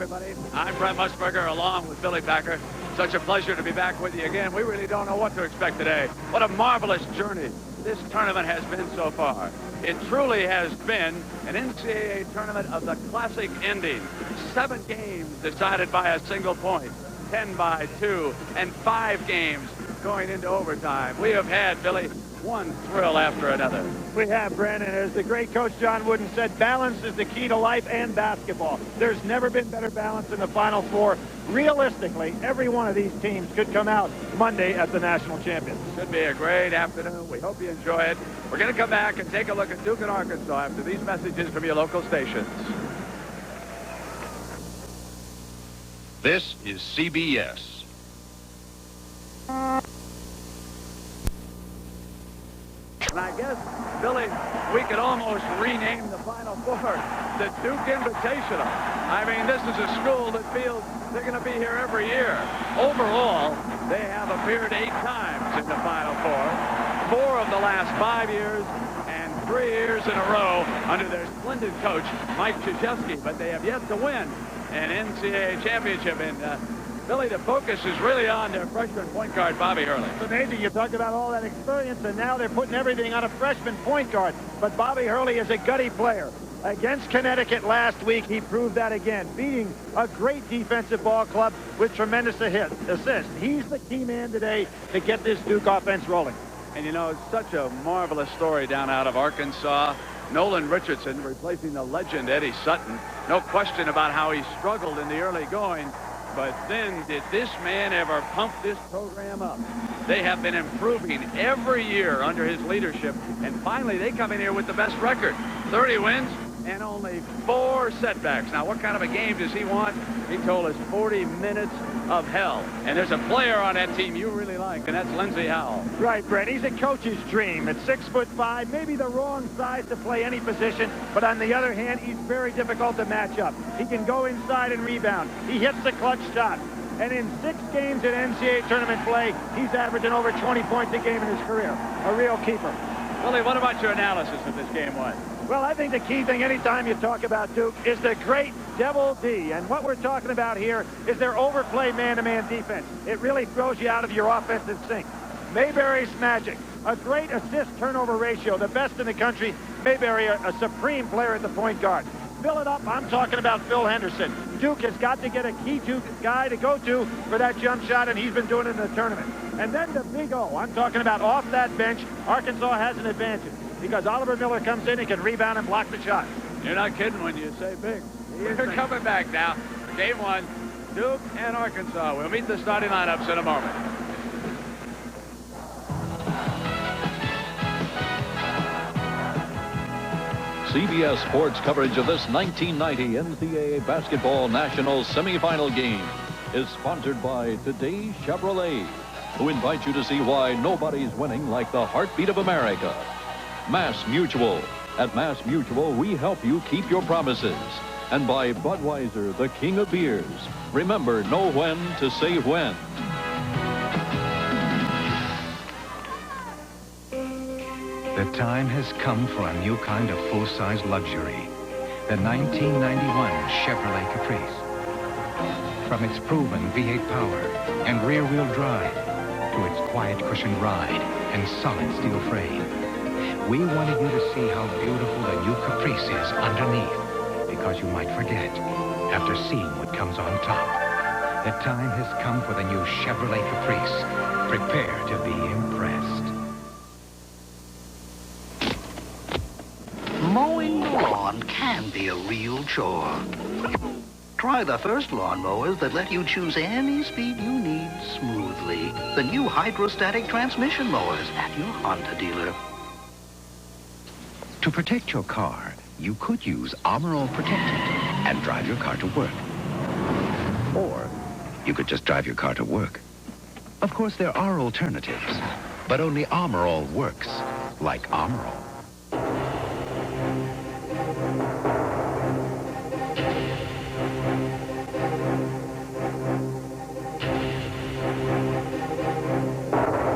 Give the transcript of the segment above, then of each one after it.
everybody. I'm Brent Musburger along with Billy Packer. Such a pleasure to be back with you again. We really don't know what to expect today. What a marvelous journey this tournament has been so far. It truly has been an NCAA tournament of the classic ending. 7 games decided by a single point, 10 by 2, and 5 games going into overtime. We have had, Billy, one thrill after another. We have, Brandon. As the great coach John Wooden said, balance is the key to life and basketball. There's never been better balance in the Final Four. Realistically, every one of these teams could come out Monday as the national champions. Should be a great afternoon. We hope you enjoy it. We're going to come back and take a look at Duke and Arkansas after these messages from your local stations. This is CBS. And I guess, Billy, we could almost rename the Final Four the Duke Invitational. I mean, this is a school that feels they're going to be here every year. Overall, they have appeared 8 times in the Final Four. 4 of the last 5 years and 3 years in a row under their splendid coach, Mike Krzyzewski. But they have yet to win an NCAA championship. And Billy, the focus is really on their freshman point guard, Bobby Hurley. It's amazing. You talked about all that experience, and now they're putting everything on a freshman point guard. But Bobby Hurley is a gutty player. Against Connecticut last week, he proved that again, beating a great defensive ball club with tremendous assist. He's the key man today to get this Duke offense rolling. And, you know, it's such a marvelous story down out of Arkansas. Nolan Richardson replacing the legend Eddie Sutton. No question about how he struggled in the early going. But then, did this man ever pump this program up? They have been improving every year under his leadership. And finally, they come in here with the best record. 30 wins and only 4 setbacks. Now, what kind of a game does he want? He told us 40 minutes of hell. And there's a player on that team you really like, and that's Lindsey Howell. Right, Brett. He's a coach's dream. At 6'5", maybe the wrong size to play any position, but on the other hand, he's very difficult to match up. He can go inside and rebound. He hits the clutch shot. And in 6 games in NCAA tournament play, he's averaging over 20 points a game in his career. A real keeper. Billy, what about your analysis of this game was? Well, I think the key thing anytime you talk about Duke is the great Devil D. And what we're talking about here is their overplay man-to-man defense. It really throws you out of your offensive sync. Mayberry's magic. A great assist-turnover ratio, the best in the country. Mayberry, a supreme player at the point guard. Fill it up, I'm talking about Phil Henderson. Duke has got to get a key guy to go to for that jump shot, and he's been doing it in the tournament. And then the big O, I'm talking about off that bench, Arkansas has an advantage because Oliver Miller comes in, he can rebound and block the shot. You're not kidding when you say big. We're coming back now. Game 1, Duke and Arkansas. We'll meet the starting lineups in a moment. CBS Sports coverage of this 1990 NCAA Basketball National Semifinal game is sponsored by Today's Chevrolet, who invite you to see why nobody's winning like the heartbeat of America. Mass Mutual. At Mass Mutual, we help you keep your promises. And by Budweiser, the king of beers. Remember, know when to say when. The time has come for a new kind of full-size luxury. The 1991 Chevrolet Caprice. From its proven V8 power and rear-wheel drive to its quiet cushioned ride and solid steel frame, we wanted you to see how beautiful the new Caprice is underneath, because you might forget after seeing what comes on top. The time has come for the new Chevrolet Caprice. Prepare to be impressed. Mowing the lawn can be a real chore. Try the first lawnmowers that let you choose any speed you need smoothly. The new hydrostatic transmission mowers at your Honda dealer. To protect your car, you could use Armor All Protectant and drive your car to work. Or you could just drive your car to work. Of course, there are alternatives, but only Armor All works like Armor All.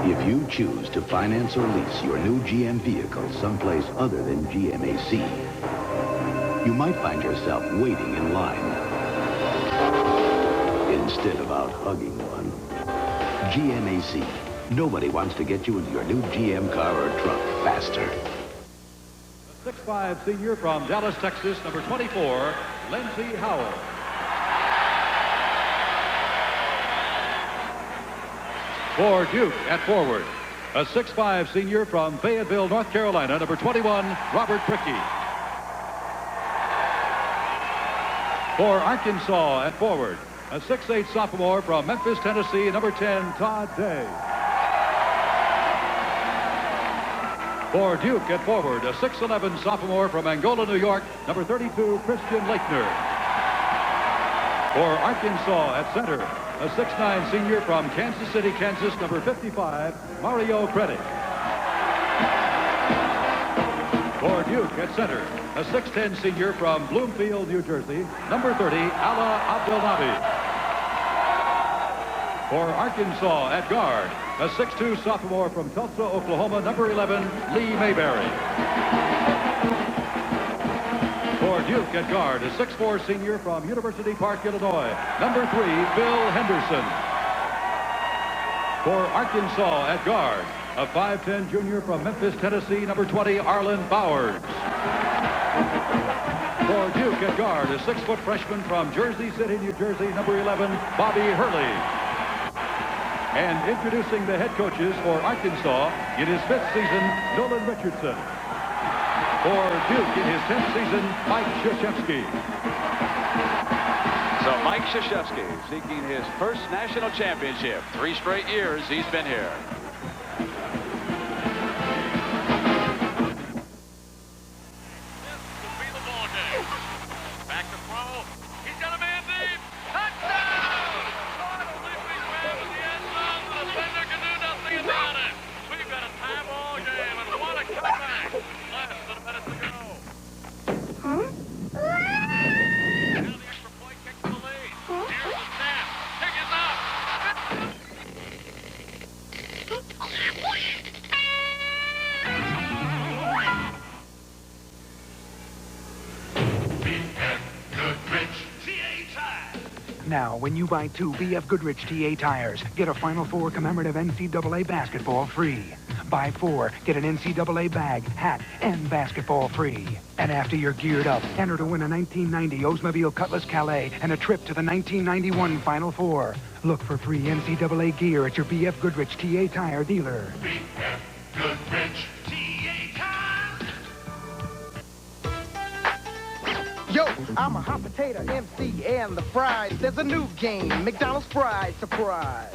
If you choose to finance or lease your new GM vehicle someplace other than GMAC, you might find yourself waiting in line. instead of out hugging one. GMAC. Nobody wants to get you into your new GM car or truck faster. 6'5" senior from Dallas, Texas, number 24, Lindsey Howell. For Duke at forward, a 6'5" senior from Fayetteville, North Carolina, number 21, Robert Brickey. For Arkansas at forward, a 6'8" sophomore from Memphis, Tennessee, number 10, Todd Day. For Duke at forward, a 6'11" sophomore from Angola, New York, number 32, Christian Laettner. For Arkansas at center, a 6'9" senior from Kansas City, Kansas, number 55, Mario Credit. For Duke at center, a 6'10" senior from Bloomfield, New Jersey, number 30, Ala Abdelnabi. For Arkansas at guard, a 6'2" sophomore from Tulsa, Oklahoma, number 11, Lee Mayberry. For Duke at guard, a 6'4" senior from University Park, Illinois, number 3, Bill Henderson. For Arkansas at guard, a 5'10" junior from Memphis, Tennessee, number 20, Arlen Bowers. For Duke at guard, a 6-foot freshman from Jersey City, New Jersey, number 11, Bobby Hurley. And introducing the head coaches for Arkansas in his 5th season, Nolan Richardson. For Duke in his 10th season, Mike Krzyzewski. So Mike Krzyzewski seeking his first national championship. 3 straight years he's been here. Now, when you buy 2 B.F. Goodrich TA tires, get a Final Four commemorative NCAA basketball free. Buy 4, get an NCAA bag, hat, and basketball free. And after you're geared up, enter to win a 1990 Oldsmobile Cutlass Calais and a trip to the 1991 Final Four. Look for free NCAA gear at your B.F. Goodrich TA tire dealer. B.F. Goodrich TA tire. Yo, I'm a hot potato MC and the fries. There's a new game, McDonald's Fries Surprise.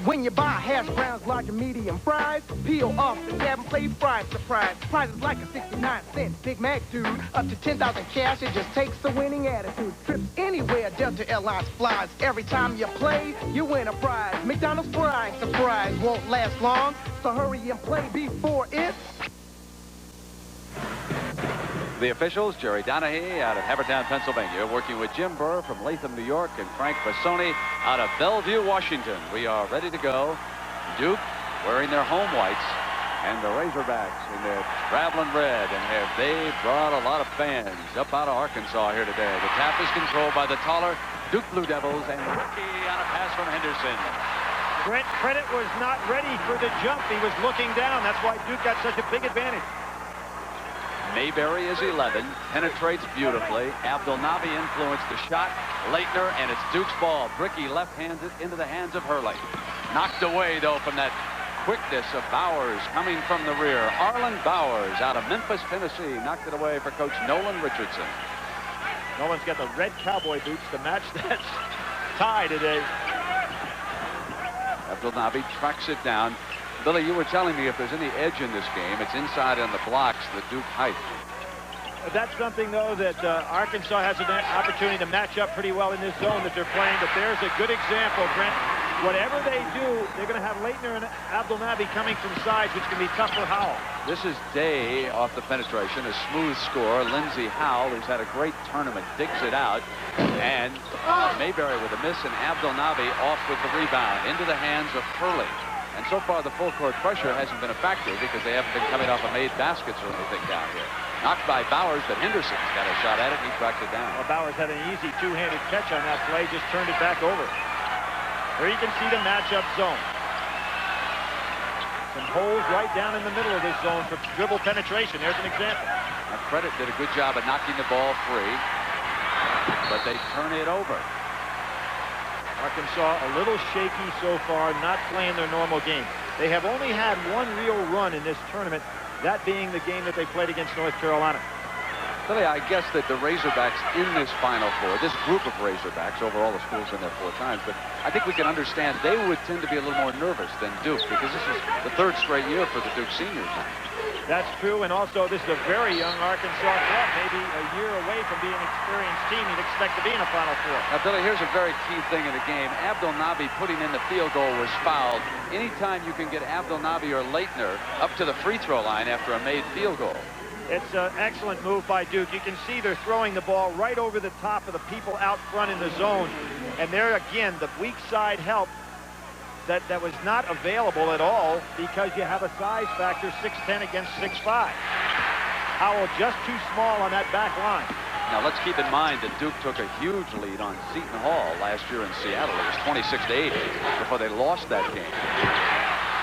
When you buy hash browns, large and medium fries, peel off the tab and play Fries Surprise. Prizes like a 69-cent Big Mac, dude. Up to 10,000 cash, it just takes a winning attitude. Trips anywhere, Delta Airlines flies. Every time you play, you win a prize. McDonald's Fries Surprise won't last long, so hurry and play before it's... The officials, Jerry Donahue out of Havertown, Pennsylvania, working with Jim Burr from Latham, New York, and Frank Bassoni out of Bellevue, Washington. We are ready to go. Duke wearing their home whites and the Razorbacks in their traveling red. And they brought a lot of fans up out of Arkansas here today. The tap is controlled by the taller Duke Blue Devils, and Ricky on a pass from Henderson. Brent Credit was not ready for the jump. He was looking down. That's why Duke got such a big advantage. Mayberry is 11, penetrates beautifully. Abdelnabi influenced the shot. Laettner, and it's Duke's ball. Brickey left-handed into the hands of Hurley. Knocked away, though, from that quickness of Bowers coming from the rear. Arlen Bowers out of Memphis, Tennessee, knocked it away for Coach Nolan Richardson. Nolan's got the red cowboy boots to match that tie today. Abdelnabi tracks it down. Billy, you were telling me if there's any edge in this game, it's inside on the blocks, the Duke height. That's something, though, that Arkansas has an opportunity to match up pretty well in this zone that they're playing. But there's a good example, Brent. Whatever they do, they're going to have Laettner and Abdelnabi coming from sides, which can be tough for Howell. This is Day off the penetration, a smooth score. Lindsey Howell, who's had a great tournament, digs it out. And Mayberry with a miss, and Abdelnabi off with the rebound into the hands of Hurley. And so far, the full court pressure hasn't been a factor because they haven't been coming off of made baskets or anything down here. Knocked by Bowers, but Henderson's got a shot at it, and he tracked it down. Well, Bowers had an easy two-handed catch on that play, just turned it back over. Here you can see the matchup zone. Some holes right down in the middle of this zone for dribble penetration. There's an example. Now, Credit did a good job of knocking the ball free, but they turn it over. Arkansas a little shaky so far, not playing their normal game. They have only had one real run in this tournament, that being the game that they played against North Carolina. Billy, I guess that the Razorbacks in this Final Four, this group of Razorbacks, over all the schools in there 4 times, but I think we can understand they would tend to be a little more nervous than Duke, because this is the 3rd straight year for the Duke seniors. That's true, and also this is a very young Arkansas club, maybe a year away from being an experienced team you'd expect to be in a Final Four. Now, Billy, here's a very key thing in the game. Abdel-Nabi putting in the field goal was fouled. Anytime you can get Abdel-Nabi or Leitner up to the free throw line after a made field goal. It's an excellent move by Duke. You can see they're throwing the ball right over the top of the people out front in the zone. And there again, the weak side help that was not available at all because you have a size factor 6'10" against 6'5". Howell just too small on that back line. Now let's keep in mind that Duke took a huge lead on Seton Hall last year in Seattle. It was 26-8 before they lost that game.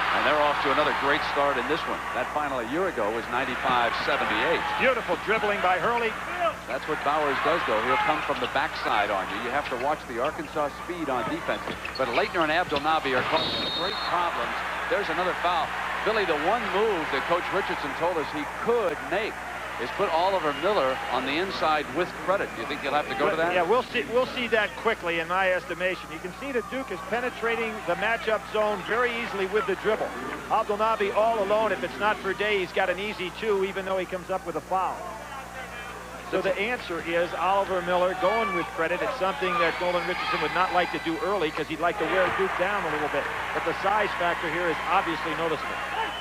And they're off to another great start in this one. That final a year ago was 95-78. Beautiful dribbling by Hurley. That's what Bowers does, though. He'll come from the backside on you. You have to watch the Arkansas speed on defense. But Leitner and Abdel-Nabi are causing great problems. There's another foul. Billy, the one move that Coach Richardson told us he could make is put Oliver Miller on the inside with Credit. Do you think he'll have to go to that? Yeah, we'll see that quickly in my estimation. You can see that Duke is penetrating the matchup zone very easily with the dribble. Abdel-Nabi all alone. If it's not for Day, he's got an easy 2, even though he comes up with a foul. So the answer is Oliver Miller going with Credit. It's something that Nolan Richardson would not like to do early because he'd like to wear Duke down a little bit. But the size factor here is obviously noticeable.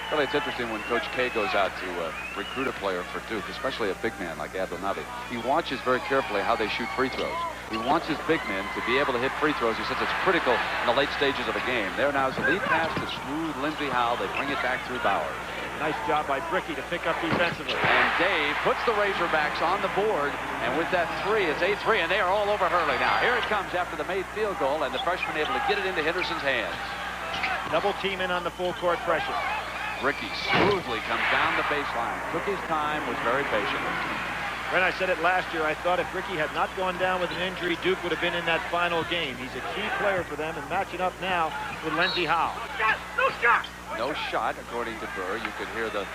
Well, it's interesting when Coach K goes out to recruit a player for Duke, especially a big man like Abdel-Nabi. He watches very carefully how they shoot free throws. He wants his big men to be able to hit free throws. He says it's critical in the late stages of a game. There now is a lead pass to smooth Lindsey Howell. They bring it back through Bowers. Nice job by Bricky to pick up defensively. And Dave puts the Razorbacks on the board. And with that 3, it's 8-3, and they are all over Hurley now. Here it comes after the made field goal, and the freshman able to get it into Henderson's hands. Double team in on the full court pressure. Ricky smoothly comes down the baseline. Took his time, was very patient. When I said it last year, I thought if Ricky had not gone down with an injury, Duke would have been in that final game. He's a key player for them, and matching up now with Lindsey Howell. No shot! No shot, according to Burr. You could hear the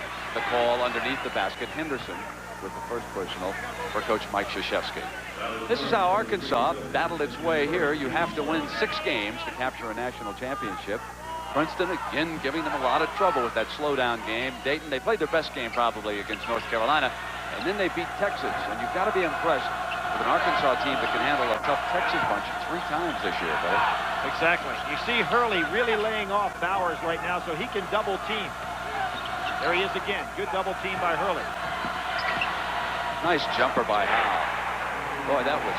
call underneath the basket. Henderson with the first personal for Coach Mike Krzyzewski. This is how Arkansas battled its way here. You have to win 6 games to capture a national championship. Princeton, again, giving them a lot of trouble with that slowdown game. Dayton, they played their best game probably against North Carolina. And then they beat Texas. And you've got to be impressed with an Arkansas team that can handle a tough Texas bunch 3 times this year, Billy. Exactly. You see Hurley really laying off Bowers right now so he can double team. There he is again. Good double team by Hurley. Nice jumper by Howell. Boy, that was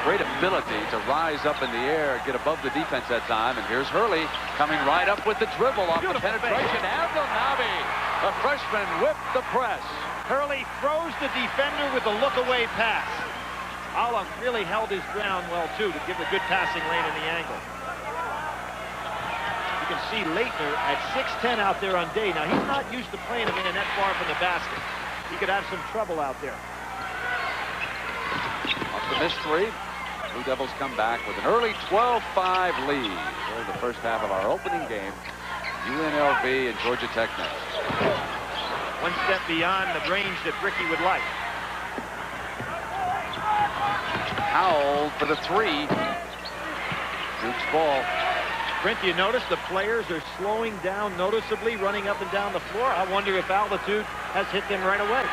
great ability to rise up in the air, get above the defense that time. And here's Hurley coming right up with the dribble off the penetration. Abdel-Nabi, the freshman, whipped the press. Hurley throws the defender with the look-away pass. Allen really held his ground well, too, to give a good passing lane in the angle. You can see Leitner at 6'10" out there on Day. Now, he's not used to playing a man that far from the basket. He could have some trouble out there. Off the missed 3. Blue Devils come back with an early 12-5 lead during the first half of our opening game. UNLV and Georgia Tech next. One step beyond the range that Bricky would like. Howell for the 3. Duke's ball. Brent, do you notice the players are slowing down noticeably, running up and down the floor? I wonder if altitude has hit them right away.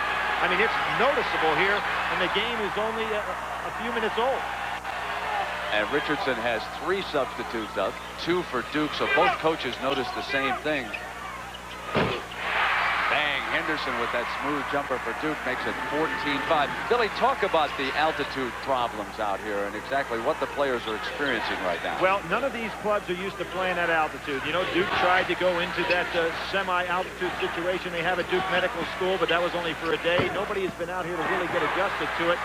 I mean, it's noticeable here, and the game is only a few minutes old. And Richardson has 3 substitutes up, 2 for Duke, so both coaches noticed the same thing. Bang, Anderson with that smooth jumper for Duke makes it 14-5. Billy, talk about the altitude problems out here and exactly what the players are experiencing right now. Well, none of these clubs are used to playing at altitude. You know, Duke tried to go into that semi-altitude situation they have at Duke Medical School, but that was only for a day. Nobody has been out here to really get adjusted to it.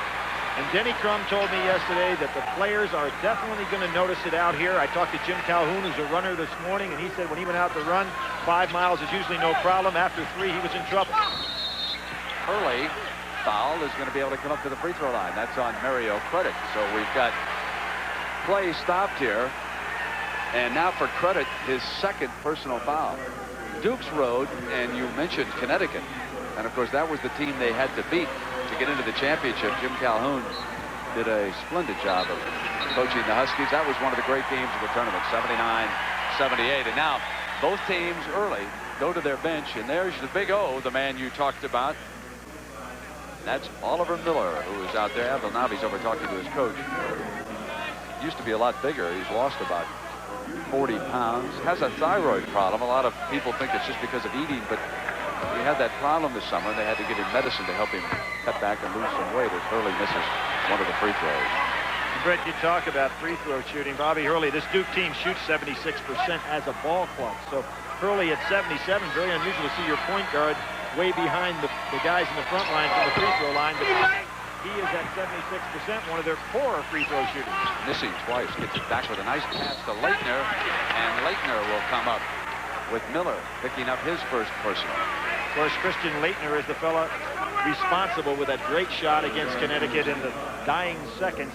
And Denny Crum told me yesterday that the players are definitely going to notice it out here. I talked to Jim Calhoun, who's a runner this morning, and he said when he went out to run, 5 miles is usually no problem. After 3, he was in trouble. Hurley, foul, is going to be able to come up to the free throw line. That's on Mario Credit. So we've got play stopped here. And now for Credit, his second personal foul. Duke's road, and you mentioned Connecticut. And, of course, that was the team they had to beat to get into the championship. Jim Calhoun did a splendid job of coaching the Huskies. That was one of the great games of the tournament, 79-78. And now both teams early go to their bench, and there's the big O, the man you talked about. That's Oliver Miller, who is out there. Abdel Nabi's over talking to his coach. Used to be a lot bigger. He's lost about 40 pounds. Has a thyroid problem. A lot of people think it's just because of eating, but he had that problem this summer, and they had to give him medicine to help him cut back and lose some weight as Hurley misses one of the free throws. Brett, you talk about free throw shooting. Bobby Hurley, this Duke team shoots 76% as a ball club. So Hurley at 77, very unusual to see your point guard way behind the guys in the front line from the free throw line. But he is at 76%, one of their poorer free throw shooters. Missing twice, gets it back with a nice pass to Leitner, and Leitner will come up with Miller picking up his first personal. Of course, Christian Leitner is the fella responsible with that great shot against Connecticut in the dying seconds.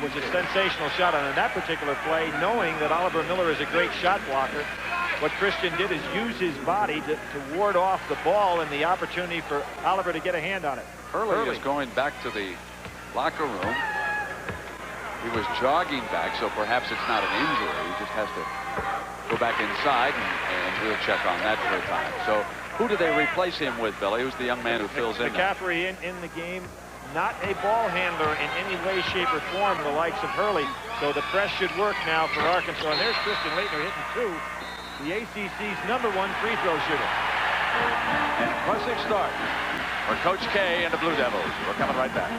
Was a sensational shot on that particular play, knowing that Oliver Miller is a great shot blocker. What Christian did is use his body to ward off the ball and the opportunity for Oliver to get a hand on it. Hurley is going back to the locker room. He was jogging back, so perhaps it's not an injury. He just has to go back inside, and we'll check on that for a time. So who do they replace him with, Billy? Who's the young man who fills in? McCaffrey in the game. Not a ball handler in any way, shape, or form, the likes of Hurley. So the press should work now for Arkansas. And there's Christian Leitner hitting 2, the ACC's #1 free throw shooter. And impressive start for Coach K and the Blue Devils. We're coming right back.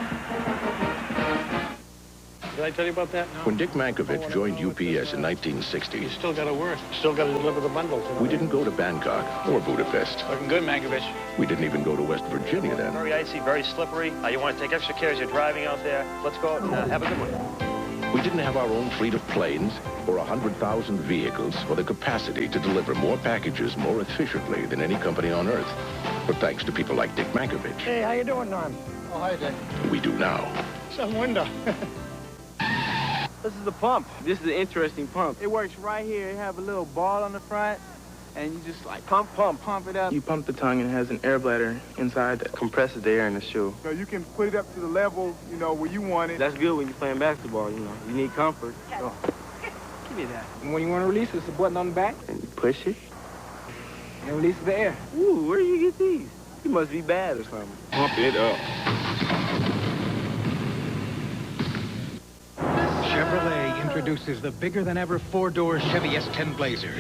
Did I tell you about that? No. When Dick Mankiewicz joined UPS in 1960, You still got to work. Still got to deliver the bundles. we didn't go to Bangkok or Budapest. Looking good, Mankiewicz. We didn't even go to West Virginia then. Very icy, very slippery. You want to take extra care as you're driving out there. Let's go out and have a good one. We didn't have our own fleet of planes or 100,000 vehicles or the capacity to deliver more packages more efficiently than any company on Earth. But thanks to people like Dick Mankiewicz, Hey, how you doing, Norm? Oh, hi, Dick. we do now. Some window. This is the pump. This is an interesting pump. It works right here. It have a little ball on the front, and you just like pump it up. You pump the tongue, and it has an air bladder inside that compresses the air in the shoe. So you can put it up to the level, where you want it. That's good when you're playing basketball, You need comfort. So, give me that. And when you want to release it, it's a button on the back. And you push it, and it releases the air. Ooh, where do you get these? You must be bad or something. Pump it up. Chevrolet introduces the bigger-than-ever 4-door Chevy S10 Blazer.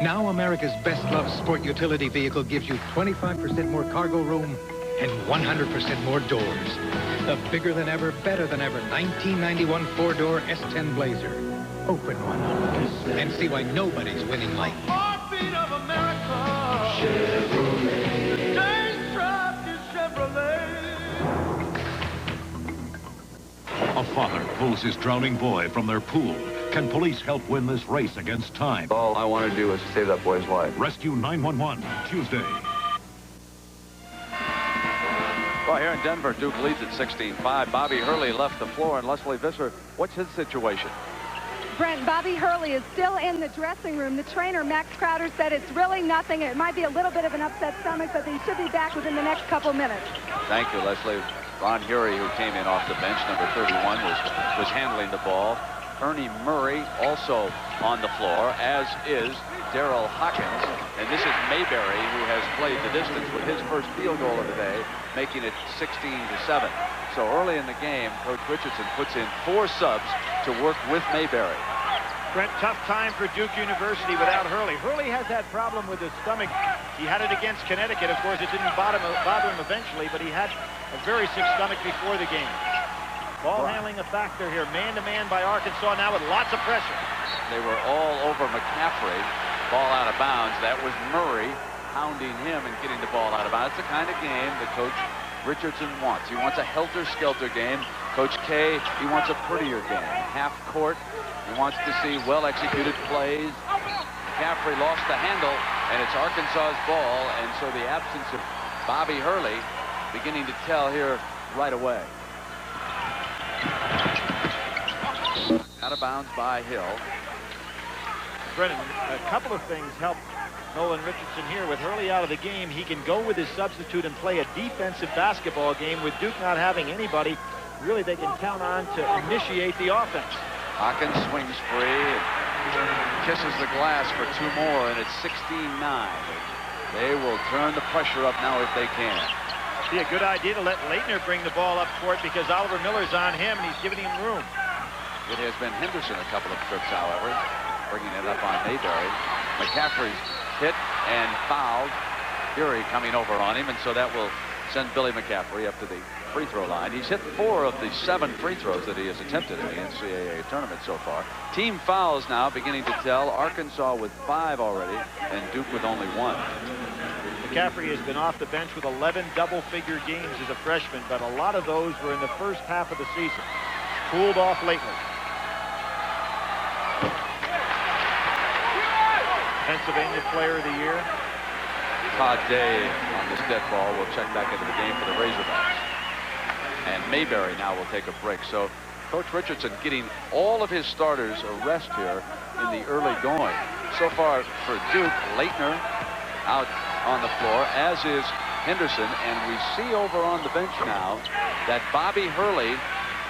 Now America's best-loved sport utility vehicle gives you 25% more cargo room and 100% more doors. The bigger-than-ever, better-than-ever 1991 4-door S10 Blazer. Open one and see why nobody's winning life. Heartbeat of America. Chevrolet. James Truck is Chevrolet. A father pulls his drowning boy from their pool. Can police help win this race against time? All I want to do is save that boy's life. Rescue 911, Tuesday. Well, here in Denver, Duke leads at 16-5. Bobby Hurley left the floor, and Leslie Visser, what's his situation? Brent, Bobby Hurley is still in the dressing room. The trainer, Max Crowder, said it's really nothing. It might be a little bit of an upset stomach, but he should be back within the next couple minutes. Thank you, Leslie. Ron Hury, who came in off the bench, number 31, was handling the ball. Ernie Murray also on the floor, as is Darrell Hawkins. And this is Mayberry, who has played the distance with his first field goal of the day, making it 16-7. So early in the game, Coach Richardson puts in 4 subs to work with Mayberry. Brent, tough time for Duke University without Hurley. Hurley has that problem with his stomach. He had it against Connecticut. Of course, it didn't bother him eventually, but he had a very sick stomach before the game. Ball handling a factor here. Man-to-man by Arkansas now with lots of pressure. They were all over McCaffrey. Ball out of bounds. That was Murray hounding him and getting the ball out of bounds. It's the kind of game that Coach Richardson wants. He wants a helter-skelter game. Coach K, he wants a prettier game. Half court. He wants to see well-executed plays. McCaffrey lost the handle, and it's Arkansas's ball, and so the absence of Bobby Hurley beginning to tell here right away. Out of bounds by Hill. Brennan, a couple of things help Nolan Richardson here. With Hurley out of the game, he can go with his substitute and play a defensive basketball game. With Duke not having anybody, really they can count on to initiate the offense. Hawkins swings free and kisses the glass for 2 more, and it's 16-9. They will turn the pressure up now if they can. Be a good idea to let Leitner bring the ball up court because Oliver Miller's on him and he's giving him room. It has been Henderson a couple of trips, however, bringing it up on Mayberry. McCaffrey's hit and fouled. Fury coming over on him, and so that will send Billy McCaffrey up to the free throw line. He's hit 4 of the 7 free throws that he has attempted in the NCAA tournament so far. Team fouls now beginning to tell. Arkansas with 5 already, and Duke with only 1. McCaffrey has been off the bench with 11 double-figure games as a freshman, but a lot of those were in the first half of the season. Cooled off lately. Pennsylvania Player of the Year. Todd Day on this dead ball will check back into the game for the Razorbacks. And Mayberry now will take a break. So Coach Richardson getting all of his starters a rest here in the early going. So far for Duke, Leitner out on the floor, as is Henderson. And we see over on the bench now that Bobby Hurley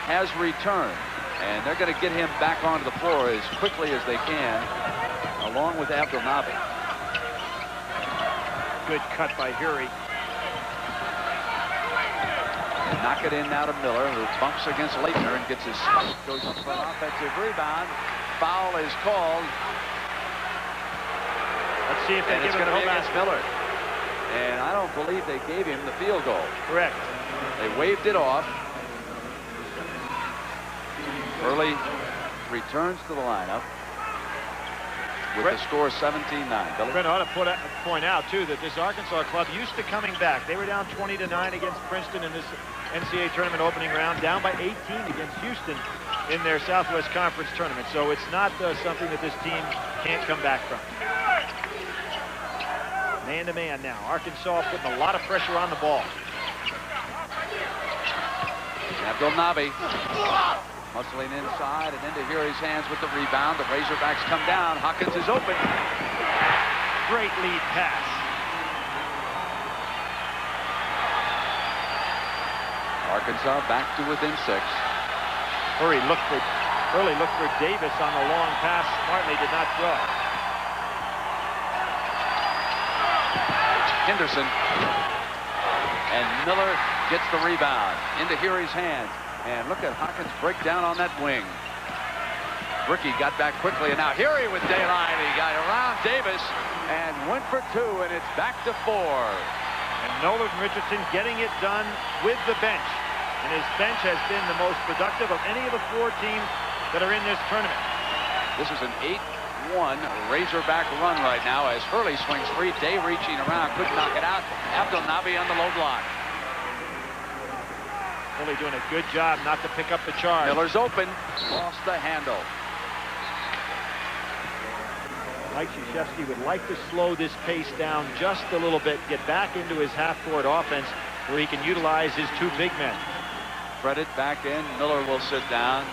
has returned. And they're going to get him back onto the floor as quickly as they can, along with Abdel Nabi. Good cut by Hury. And knock it in now to Miller, who bumps against Leitner and gets his spike. Goes up for an offensive rebound. Foul is called. Let's see if they give it a against Miller. And I don't believe they gave him the field goal. Correct. They waved it off. Hurley returns to the lineup with the score 17-9. Brent ought to point out, too, that this Arkansas club used to coming back. They were down 20-9 against Princeton in this NCAA tournament opening round, down by 18 against Houston in their Southwest Conference tournament. So it's not something that this team can't come back from. Man-to-man now. Arkansas putting a lot of pressure on the ball. Abdel Nabi hustling inside and into Hury's hands with the rebound. The Razorbacks come down. Hawkins is open. Great lead pass. Arkansas back to within 6. Hurley looked for Davis on the long pass. Smartly did not throw. Henderson. And Miller gets the rebound into Hury's hands. And look at Hawkins break down on that wing. Ricky got back quickly, and now Hury with daylight. He got around Davis and went for 2, and it's back to 4. And Nolan Richardson getting it done with the bench. And his bench has been the most productive of any of the 4 teams that are in this tournament. This is an 8-1 Razorback run right now as Hurley swings free. Day reaching around, couldn't knock it out. Abdel Nabi on the low block. Hurley doing a good job not to pick up the charge. Miller's open, lost the handle. Mike Krzyzewski would like to slow this pace down just a little bit, get back into his half-court offense where he can utilize his 2 big men. Spread it back in. Miller will sit down.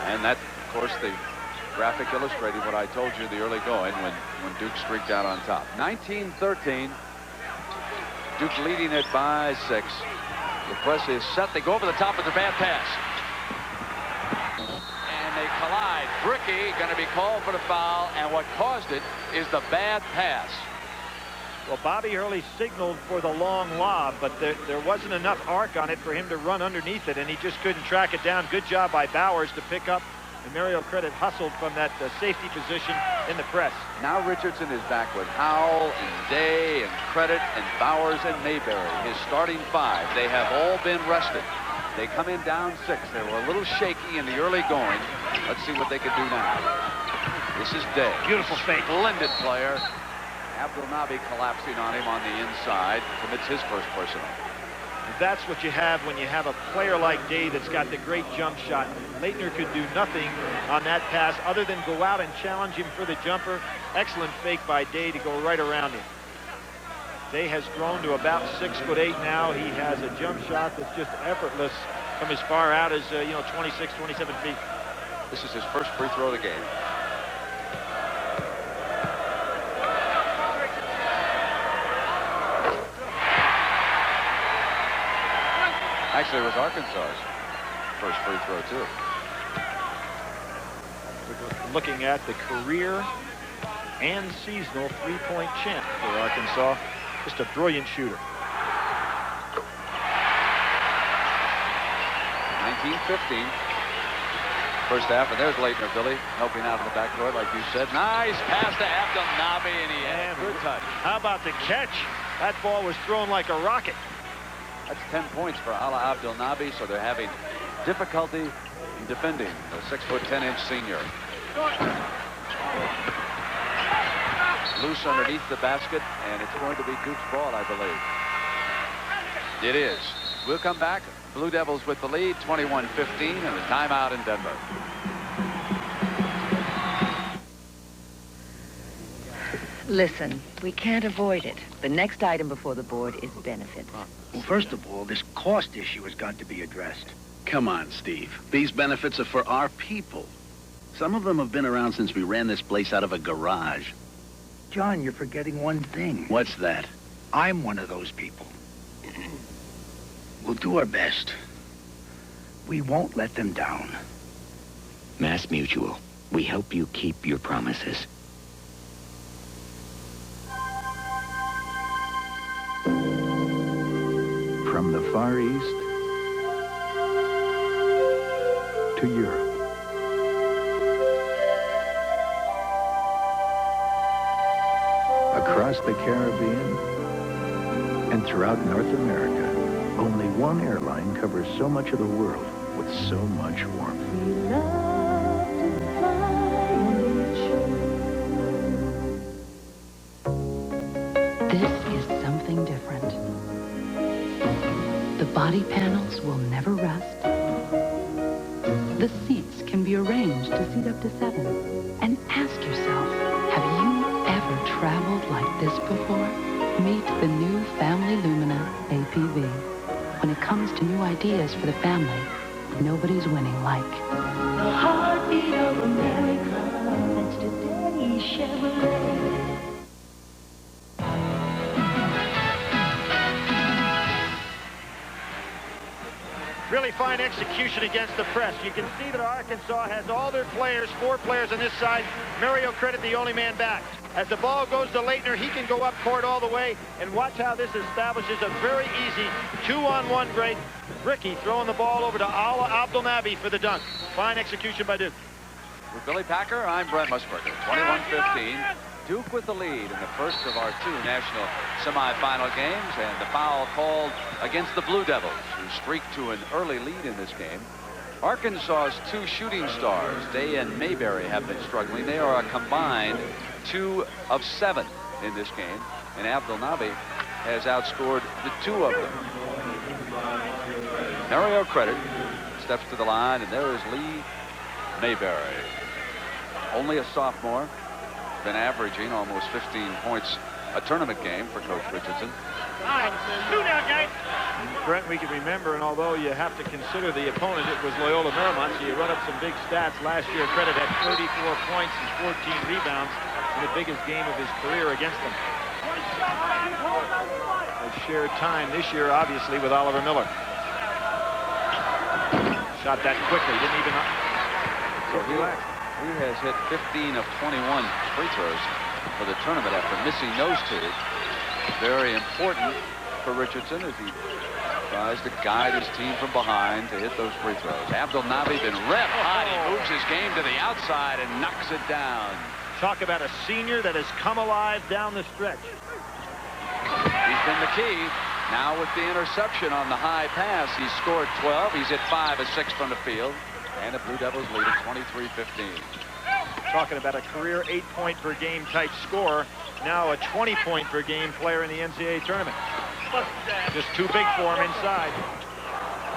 And that, of course, the graphic illustrating what I told you the early going when Duke streaked out on top. 19-13. Duke leading it by 6. The press is set. They go over the top with the bad pass. And they collide. Bricky going to be called for the foul, and what caused it is the bad pass. Well, Bobby Hurley signaled for the long lob, but there wasn't enough arc on it for him to run underneath it, and he just couldn't track it down. Good job by Bowers to pick up, and Mario Credit hustled from that safety position in the press. Now Richardson is back with Howell and Day and Credit and Bowers and Mayberry. His starting 5. They have all been rested. They come in down 6. They were a little shaky in the early going. Let's see what they can do now. This is Day. Beautiful fake. Splendid player. Abdelnabi collapsing on him on the inside. Commits his first personal. That's what you have when you have a player like Day that's got the great jump shot. Leitner could do nothing on that pass other than go out and challenge him for the jumper. Excellent fake by Day to go right around him. Day has grown to about 6'8" now. He has a jump shot that's just effortless from as far out as 26, 27 feet. This is his first free throw of the game. Actually, it was Arkansas's first free throw, too. Looking at the career and seasonal three-point champ for Arkansas. Just a brilliant shooter. 19-15. First half, and there's Leitner, Billy, helping out in the backcourt, like you said. Nice pass to Abdelnabi, and he had a good touch. How about the catch? That ball was thrown like a rocket. That's 10 points for Ala Abdelnabi, so they're having difficulty in defending the 6'10" senior. Loose underneath the basket, and it's going to be Duke's ball, I believe. It is. We'll come back. Blue Devils with the lead, 21-15, and a timeout in Denver. Listen, we can't avoid it. The next item before the board is benefits. Well, first of all, this cost issue has got to be addressed. Come on, Steve. These benefits are for our people. Some of them have been around since we ran this place out of a garage. John, you're forgetting one thing. What's that? I'm one of those people. We'll do our best. We won't let them down. Mass Mutual. We help you keep your promises. From the Far East to Europe. Across the Caribbean and throughout North America, only one airline covers so much of the world with so much warmth. This is something different. The body panels will never rust. The seats can be arranged to seat up to 7. And ask yourself, have you ever traveled like this before? Meet the new Family Lumina APV. When it comes to new ideas for the family, nobody's winning like The heartbeat of America. That's today's Chevrolet. Really fine execution against the press. You can see that Arkansas has all their players, 4 players on this side. Mario Credit, the only man back. As the ball goes to Leitner, he can go up court all the way. And watch how this establishes a very easy 2-on-1 break. Ricky throwing the ball over to Ala Abdelnabi for the dunk. Fine execution by Duke. With Billy Packer, I'm Brent Musburger. 21-15. Duke with the lead in the first of our 2 national semifinal games, and the foul called against the Blue Devils, who streaked to an early lead in this game. Arkansas's 2 shooting stars, Day and Mayberry, have been struggling. They are a combined 2 of 7 in this game, and Abdelnabi has outscored the 2 of them. Mario Credit steps to the line, and there is Lee Mayberry. Only a sophomore, been averaging almost 15 points a tournament game for Coach Richardson. Brent, we can remember, and although you have to consider the opponent, it was Loyola Marymount, so you run up some big stats. Last year, Credit had 34 points and 14 rebounds in the biggest game of his career against them. They shared time this year, obviously, with Oliver Miller. Shot that quickly, didn't even... So he has hit 15 of 21 free throws for the tournament after missing those 2. very important for Richardson as he tries to guide his team from behind to hit those free throws. Abdul Nabi been red hot. He moves his game to the outside and knocks it down. Talk about a senior that has come alive down the stretch. He's been the key. Now with the interception on the high pass, he's scored 12. He's hit 5 of 6 from the field. And the Blue Devils lead at 23-15. Talking about a career 8-point per game type scorer. Now a 20-point per game player in the NCAA tournament. Just too big for him inside.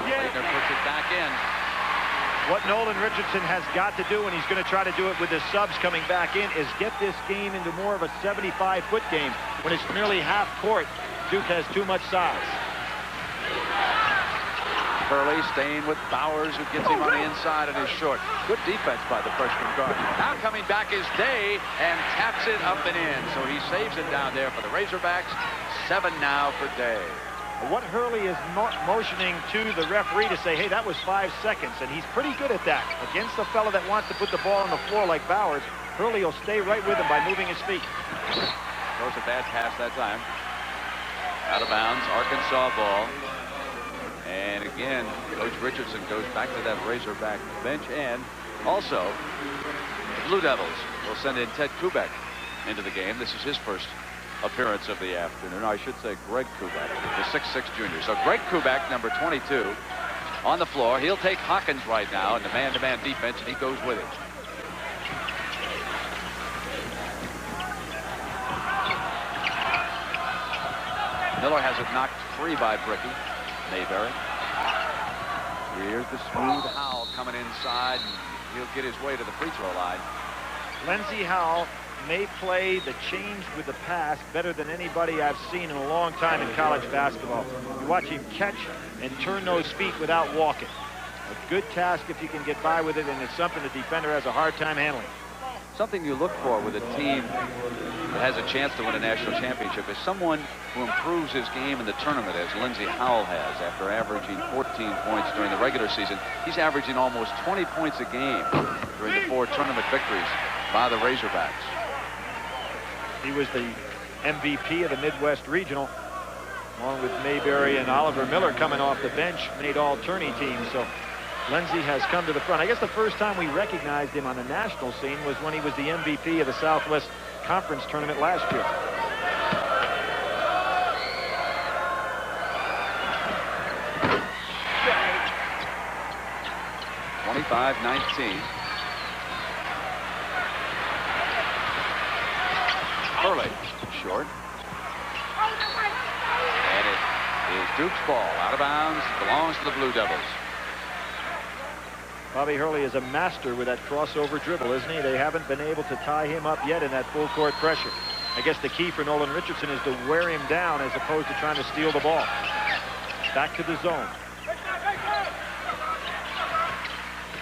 Leitner puts it back in. What Nolan Richardson has got to do, and he's going to try to do it with the subs coming back in, is get this game into more of a 75-foot game. When it's nearly half court, Duke has too much size. Hurley staying with Bowers, who gets him on the inside and is short. Good defense by the freshman guard. Now coming back is Day and taps it up and in. So he saves it down there for the Razorbacks. 7 now for Day. What Hurley is motioning to the referee to say, hey, that was 5 seconds, and he's pretty good at that. Against a fella that wants to put the ball on the floor like Bowers, Hurley will stay right with him by moving his feet. Throws a bad pass that time. Out of bounds, Arkansas ball. And again, Coach Richardson goes back to that Razorback bench, and also the Blue Devils will send in Ted Kubek into the game. This is his first appearance of the afternoon. I should say Greg Kubek, the 6'6" junior. So Greg Kubek, number 22, on the floor. He'll take Hawkins right now in the man-to-man defense, and he goes with it. Miller has it knocked free by Bricky. Mayberry. Here's the smooth Howell coming inside, and he'll get his way to the free throw line. Lindsey Howell may play the change with the pass better than anybody I've seen in a long time in college basketball. You watch him catch and turn those feet without walking. A good task if you can get by with it, and it's something the defender has a hard time handling. Something you look for with a team that has a chance to win a national championship is someone who improves his game in the tournament, as Lindsey Howell has. After averaging 14 points during the regular season, he's averaging almost 20 points a game during the 4 tournament victories by the Razorbacks. He was the MVP of the Midwest Regional, along with Mayberry and Oliver Miller coming off the bench, made all tourney teams. So Lindsey has come to the front. I guess the first time we recognized him on the national scene was when he was the MVP of the Southwest Conference tournament last year. (25-19). Hurley, short. And it is Duke's ball. Out of bounds. Belongs to the Blue Devils. Bobby Hurley is a master with that crossover dribble, isn't he? They haven't been able to tie him up yet in that full court pressure. I guess the key for Nolan Richardson is to wear him down as opposed to trying to steal the ball. Back to the zone.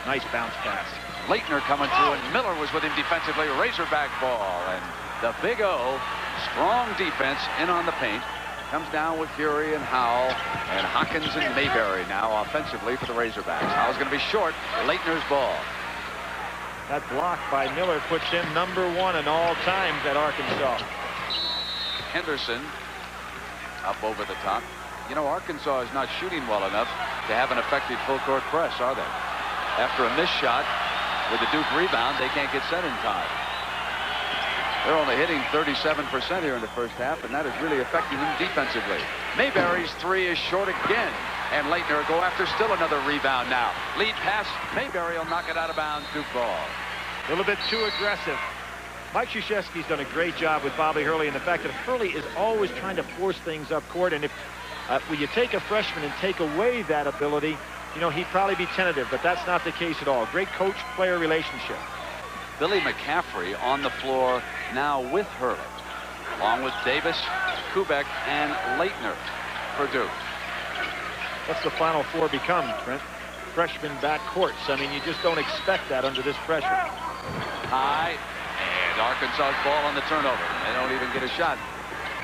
Nice bounce pass. Leitner coming through, and Miller was with him defensively. Razorback ball, and the Big O, strong defense in on the paint. Comes down with Fury and Howell, and Hawkins and Mayberry now offensively for the Razorbacks. Howell's going to be short. Leitner's ball. That block by Miller puts him #1 in all times at Arkansas. Henderson up over the top. You know, Arkansas is not shooting well enough to have an effective full court press, are they? After a missed shot with the Duke rebound, they can't get set in time. They're only hitting 37% here in the first half, and that is really affecting them defensively. Mayberry's 3 is short again, and Leitner go after still another rebound now. Lead pass, Mayberry will knock it out of bounds. Duke ball. A little bit too aggressive. Mike Krzyzewski's done a great job with Bobby Hurley, and the fact that Hurley is always trying to force things up court, and if when you take a freshman and take away that ability, you know, he'd probably be tentative, but that's not the case at all. Great coach-player relationship. Billy McCaffrey on the floor now with Hurley, along with Davis, Kubek, and Leitner for Duke. What's the Final Four become, Trent? Freshman backcourts. I mean, you just don't expect that under this pressure. High, and Arkansas's ball on the turnover. They don't even get a shot.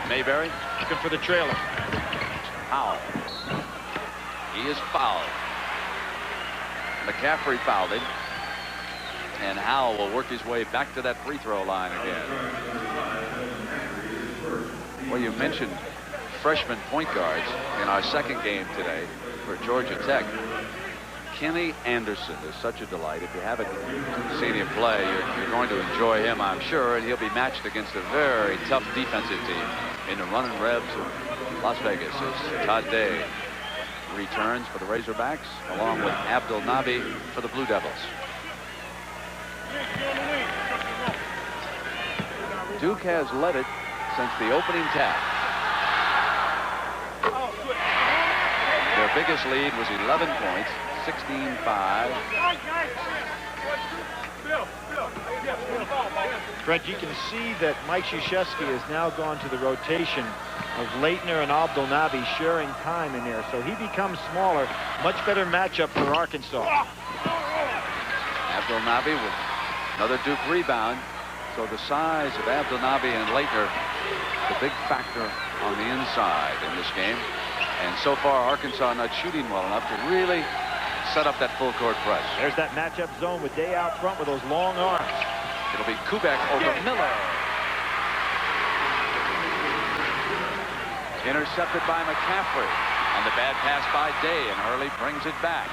Mayberry looking for the trailer. Howell. He is fouled. McCaffrey fouled him. And Howell will work his way back to that free throw line again. Well, you mentioned freshman point guards in our second game today for Georgia Tech. Kenny Anderson is such a delight. If you haven't seen him play, you're going to enjoy him, I'm sure, and he'll be matched against a very tough defensive team in the running Rebs of Las Vegas. As Todd Day returns for the Razorbacks, along with Abdul Nabi for the Blue Devils. Duke has led it since the opening tap. Their biggest lead was 11 points, 16-5. Brett, you can see that Mike Krzyzewski has now gone to the rotation of Leitner and Abdul Nabi sharing time in there, so he becomes smaller. Much better matchup for Arkansas. Abdul Nabi with another Duke rebound. So the size of Abdul Nabi and Leitner, the big factor on the inside in this game. And so far, Arkansas not shooting well enough to really set up that full court press. There's that matchup zone with Day out front with those long arms. It'll be Kubek over Miller. Intercepted by McCaffrey on the bad pass by Day, and Hurley brings it back.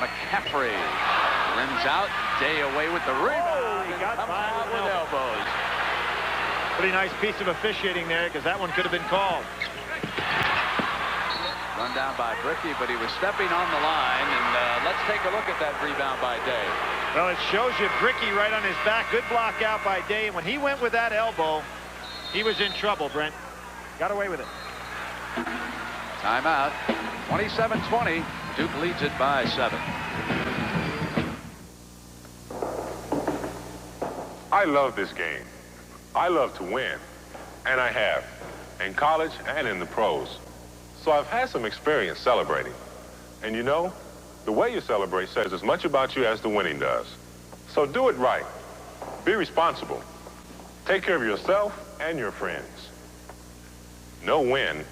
McCaffrey rims out. Day away with the rebound. He got by with elbows. Pretty nice piece of officiating there, because that one could have been called. Run down by Bricky, but he was stepping on the line, and let's take a look at that rebound by Day. Well, it shows you Bricky right on his back. Good block out by Day, and when he went with that elbow, he was in trouble, Brent. Got away with it. Timeout. 27-20. Duke leads it by 7. I love this game. I love to win, and I have, in college and in the pros. So I've had some experience celebrating. And you know, the way you celebrate says as much about you as the winning does. So do it right. Be responsible. Take care of yourself and your friends. Know when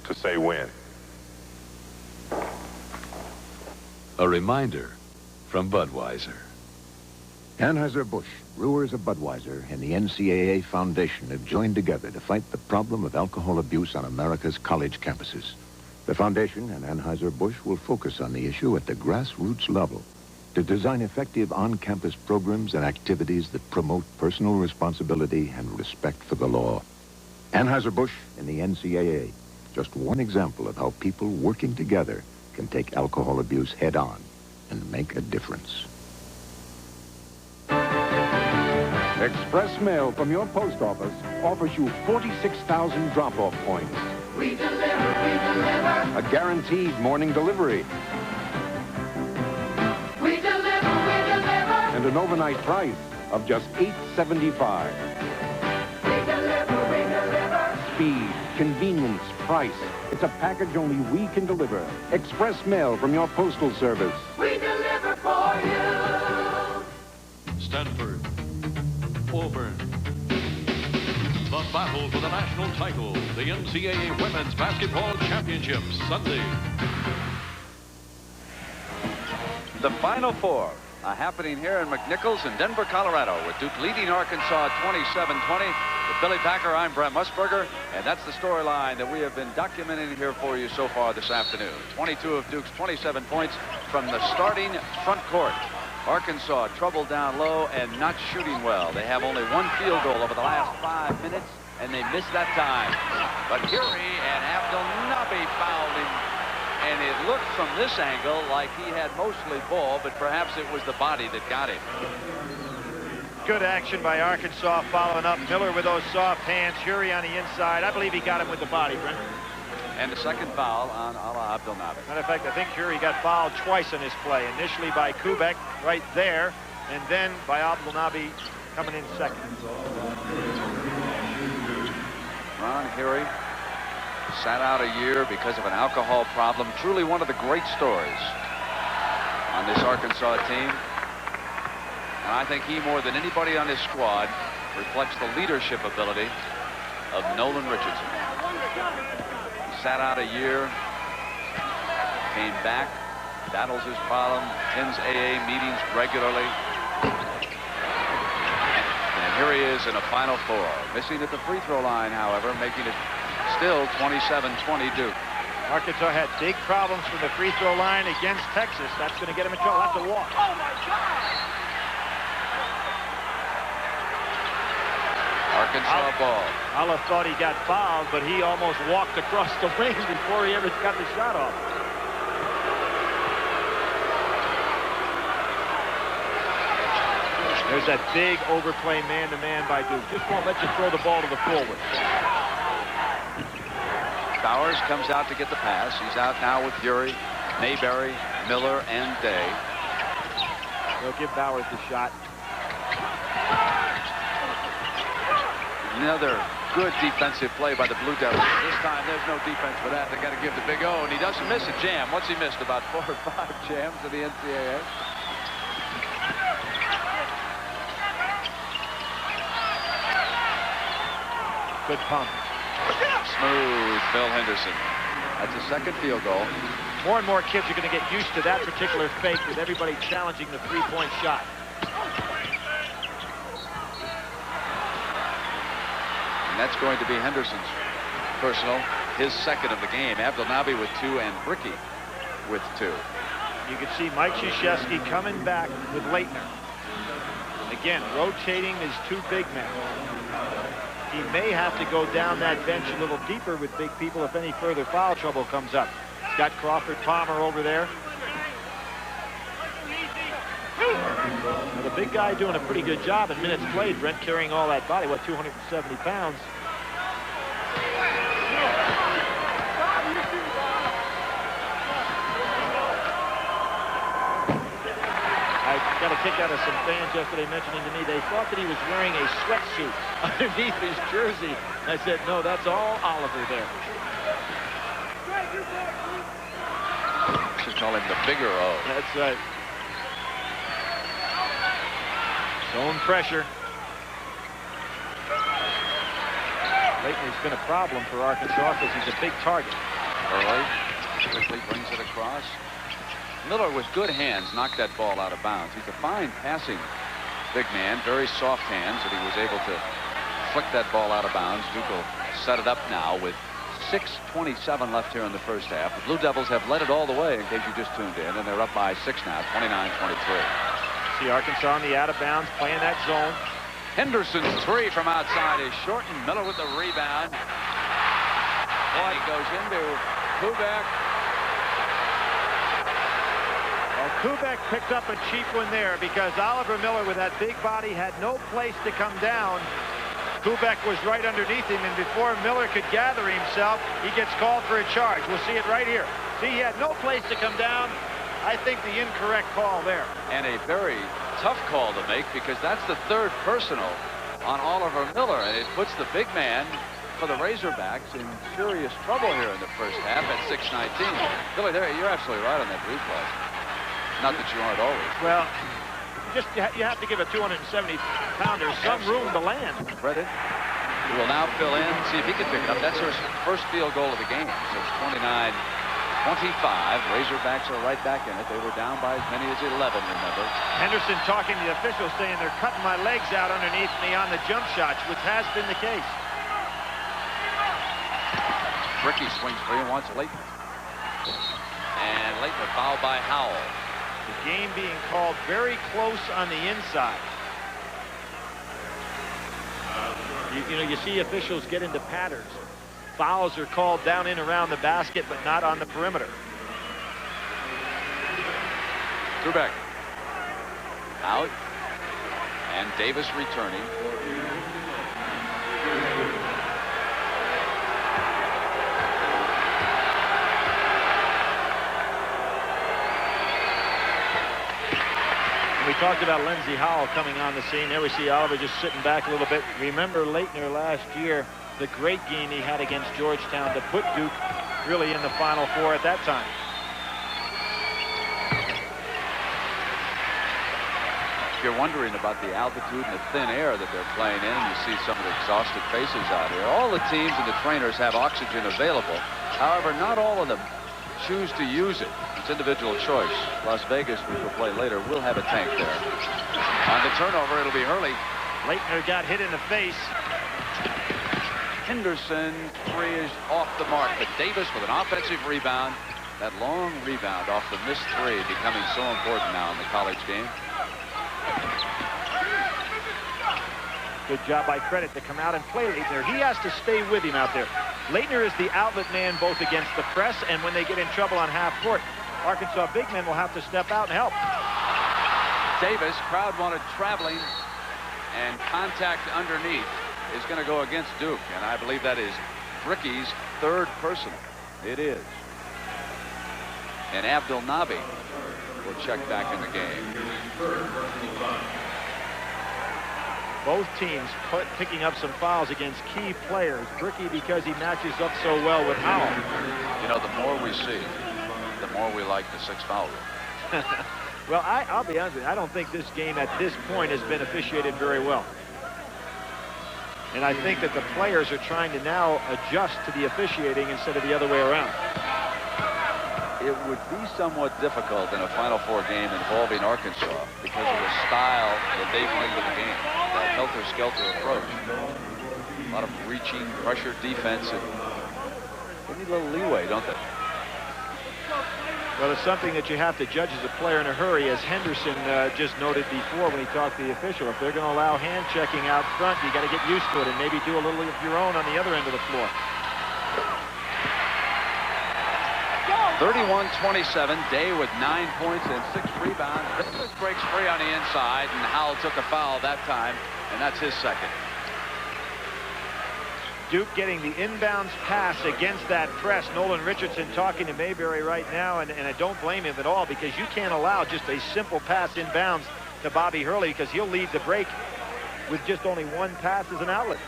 to say when. A reminder from Budweiser. Anheuser-Busch, brewers of Budweiser, and the NCAA Foundation have joined together to fight the problem of alcohol abuse on America's college campuses. The Foundation and Anheuser-Busch will focus on the issue at the grassroots level to design effective on-campus programs and activities that promote personal responsibility and respect for the law. Anheuser-Busch and the NCAA, just one example of how people working together can take alcohol abuse head-on and make a difference. Express mail from your post office offers you 46,000 drop-off points. We deliver, we deliver. A guaranteed morning delivery. We deliver, we deliver. And an overnight price of just $8.75. We deliver, we deliver. Speed, convenience, price. It's a package only we can deliver. Express mail from your postal service. We deliver for you. Stanford. Auburn. The battle for the national title, the NCAA Women's Basketball Championships, Sunday. The Final Four are happening here in McNichols in Denver, Colorado, with Duke leading Arkansas 27-20. With Billy Packer, I'm Brent Musburger, and that's the storyline that we have been documenting here for you so far this afternoon. 22 of Duke's 27 points from the starting front court. Arkansas troubled down low and not shooting well. They have only one field goal over the last 5 minutes, and they missed that time. But Curie and Abdul Nabi fouled him, and it looked from this angle like he had mostly ball, but perhaps it was the body that got him. Good action by Arkansas following up. Miller with those soft hands. Curie on the inside. I believe he got him with the body, Brent. And the second foul on Ala Abdul Nabi. Matter of fact, I think Curie got fouled twice in this play. Initially by Kubek right there, and then by Abdul Nabi coming in second. Ron Curie sat out a year because of an alcohol problem. Truly one of the great stories on this Arkansas team. And I think he, more than anybody on his squad, reflects the leadership ability of Nolan Richardson. Sat out a year, came back, battles his problem, attends AA meetings regularly, and here he is in a Final Four. Missing at the free throw line, however, making it still 27-20 Duke. Arkansas had big problems from the free throw line against Texas. That's going to get him in trouble. Have to walk. Oh, my God! Arkansas ball. Allah thought he got fouled, but he almost walked across the wing before he ever got the shot off. There's that big overplay man-to-man by Duke. Just won't let you throw the ball to the forward. Bowers comes out to get the pass. He's out now with Fury, Mayberry, Miller, and Day. They'll give Bowers the shot. Another good defensive play by the Blue Devils. This time there's no defense for that. They got to give the Big O, and he doesn't miss a jam. What's he missed? About 4 or 5 jams in the NCAA. Good pump. Smooth, Bill Henderson. That's a second field goal. More and more kids are going to get used to that particular fake with everybody challenging the three-point shot. And that's going to be Henderson's personal, his second of the game. Abdelnaby with 2 and Bricky with 2. You can see Mike Krzyzewski coming back with Leitner. Again, rotating his 2 big men. He may have to go down that bench a little deeper with big people if any further foul trouble comes up. He's got Crawford Palmer over there. Now, the big guy doing a pretty good job in minutes played. Brent carrying all that body, what, 270 pounds. I got a kick out of some fans yesterday mentioning to me they thought that he was wearing a sweatsuit underneath his jersey. I said, no, that's all Oliver there. Should call him the bigger O. That's right. Zone pressure. Leitner's been a problem for Arkansas because he's a big target. Early, quickly brings it across. Miller with good hands knocked that ball out of bounds. He's a fine passing big man, very soft hands, and he was able to flick that ball out of bounds. Duke will set it up now with 6:27 left here in the first half. The Blue Devils have led it all the way in case you just tuned in, and they're up by 6 now, 29-23. See Arkansas on the out of bounds, playing that zone. Henderson's 3 from outside is short, and Miller with the rebound. And he goes into Kubek. Well, Kubek picked up a cheap one there because Oliver Miller with that big body had no place to come down. Kubek was right underneath him, and before Miller could gather himself, he gets called for a charge. We'll see it right here. See, he had no place to come down. I think the incorrect call there. And a very tough call to make because that's the 3rd personal on Oliver Miller, and it puts the big man for the Razorbacks in serious trouble here in the first half at 6:19. Billy, there, you're absolutely right on that replay. Not that you aren't always. Well, just you have to give a 270-pounder some room to land. Credit. He will now fill in, see if he can pick it up. That's her first field goal of the game. So it's 29-25. Razorbacks are right back in it. They were down by as many as 11, remember. Henderson talking to the officials saying they're cutting my legs out underneath me on the jump shots, which has been the case. Ricky swings free and wants Leitner. And Leitner fouled by Howell. The game being called very close on the inside. You know, you see officials get into patterns. Fouls are called down in around the basket, but not on the perimeter. Kubek out, and Davis returning. We talked about Lindsey Howell coming on the scene. There we see Oliver just sitting back a little bit. Remember Leitner last year, the great game he had against Georgetown to put Duke really in the Final Four at that time. If you're wondering about the altitude and the thin air that they're playing in, you see some of the exhausted faces out here. All the teams and the trainers have oxygen available. However, not all of them choose to use it. It's individual choice. Las Vegas, which we'll play later, will have a tank there. On the turnover, it'll be Hurley. Leitner got hit in the face. Henderson, three is off the mark, but Davis with an offensive rebound. That long rebound off the missed three becoming so important now in the college game. Good job by Credit to come out and play Leitner. He has to stay with him out there. Leitner is the outlet man both against the press and when they get in trouble on half court. Arkansas big men will have to step out and help. Davis, crowd wanted traveling, and contact underneath is going to go against Duke, and I believe that is Ricky's third personal. It is. And Abdul Nabi will check back in the game. Both teams picking up some fouls against key players. Bricky because he matches up so well with Howell. You know, the more we see, the more we like the 6-foul rule. Well, I'll be honest with you, I don't think this game at this point has been officiated very well. And I think that the players are trying to now adjust to the officiating instead of the other way around. It would be somewhat difficult in a Final Four game involving Arkansas because of the style that they bring to the game. That helter-skelter approach. A lot of reaching, pressure defense, and they need a little leeway, don't they? Well, it's something that you have to judge as a player in a hurry, as Henderson just noted before when he talked to the official. If they're going to allow hand checking out front, you got to get used to it and maybe do a little of your own on the other end of the floor. 31-27, Day with 9 points and 6 rebounds. Davis breaks free on the inside, and Howell took a foul that time, and that's his second. Duke getting the inbounds pass against that press. Nolan Richardson talking to Mayberry right now, and I don't blame him at all because you can't allow just a simple pass inbounds to Bobby Hurley because he'll lead the break with just only one pass as an outlet.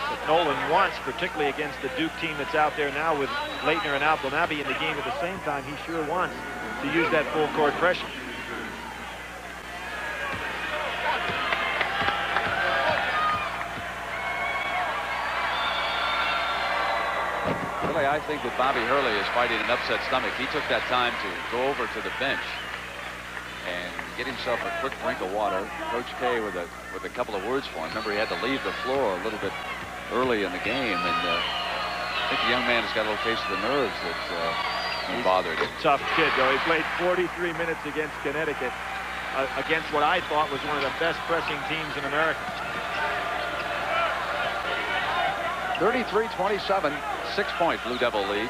But Nolan wants, particularly against the Duke team that's out there now with Leitner and Abdul Nabi in the game at the same time, he sure wants to use that full court pressure. Really, I think that Bobby Hurley is fighting an upset stomach. He took that time to go over to the bench and get himself a quick drink of water. Coach K with a couple of words for him. Remember, he had to leave the floor a little bit early in the game, and I think the young man has got a little case of the nerves that bothered him. Tough kid, though. He played 43 minutes against Connecticut, against what I thought was one of the best pressing teams in America. 33-27, 6-point Blue Devil lead.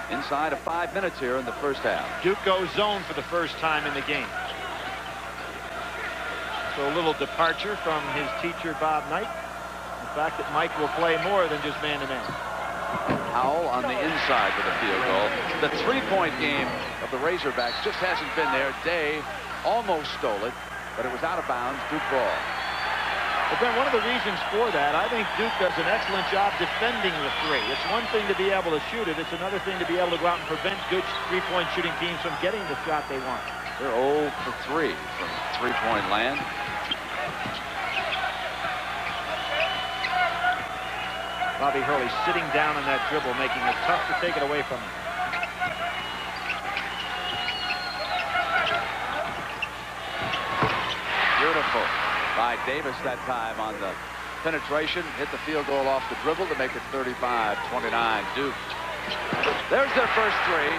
Inside of 5 minutes here in the first half. Duke goes zone for the first time in the game. So a little departure from his teacher, Bob Knight. The fact that Mike will play more than just man-to-man. Howell on the inside with a field goal. The three-point game of the Razorbacks just hasn't been there. Day almost stole it, but it was out of bounds. Duke ball. But then one of the reasons for that, I think Duke does an excellent job defending the three. It's one thing to be able to shoot it. It's another thing to be able to go out and prevent good three-point shooting teams from getting the shot they want. They're 0 for 3 from three-point land. Bobby Hurley sitting down on that dribble, making it tough to take it away from him. Beautiful by Davis that time on the penetration. Hit the field goal off the dribble to make it 35-29 Duke. There's their first three.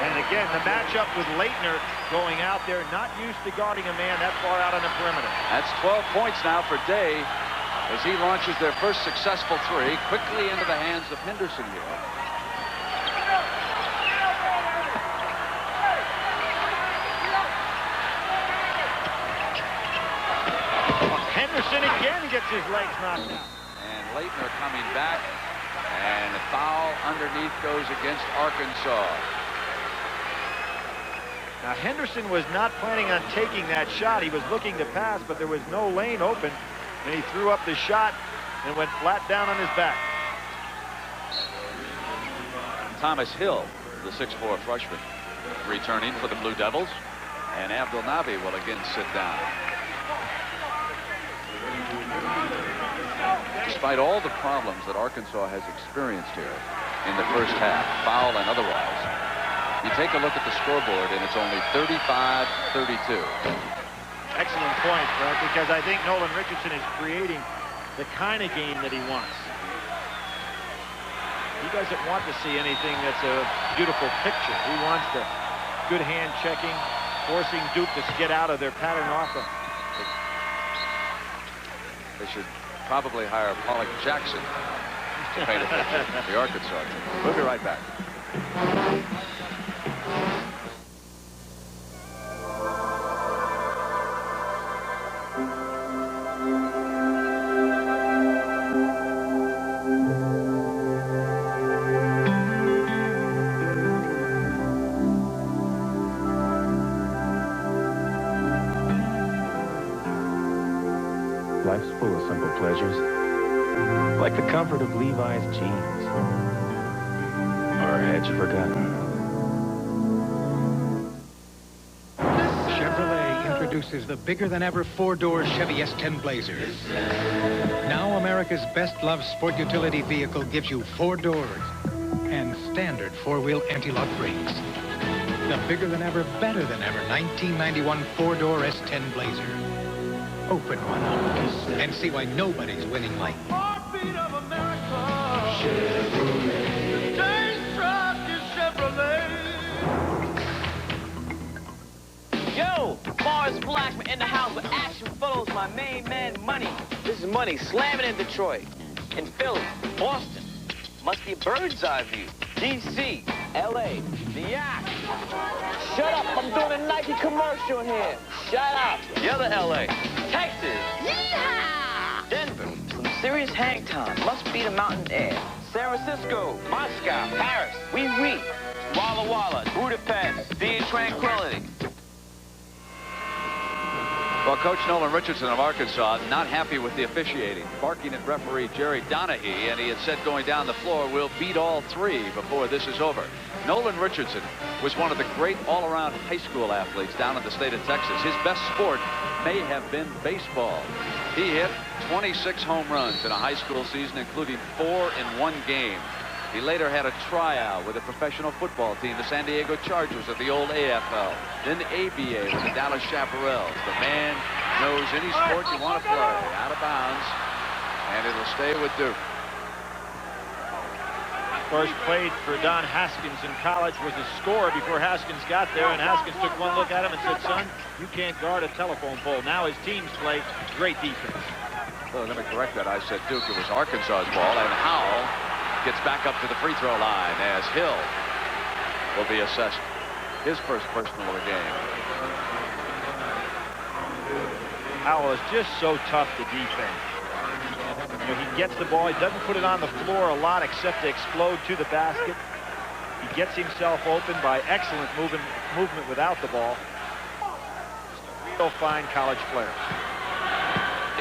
And again, the matchup with Leitner going out there, not used to guarding a man that far out on the perimeter. That's 12 points now for Day as he launches their first successful three quickly into the hands of Henderson here. Henderson again gets his legs knocked out. And Leitner coming back, and the foul underneath goes against Arkansas. Now Henderson was not planning on taking that shot. He was looking to pass, but there was no lane open, and he threw up the shot and went flat down on his back. Thomas Hill, the 6'4" freshman, returning for the Blue Devils, and Abdul Nabi will again sit down. Despite all the problems that Arkansas has experienced here in the first half, foul and otherwise, You take a look at the scoreboard, and it's only 35-32. Excellent point, Fred, because I think Nolan Richardson is creating the kind of game that he wants. He doesn't want to see anything that's a beautiful picture. He wants the good hand checking, forcing Duke to get out of their pattern offense. They should probably hire Pollock Jackson to paint a picture for the Arkansas team. We'll be right back. Life's full of simple pleasures, like the comfort of Levi's jeans, or had you forgotten? Chevrolet introduces the bigger-than-ever four-door Chevy S10 Blazer. Now America's best-loved sport utility vehicle gives you 4 doors and standard four-wheel anti-lock brakes. The bigger-than-ever, better-than-ever 1991 four-door S10 Blazer. Open one up and see why nobody's winning like Heartbeat of America. Chevrolet. Today's truck is Chevrolet. Yo, Morris Blackman in the house with action photos. My main man, Money. This is Money slamming in Detroit, in Philly, Boston. Must be a bird's eye view. D.C., L.A., the Yak. Shut up, I'm doing a Nike commercial here. Shut up. The other L.A., Texas. Yeehaw! Denver, some serious hang time. Must be the mountain air. San Francisco, Moscow, Paris, oui. Walla Walla, Budapest, the Tranquility. Well, Coach Nolan Richardson of Arkansas not happy with the officiating, barking at referee Jerry Donahue, and he had said going down the floor, we'll beat all 3 before this is over. Nolan Richardson was one of the great all-around high school athletes down in the state of Texas. His best sport may have been baseball. He hit 26 home runs in a high school season, including 4 in 1 game. He later had a tryout with a professional football team, the San Diego Chargers of the old AFL, then the ABA with the Dallas Chaparrals. The man knows any sport you want to play, out of bounds, and it'll stay with Duke. First played for Don Haskins in college, was a scorer before Haskins got there, and Haskins took one look at him and said, son, you can't guard a telephone pole. Now his teams play great defense. Well, let me correct that. I said Duke. It was Arkansas's ball, and Howell gets back up to the free throw line as Hill will be assessed his first personal of the game. Howell is just so tough to defend. When he gets the ball, he doesn't put it on the floor a lot except to explode to the basket. He gets himself open by excellent movement without the ball. Just a real fine college player.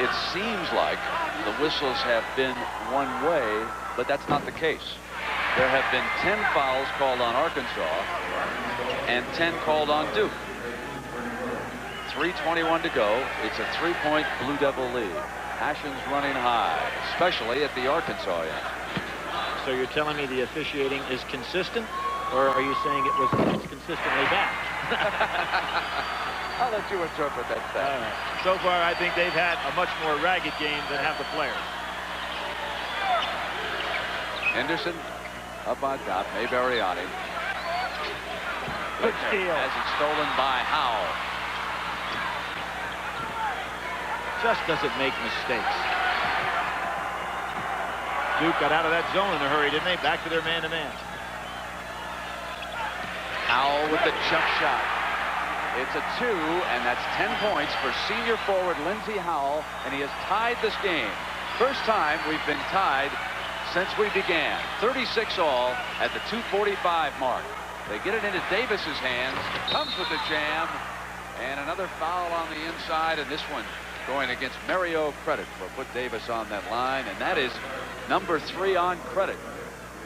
It seems like the whistles have been one way, but that's not the case. There have been 10 fouls called on Arkansas and 10 called on Duke. 3:21 to go. It's a 3-point Blue Devil lead. Passions running high, especially at the Arkansas end. So you're telling me the officiating is consistent, or are you saying it was consistently bad? I'll let you interpret that stat. So far, I think they've had a much more ragged game than have the players. Henderson up on top. Mayberryani. Good steal. As it's stolen by Howell. Just doesn't make mistakes. Duke got out of that zone in a hurry, didn't they? Back to their man-to-man. Howell with the jump shot. It's a 2, and that's 10 points for senior forward Lindsey Howell, and he has tied this game. First time we've been tied since we began. 36 all at the 2:45 mark. They get it into Davis's hands. Comes with the jam, and another foul on the inside, and this one going against Mario Credit for put Davis on that line, and that is number 3 on Credit.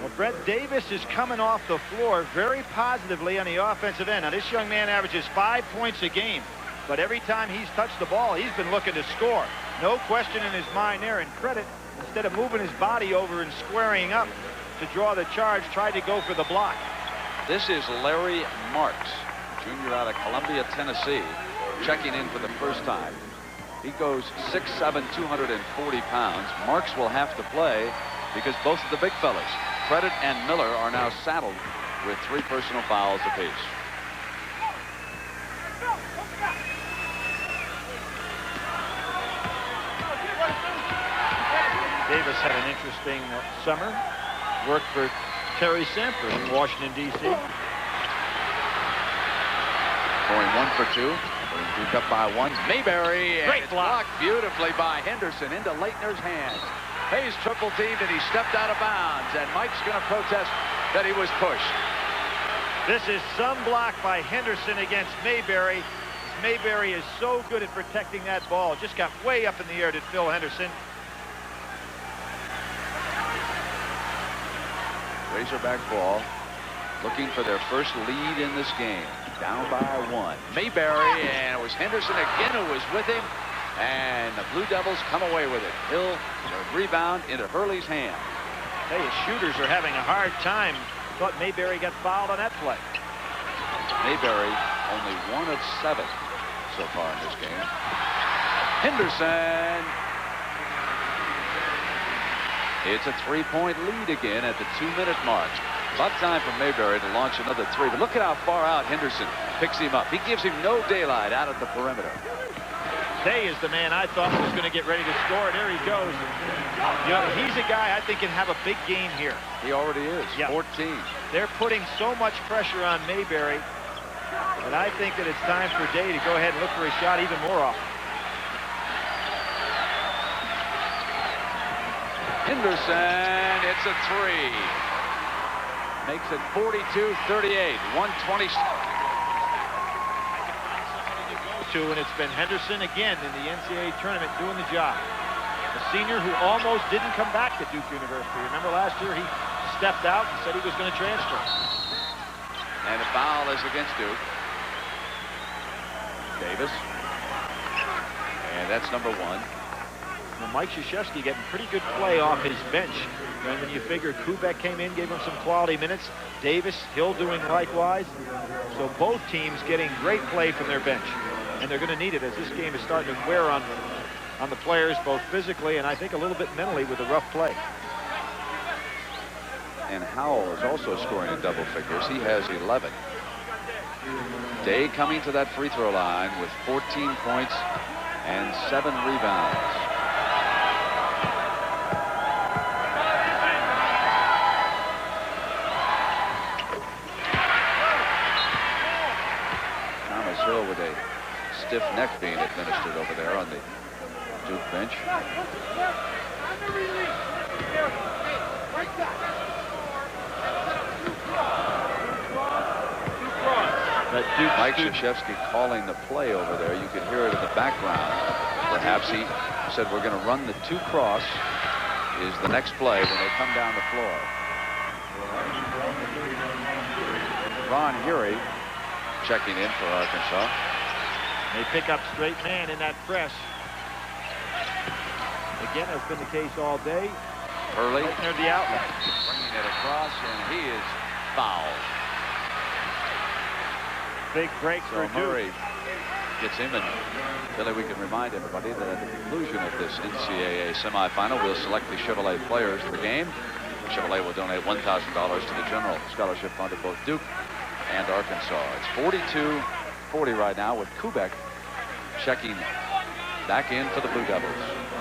Well, Brett Davis is coming off the floor very positively on the offensive end. Now, this young man averages 5 points a game, but every time he's touched the ball, he's been looking to score. No question in his mind there, and Credit, instead of moving his body over and squaring up to draw the charge, tried to go for the block. This is Larry Marks, junior out of Columbia, Tennessee, checking in for the first time. He goes 6'7", 240 pounds. Marks will have to play because both of the big fellas, Credit and Miller, are now saddled with 3 personal fouls apiece. Davis had an interesting summer. Worked for Terry Sanford in Washington, D.C. Going 1 for 2. Duke up by 1. Mayberry. Great and block. Blocked beautifully by Henderson into Leitner's hands. Hayes triple teamed and he stepped out of bounds. And Mike's going to protest that he was pushed. This is some block by Henderson against Mayberry. Mayberry is so good at protecting that ball. Just got way up in the air, did Phil Henderson. Razorback ball, looking for their first lead in this game. Down by 1. Mayberry, and it was Henderson again who was with him. And the Blue Devils come away with it. Hill, the rebound into Hurley's hand. Hey, his shooters are having a hard time. Thought Mayberry got fouled on that play. Mayberry only 1 of 7 so far in this game. Henderson. It's a 3-point lead again at the 2-minute mark. About time for Mayberry to launch another 3. But look at how far out Henderson picks him up. He gives him no daylight out at the perimeter. Day is the man I thought was going to get ready to score. There he goes. You know, he's a guy I think can have a big game here. He already is. Yeah. 14. They're putting so much pressure on Mayberry that I think that it's time for Day to go ahead and look for a shot even more often. Henderson, it's a 3. Makes it 42-38. 120. And it's been Henderson again in the NCAA tournament doing the job. A senior who almost didn't come back to Duke University. Remember last year he stepped out and said he was going to transfer. And the foul is against Duke. Davis. And that's number 1. Now, Mike Krzyzewski getting pretty good play off his bench. And when you figure Kubek came in, gave him some quality minutes. Davis, Hill doing likewise. So both teams getting great play from their bench. And they're going to need it as this game is starting to wear on the players, both physically and I think a little bit mentally with the rough play. And Howell is also scoring in double figures. He has 11. Day coming to that free throw line with 14 points and 7 rebounds. Thomas Hill with a stiff neck being administered over there on the Duke bench. Mike Krzyzewski calling the play over there. You could hear it in the background. Perhaps he said we're going to run the 2 cross is the next play when they come down the floor. Ron Hury checking in for Arkansas. They pick up straight man in that press. Again, has been the case all day. Hurley right near the outlet. Bringing it across, and he is fouled. Big break so for Murray Duke. Gets him, and Billy, we can remind everybody that at the conclusion of this NCAA semifinal, we'll select the Chevrolet players of the game. Chevrolet will donate $1,000 to the general scholarship fund of both Duke and Arkansas. It's 42-40 right now with Kubek checking back in for the Blue Devils.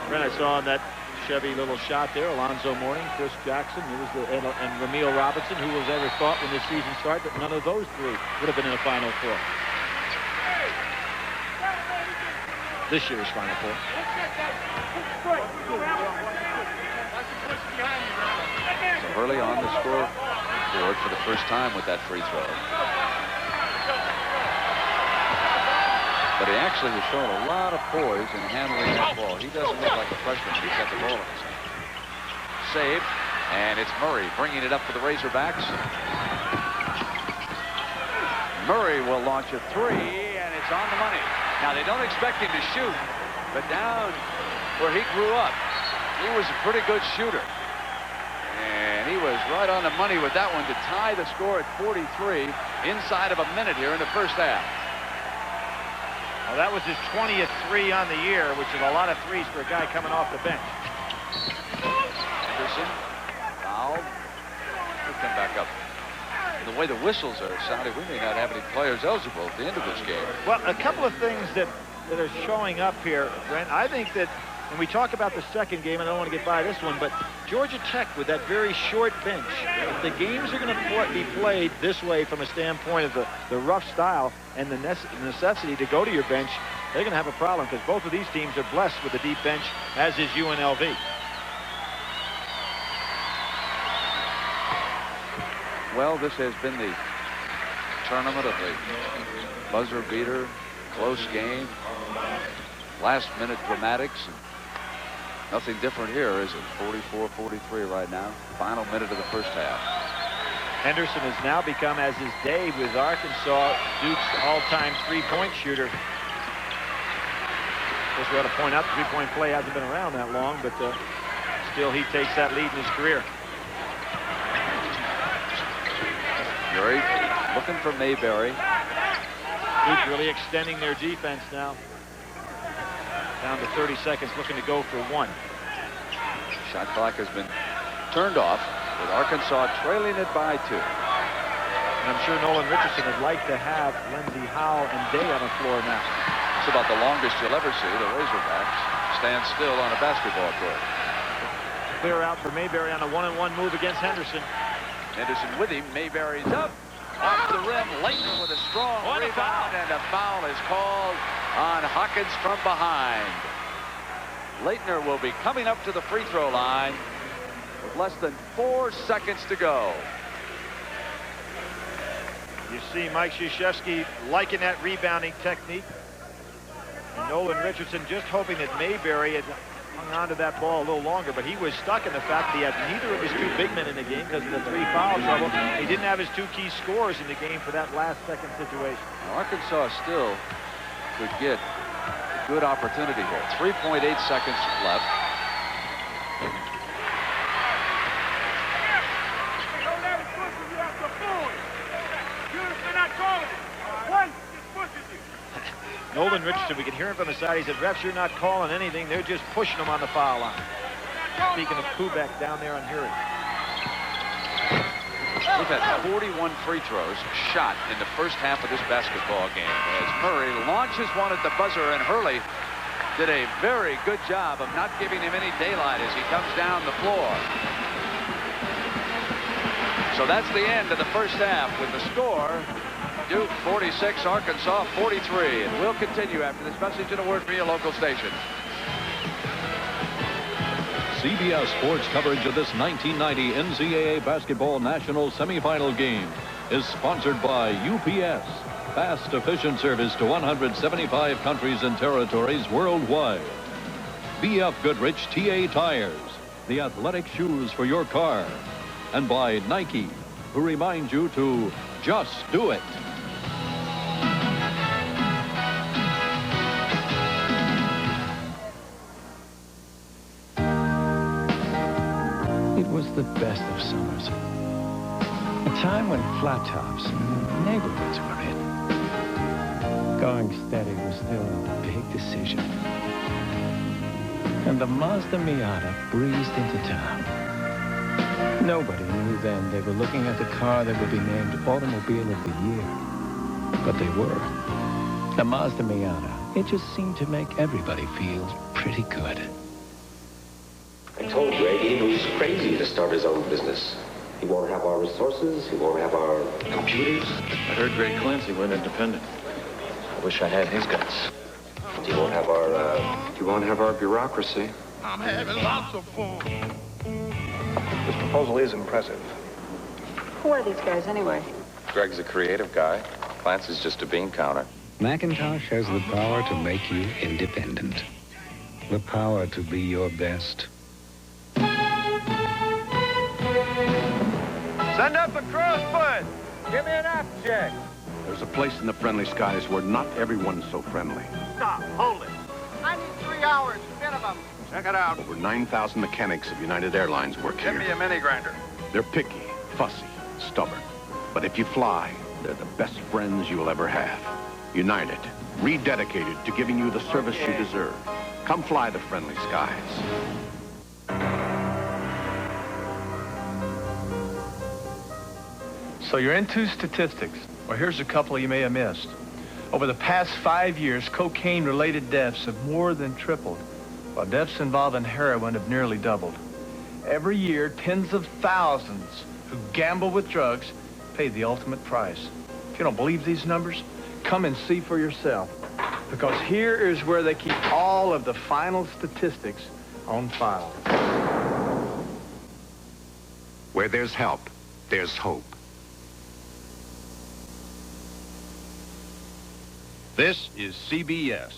Ren, I saw on that Chevy little shot there, Alonzo Mourning, Chris Jackson, and Ramil Robinson. Who was ever thought when this season started that none of those 3 would have been in a Final Four? This year's Final Four. So Hurley on the scoreboard for the first time with that free throw. But he actually has shown a lot of poise in handling that ball. He doesn't look like a freshman. He's got the ball in his hand. Saved, and it's Murray bringing it up for the Razorbacks. Murray will launch a 3, and it's on the money. Now, they don't expect him to shoot, but down where he grew up, he was a pretty good shooter. And and he was right on the money with that one to tie the score at 43 inside of a minute here in the first half. Well, that was his 20th three on the year, which is a lot of threes for a guy coming off the bench. Henderson fouled. He'll come back up. The way the whistles are sounding, we may not have any players eligible at the end of this game. Well, a couple of things that are showing up here, Brent. I think that when we talk about the second game, and I don't want to get by this one, but Georgia Tech with that very short bench, if the games are going to be played this way from a standpoint of the rough style and the necessity to go to your bench, they're going to have a problem because both of these teams are blessed with a deep bench, as is UNLV. Well, this has been the tournament of the buzzer beater, close game, last minute dramatics. And nothing different here, is it? 44-43 right now. Final minute of the first half. Henderson has now become, as is Dave with Arkansas, Duke's all-time three-point shooter. Of course, we ought to point out the three-point play hasn't been around that long, but still he takes that lead in his career. Murray looking for Mayberry. Duke really extending their defense now. Down to 30 seconds, looking to go for one. Shot clock has been turned off with Arkansas trailing it by 2. And I'm sure Nolan Richardson would like to have Lindsey Howell and Day on the floor now. It's about the longest you'll ever see the Razorbacks stand still on a basketball court. Clear out for Mayberry on a one-on-one move against Henderson. Henderson with him. Mayberry's up. Off the rim. Leitner with a strong rebound. And a foul is called on Hawkins from behind. Leitner will be coming up to the free throw line with less than 4 seconds to go. You see Mike Krzyzewski liking that rebounding technique. And Nolan Richardson just hoping that Mayberry had hung on to that ball a little longer, but he was stuck in the fact that he had neither of his two big men in the game because of the 3 foul trouble. He didn't have his 2 key scorers in the game for that last second situation. Now, Arkansas still could get a good opportunity here. 3.8 seconds left. Nolan Richardson, we can hear him from the side. He said, refs, you're not calling anything. They're just pushing him on the foul line. Speaking of Kubek down there on Huron. We've had 41 free throws shot in the first half of this basketball game as Murray launches one at the buzzer, and Hurley did a very good job of not giving him any daylight as he comes down the floor. So that's the end of the first half with the score. Duke 46, Arkansas 43. And we'll continue after this message and a word from your local station. CBS Sports coverage of this 1990 NCAA Basketball National Semifinal game is sponsored by UPS. Fast, efficient service to 175 countries and territories worldwide. BF Goodrich TA Tires, the athletic shoes for your car. And by Nike, who remind you to just do it. It was the best of summers. A time when flat tops and neighborhoods were in. Going steady was still a big decision. And the Mazda Miata breezed into town. Nobody knew then they were looking at the car that would be named Automobile of the Year. But they were. The Mazda Miata, it just seemed to make everybody feel pretty good. I told Greg he was crazy to start his own business. He won't have our resources. He won't have our computers. I heard Greg Clancy went independent. I wish I had his guts. He won't have our bureaucracy. I'm having lots of fun. This proposal is impressive. Who are these guys anyway? Greg's a creative guy. Clancy's just a bean counter. Macintosh has the power to make you independent. The power to be your best. Send up a crossfoot. Give me an Applejack. There's a place in the friendly skies where not everyone's so friendly. Stop. Hold it. I need 3 hours minimum. Check it out. Over 9,000 mechanics of United Airlines work here. Give me a mini grinder. They're picky, fussy, stubborn. But if you fly, they're the best friends you'll ever have. United, rededicated to giving you the service you deserve. Come fly the friendly skies. So you're into statistics. Well, here's a couple you may have missed. Over the past 5 years, cocaine-related deaths have more than tripled, while deaths involving heroin have nearly doubled. Every year, tens of thousands who gamble with drugs pay the ultimate price. If you don't believe these numbers, come and see for yourself, because here is where they keep all of the final statistics on file. Where there's help, there's hope. This is CBS.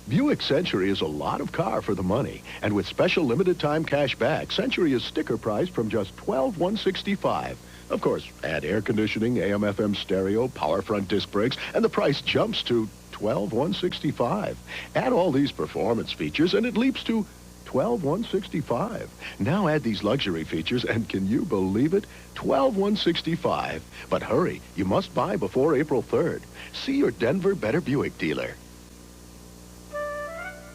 Buick Century is a lot of car for the money. And with special limited time cash back, Century is sticker priced from just $12,165. Of course, add air conditioning, AM/FM stereo, power front disc brakes, and the price jumps to $12,165. Add all these performance features and it leaps to $12,165. Now add these luxury features and can you believe it? $12,165. But hurry, you must buy before April 3rd. See your Denver Better Buick dealer.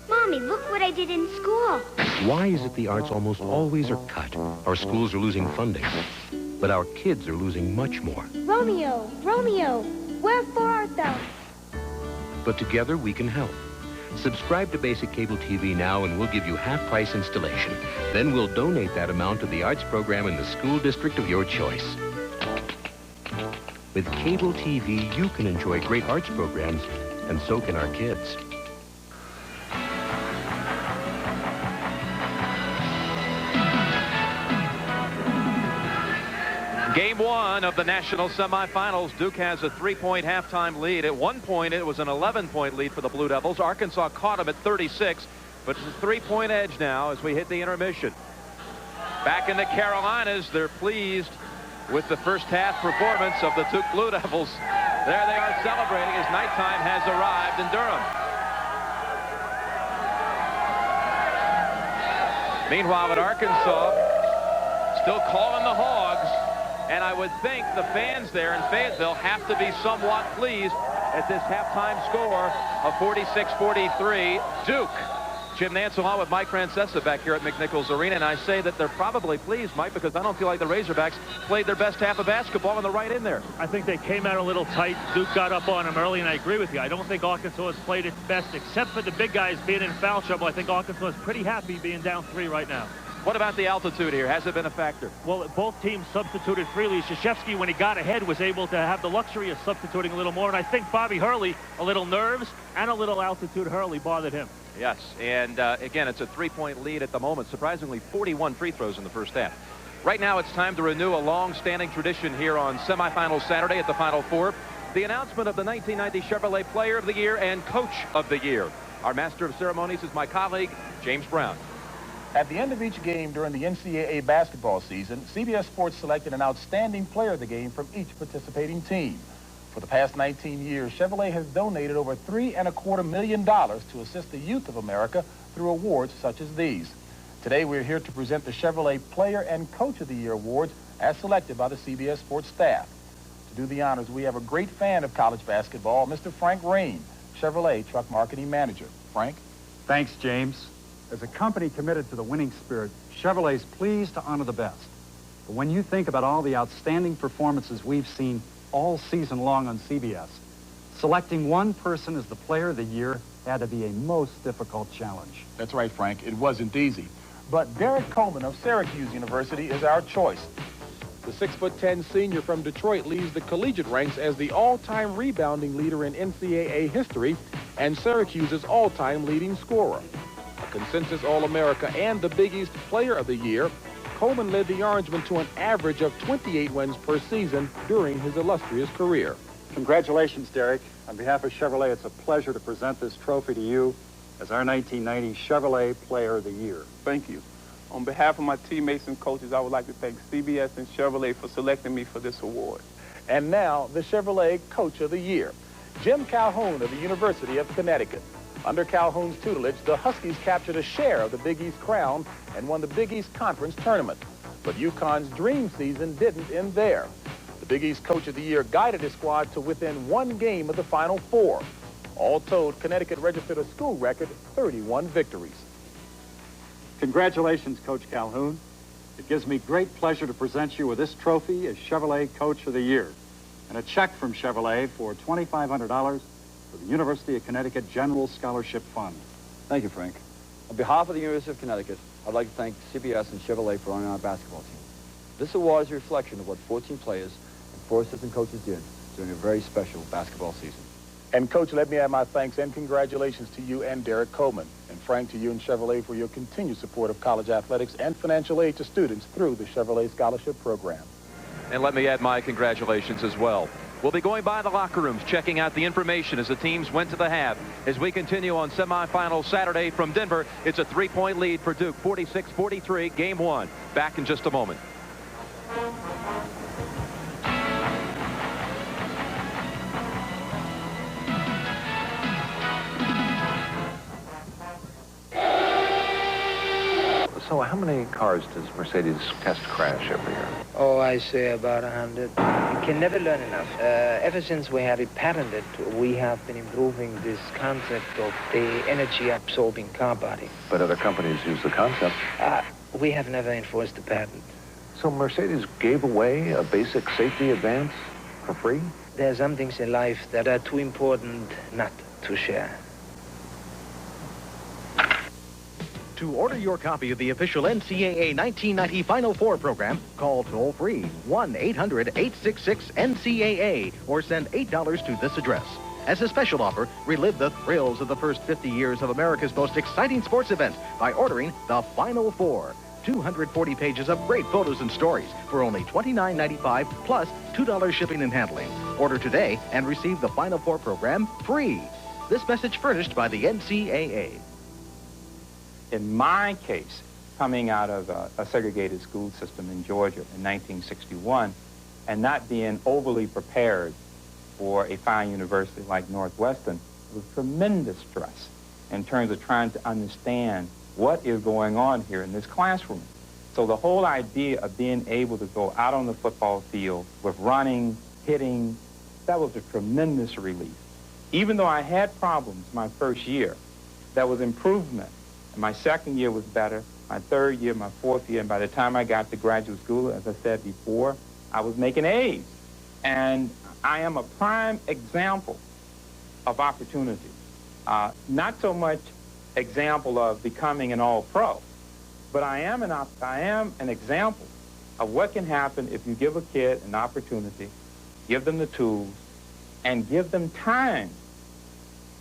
Mommy, look what I did in school. Why is it the arts almost always are cut? Our schools are losing funding, but our kids are losing much more. Romeo, Romeo, wherefore art thou? But together we can help. Subscribe to Basic Cable TV now and we'll give you half-price installation. Then we'll donate that amount to the arts program in the school district of your choice. With Cable TV, you can enjoy great arts programs, and so can our kids. Game one of the national semifinals. Duke has a 3-point halftime lead. At one point, it was an 11-point lead for the Blue Devils. Arkansas caught them at 36, but it's a 3-point edge now as we hit the intermission. Back in the Carolinas, they're pleased with the first half performance of the Duke Blue Devils. There they are celebrating as nighttime has arrived in Durham. Meanwhile, at Arkansas, still calling the Hogs. And I would think the fans there in Fayetteville have to be somewhat pleased at this halftime score of 46-43 Duke. Jim Nance along with Mike Francesa back here at McNichols Arena, and I say that they're probably pleased, Mike, because I don't feel like the Razorbacks played their best half of basketball and they're right in there. I think they came out a little tight. Duke got up on them early, and I agree with you. I don't think Arkansas has played its best, except for the big guys being in foul trouble. I think Arkansas is pretty happy being down 3 right now. What about the altitude here? Has it been a factor? Well, both teams substituted freely. Krzyzewski, when he got ahead, was able to have the luxury of substituting a little more. And I think Bobby Hurley, a little nerves and a little altitude Hurley bothered him. Yes, and again, it's a 3-point lead at the moment. Surprisingly, 41 free throws in the first half. Right now, it's time to renew a long-standing tradition here on semifinal Saturday at the Final Four. The announcement of the 1990 Chevrolet Player of the Year and Coach of the Year. Our master of ceremonies is my colleague, James Brown. At the end of each game during the NCAA basketball season, CBS Sports selected an outstanding player of the game from each participating team. For the past 19 years, Chevrolet has donated over $3.25 million to assist the youth of America through awards such as these. Today, we're here to present the Chevrolet Player and Coach of the Year awards as selected by the CBS Sports staff. To do the honors, we have a great fan of college basketball, Mr. Frank Rain, Chevrolet Truck Marketing Manager. Frank? Thanks, James. As a company committed to the winning spirit, Chevrolet is pleased to honor the best. But when you think about all the outstanding performances we've seen all season long on CBS, selecting one person as the Player of the Year had to be a most difficult challenge. That's right, Frank. It wasn't easy. But Derek Coleman of Syracuse University is our choice. The 6'10" senior from Detroit leads the collegiate ranks as the all-time rebounding leader in NCAA history and Syracuse's all-time leading scorer. A consensus All-America and the Big East Player of the Year, Coleman led the Orangemen to an average of 28 wins per season during his illustrious career. Congratulations, Derek. On behalf of Chevrolet, it's a pleasure to present this trophy to you as our 1990 Chevrolet Player of the Year. Thank you. On behalf of my teammates and coaches, I would like to thank CBS and Chevrolet for selecting me for this award. And now, the Chevrolet Coach of the Year, Jim Calhoun of the University of Connecticut. Under Calhoun's tutelage, the Huskies captured a share of the Big East crown and won the Big East Conference tournament. But UConn's dream season didn't end there. The Big East Coach of the Year guided his squad to within one game of the Final Four. All told, Connecticut registered a school record 31 victories. Congratulations, Coach Calhoun. It gives me great pleasure to present you with this trophy as Chevrolet Coach of the Year and a check from Chevrolet for $2,500 for the University of Connecticut General Scholarship Fund. Thank you, Frank. On behalf of the University of Connecticut, I'd like to thank CBS and Chevrolet for owning our basketball team. This award is a reflection of what 14 players and 4 assistant coaches did during a very special basketball season. And, Coach, let me add my thanks and congratulations to you and Derek Coleman. And, Frank, to you and Chevrolet for your continued support of college athletics and financial aid to students through the Chevrolet Scholarship Program. And let me add my congratulations as well. We'll be going by the locker rooms, checking out the information as the teams went to the half. As we continue on semifinal Saturday from Denver, it's a 3-point lead for Duke, 46-43, game 1. Back in just a moment. So how many cars does Mercedes test crash every year? Oh, I say about 100. You can never learn enough. Ever since we had it patented, we have been improving this concept of the energy-absorbing car body. But other companies use the concept. We have never enforced the patent. So Mercedes gave away a basic safety advance for free? There are some things in life that are too important not to share. To order your copy of the official NCAA 1990 Final Four program, call toll-free 1-800-866-NCAA or send $8 to this address. As a special offer, relive the thrills of the first 50 years of America's most exciting sports event by ordering the Final Four. 240 pages of great photos and stories for only $29.95 plus $2 shipping and handling. Order today and receive the Final Four program free. This message furnished by the NCAA. In my case, coming out of a segregated school system in Georgia in 1961 and not being overly prepared for a fine university like Northwestern, it was tremendous stress in terms of trying to understand what is going on here in this classroom. So the whole idea of being able to go out on the football field with running, hitting, that was a tremendous relief. Even though I had problems my first year, that was improvement. And my second year was better, my third year, my fourth year, and by the time I got to graduate school, as I said before, I was making A's. And I am a prime example of opportunity. Not so much example of becoming an all-pro, but I am an example of what can happen if you give a kid an opportunity, give them the tools, and give them time.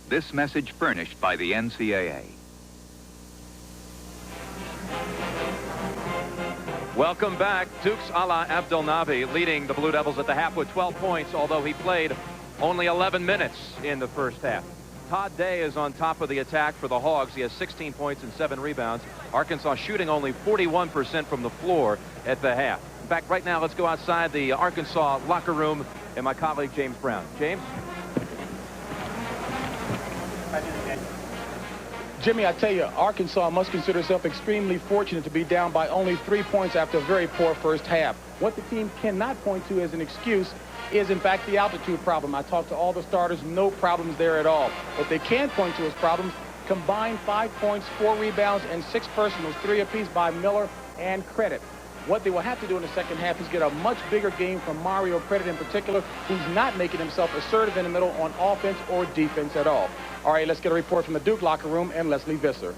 This message furnished by the NCAA. Welcome back. Duke's Ala Abdelnaby leading the Blue Devils at the half with 12 points, although he played only 11 minutes in the first half. Todd Day is on top of the attack for the Hogs. He has 16 points and 7 rebounds. Arkansas shooting only 41% from the floor at the half. In fact, right now, let's go outside the Arkansas locker room and my colleague, James Brown. James? Jimmy, I tell you, Arkansas must consider itself extremely fortunate to be down by only 3 points after a very poor first half. What the team cannot point to as an excuse is, in fact, the altitude problem. I talked to all the starters, no problems there at all. What they can point to as problems, combined 5 points, 4 rebounds, and 6 personals, 3 apiece by Miller and Credit. What they will have to do in the second half is get a much bigger game from Mario Credit in particular, who's not making himself assertive in the middle on offense or defense at all. All right, let's get a report from the Duke locker room and Leslie Visser.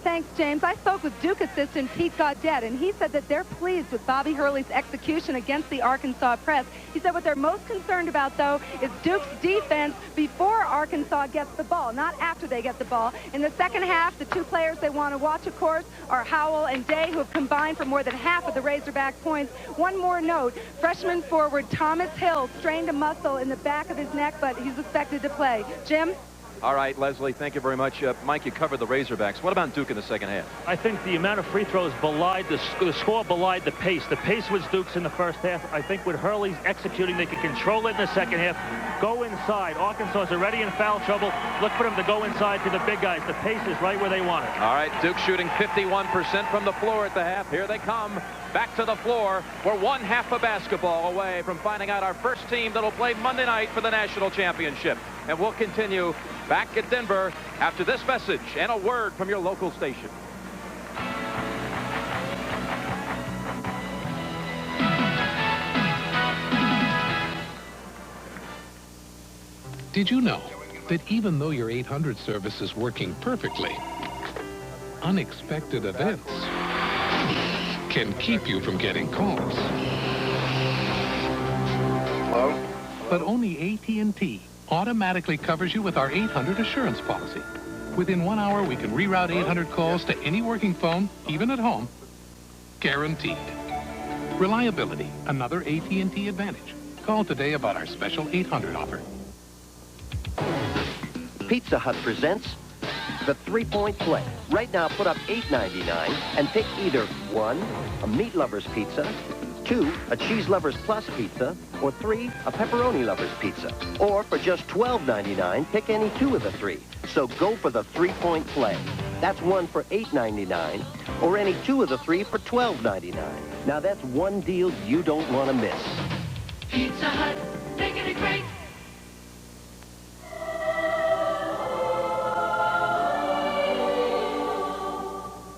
Thanks, James. I spoke with Duke assistant Pete Gaudet, and he said that they're pleased with Bobby Hurley's execution against the Arkansas press. He said what they're most concerned about, though, is Duke's defense before Arkansas gets the ball, not after they get the ball. In the second half, the 2 players they want to watch, of course, are Howell and Day, who have combined for more than half of the Razorback points. One more note, freshman forward Thomas Hill strained a muscle in the back of his neck, but he's expected to play. Jim? All right, Leslie, thank you very much. Mike, you covered the Razorbacks. What about Duke in the second half? I think the amount of free throws belied the score, belied the pace. The pace was Duke's in the first half. I think with Hurley's executing, they can control it in the second half. Go inside. Arkansas is already in foul trouble. Look for them to go inside to the big guys. The pace is right where they want it. All right, Duke shooting 51% from the floor at the half. Here they come. Back to the floor. We're one half of basketball away from finding out our first team that'll play Monday night for the national championship. And we'll continue back at Denver after this message and a word from your local station. Did you know that even though your 800 service is working perfectly, unexpected events can keep you from getting calls? Hello? But only AT&T automatically covers you with our 800 assurance policy. Within 1 hour, we can reroute 800 calls to any working phone, even at home. Guaranteed. Reliability, another AT&T advantage. Call today about our special 800 offer. Pizza Hut presents the three-point play. Right now, put up $8.99 and pick either 1, a meat lover's pizza, 2, a cheese lovers plus pizza, or 3, a pepperoni lovers pizza. Or for just $12.99, pick any 2 of the 3. So go for the three-point play. That's 1 for $8.99, or any 2 of the 3 for $12.99. Now that's one deal you don't want to miss. Pizza Hut, making it great.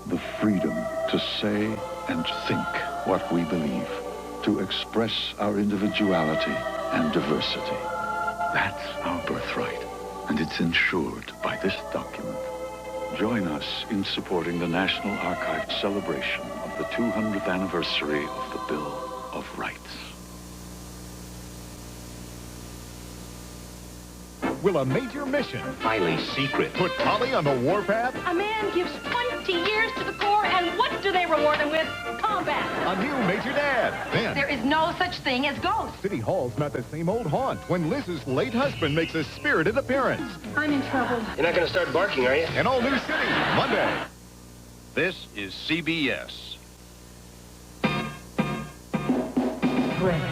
The freedom to say and think what we believe, to express our individuality and diversity. That's our birthright, and it's ensured by this document. Join us in supporting the National Archives celebration of the 200th anniversary of the Bill of Rights. Will a major mission, highly secret, put Polly on the warpath? A man gives 20 years to the Corps, and what do they reward him with? Combat. A new Major Dad. Then There is no such thing as ghosts. City Hall's not the same old haunt when Liz's late husband makes a spirited appearance. I'm in trouble. You're not going to start barking, are you? An all-new city, Monday. This is CBS. Great.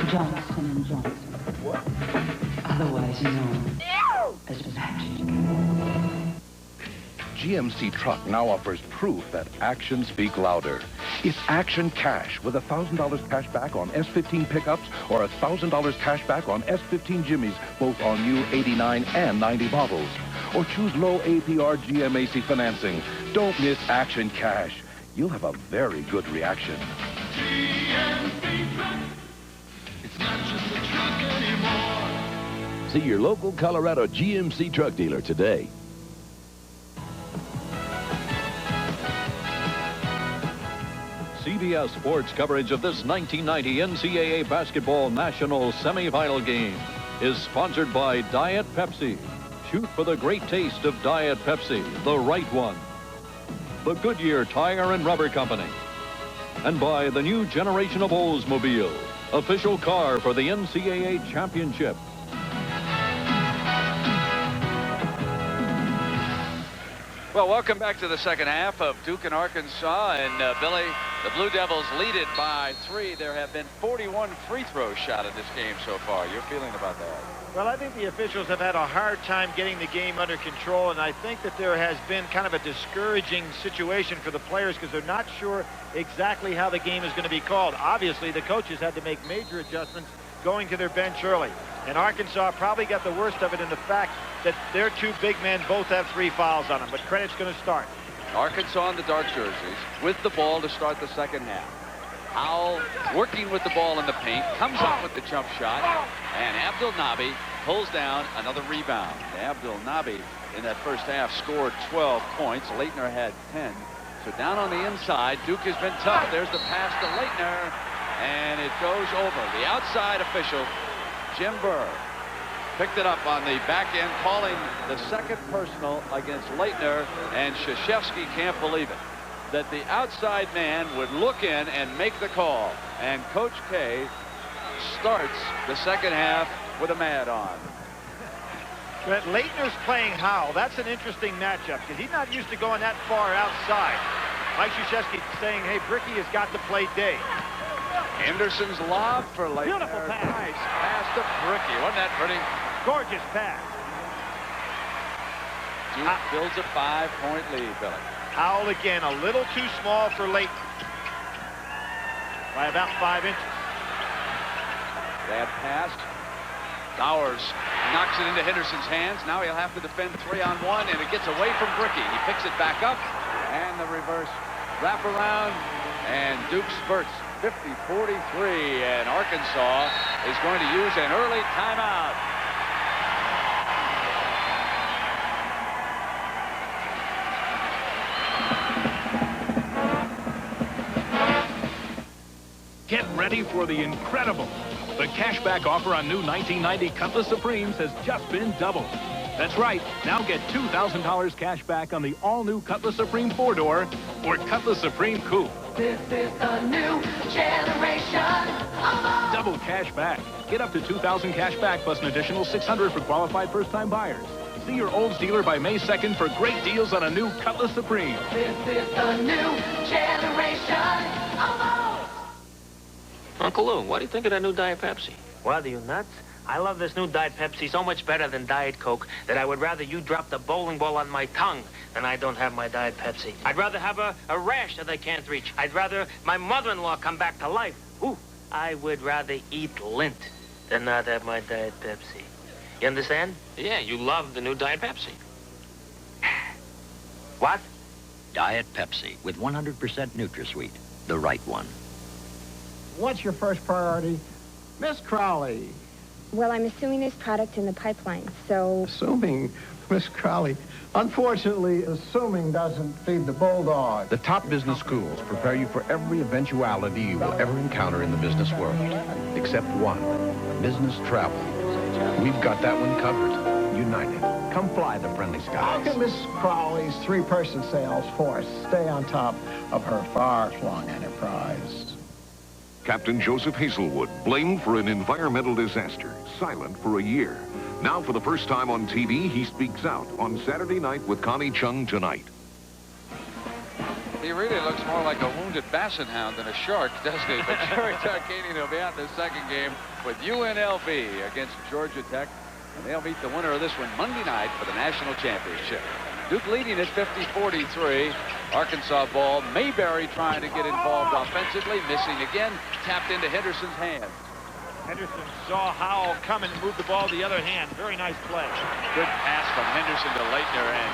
Johnson & Johnson. What? Otherwise known as magic. GMC Truck now offers proof that actions speak louder. It's Action Cash with $1,000 cash back on S15 pickups or $1,000 cash back on S15 Jimmys, both on new 89 and 90 models. Or choose low APR GMAC financing. Don't miss Action Cash. You'll have a very good reaction. GMC Truck. It's not just a truck anymore. See your local Colorado GMC truck dealer today. CBS Sports coverage of this 1990 NCAA Basketball National Semifinal game is sponsored by Diet Pepsi. Shoot for the great taste of Diet Pepsi, the right one. The Goodyear Tire and Rubber Company. And by the new generation of Oldsmobile, official car for the NCAA Championship. Well, welcome back to the second half of Duke and Arkansas. And Billy, the Blue Devils lead it by 3. There have been 41 free throws shot in this game so far. Your feeling about that? Well, I think the officials have had a hard time getting the game under control, and I think that there has been kind of a discouraging situation for the players because they're not sure exactly how the game is going to be called. Obviously, the coaches had to make major adjustments going to their bench early. And Arkansas probably got the worst of it in the fact that their 2 big men both have 3 fouls on them. But credit's going to start. Arkansas in the dark jerseys with the ball to start the second half. Howell working with the ball in the paint, comes up with the jump shot, and Abdel Nabi pulls down another rebound. Abdel Nabi in that first half scored 12 points. Leitner had 10. So down on the inside, Duke has been tough. There's the pass to Leitner. and it goes over. The outside official, Jim Burr, picked it up on the back end, calling the second personal against Leitner, and Krzyzewski can't believe it, that the outside man would look in and make the call. And Coach K starts the second half with a mad on. But Leitner's playing Howell. That's an interesting matchup because he's not used to going that far outside. Mike Krzyzewski saying, hey, Bricky has got to play day. Anderson's lob for Leitner. Beautiful pass. Nice pass to Bricky. Wasn't that pretty? Gorgeous pass. Duke builds a 5-point lead, Billy. Howell again, a little too small for Leitner. By about 5 inches. Bad pass. Bowers knocks it into Henderson's hands. Now he'll have to defend 3-on-1, and it gets away from Bricky. He picks it back up, and the reverse wraparound, and Duke spurts 50-43, and Arkansas is going to use an early timeout. Get ready for the incredible. The cashback offer on new 1990 Cutlass Supremes has just been doubled. That's right. Now get $2,000 cash back on the all-new Cutlass Supreme 4-door or Cutlass Supreme Coupe. This is the new generation. Double cash back. Get up to $2,000 cash back plus an additional $600 for qualified first-time buyers. See your Olds dealer by May 2nd for great deals on a new Cutlass Supreme. This is the new generation. Uncle Lou, what do you think of that new Diet Pepsi? What, are you nuts? I love this new Diet Pepsi so much better than Diet Coke that I would rather you drop the bowling ball on my tongue than I don't have my Diet Pepsi. I'd rather have a rash that I can't reach. I'd rather my mother-in-law come back to life. Ooh, I would rather eat lint than not have my Diet Pepsi. You understand? Yeah, you love the new Diet Pepsi. What? Diet Pepsi with 100% NutraSweet, the right one. What's your first priority? Miss Crowley. Well, I'm assuming there's product in the pipeline, so... Assuming, Miss Crowley. Unfortunately, assuming doesn't feed the bulldog. The top business schools prepare you for every eventuality you will ever encounter in the business world, except one, business travel. We've got that one covered. United. Come fly the friendly skies. How can Miss Crowley's three-person sales force stay on top of her far-flung enterprise? Captain Joseph Hazelwood, blamed for an environmental disaster, silent for a year. Now, for the first time on TV, he speaks out on Saturday Night with Connie Chung Tonight. He really looks more like a wounded basset hound than a shark, doesn't he? But Jerry Tarkanian will be out in the second game with UNLV against Georgia Tech. And they'll meet the winner of this one Monday night for the national championship. Duke leading at 50-43. Arkansas ball. Mayberry trying to get involved offensively. Missing again. Tapped into Henderson's hands. Henderson saw Howell coming and moved the ball to the other hand. Very nice play. Good pass from Henderson to Leitner, and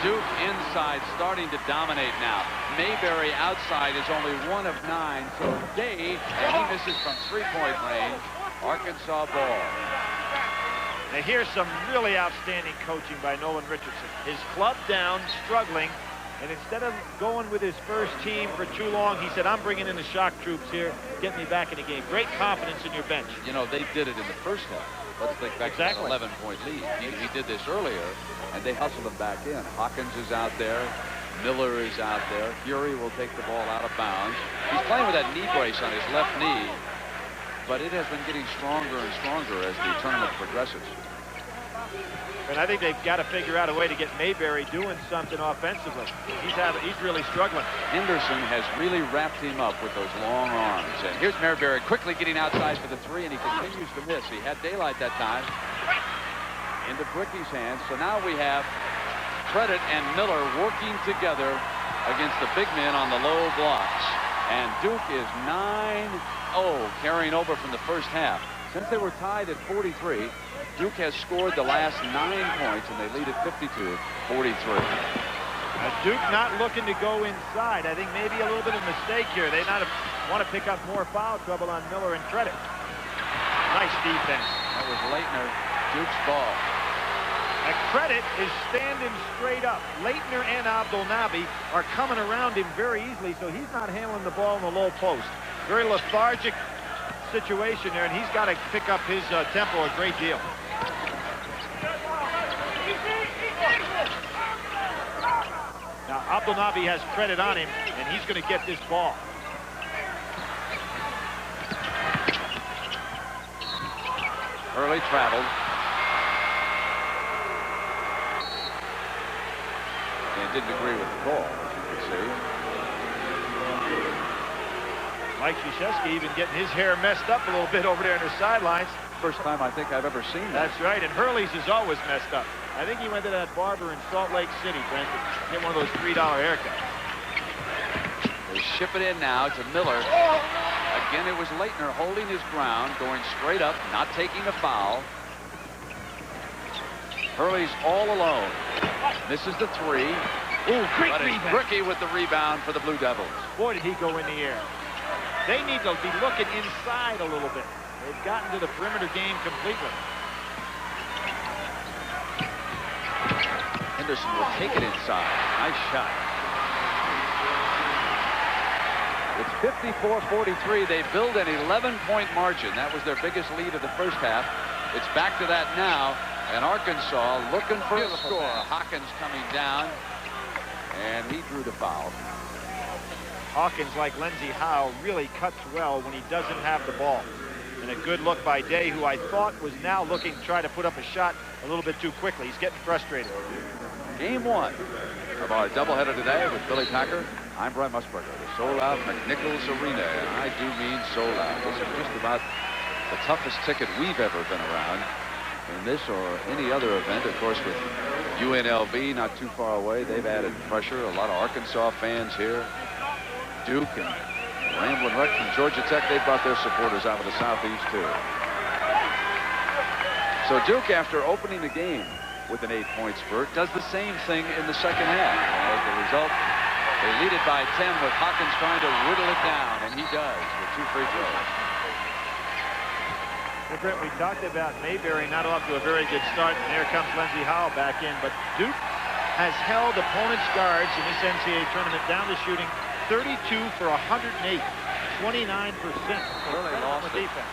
Duke inside starting to dominate now. Mayberry outside is only 1 of 9, so Day, and he misses from three-point range. Arkansas ball. Now here's some really outstanding coaching by Nolan Richardson. His club down, struggling, and instead of going with his first team for too long, he said, I'm bringing in the shock troops here, get me back in the game. Great confidence in your bench. You know, they did it in the first half. Let's think back to that 11-point lead. He did this earlier, and they hustled him back in. Hawkins is out there. Miller is out there. Fury will take the ball out of bounds. He's playing with that knee brace on his left knee, but it has been getting stronger and stronger as the tournament progresses. And I think they've got to figure out a way to get Mayberry doing something offensively. He's really struggling. Henderson has really wrapped him up with those long arms. And here's Mayberry quickly getting outside for the three, and he continues to miss. He had daylight that time. Into Bricky's hands. So now we have Credit and Miller working together against the big men on the low blocks. And Duke is 9-0, carrying over from the first half. Since they were tied at 43, Duke has scored the last 9 points, and they lead at 52-43. Duke not looking to go inside. I think maybe a little bit of a mistake here. They want to pick up more foul trouble on Miller and Credit. Nice defense. That was Leitner, Duke's ball. Credit is standing straight up. Leitner and Abdelnaby are coming around him very easily, so he's not handling the ball in the low post. Very lethargic situation there, and he's got to pick up his tempo a great deal. Now, Abdelnaby has credit on him, and he's going to get this ball. Hurley traveled. And didn't agree with the call, as you can see. Mike Krzyzewski even getting his hair messed up a little bit over there on the sidelines. First time I think I've ever seen that. That's right, and Hurley's is always messed up. I think he went to that barber in Salt Lake City, Brent, to get one of those $3 haircuts. They ship it in now to Miller. Again, it was Leitner holding his ground, going straight up, not taking a foul. Hurley's all alone. Misses the three. Ooh, great but it's rebound. Brickey with the rebound for the Blue Devils. Boy, did he go in the air. They need to be looking inside a little bit. They've gotten to the perimeter game completely. Henderson will take it inside. Nice shot. It's 54-43. They build an 11-point margin. That was their biggest lead of the first half. It's back to that now. And Arkansas looking for a score. Hawkins coming down. And he drew the foul. Hawkins, like Lindsey Howe, really cuts well when he doesn't have the ball. And a good look by Day, who I thought was now looking to try to put up a shot a little bit too quickly. He's getting frustrated. Game one of our doubleheader today with Billy Packer. I'm Brian Musburger. The sold-out McNichols Arena, and I do mean sold-out. This is just about the toughest ticket we've ever been around in this or any other event. Of course, with UNLV not too far away, they've added pressure. A lot of Arkansas fans here. Duke and Ramblin' Wreck from Georgia Tech, they brought their supporters out of the Southeast, too. So Duke, after opening the game with an 8-point spurt, does the same thing in the second half. As the result, they lead it by 10 with Hawkins trying to whittle it down, and he does with 2 free throws. Hey, Brent, we talked about Mayberry not off to a very good start, and there comes Lindsey Howe back in. But Duke has held opponents' guards in this NCAA tournament down to shooting 32 for 108, 29% Really lost it. defense.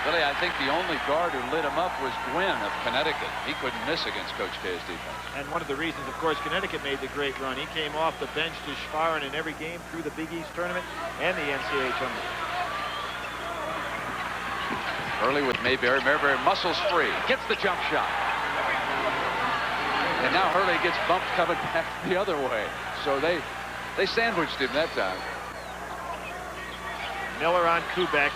Really, I think the only guard who lit him up was Gwynn of Connecticut. He couldn't miss against Coach K's defense. And one of the reasons, of course, Connecticut made the great run. He came off the bench to Schwerin in every game through the Big East tournament and the NCAA tournament. Early with Mayberry. Mayberry muscles free. Gets the jump shot. And now Hurley gets bumped coming back the other way. So they sandwiched him that time. Miller on Kubek.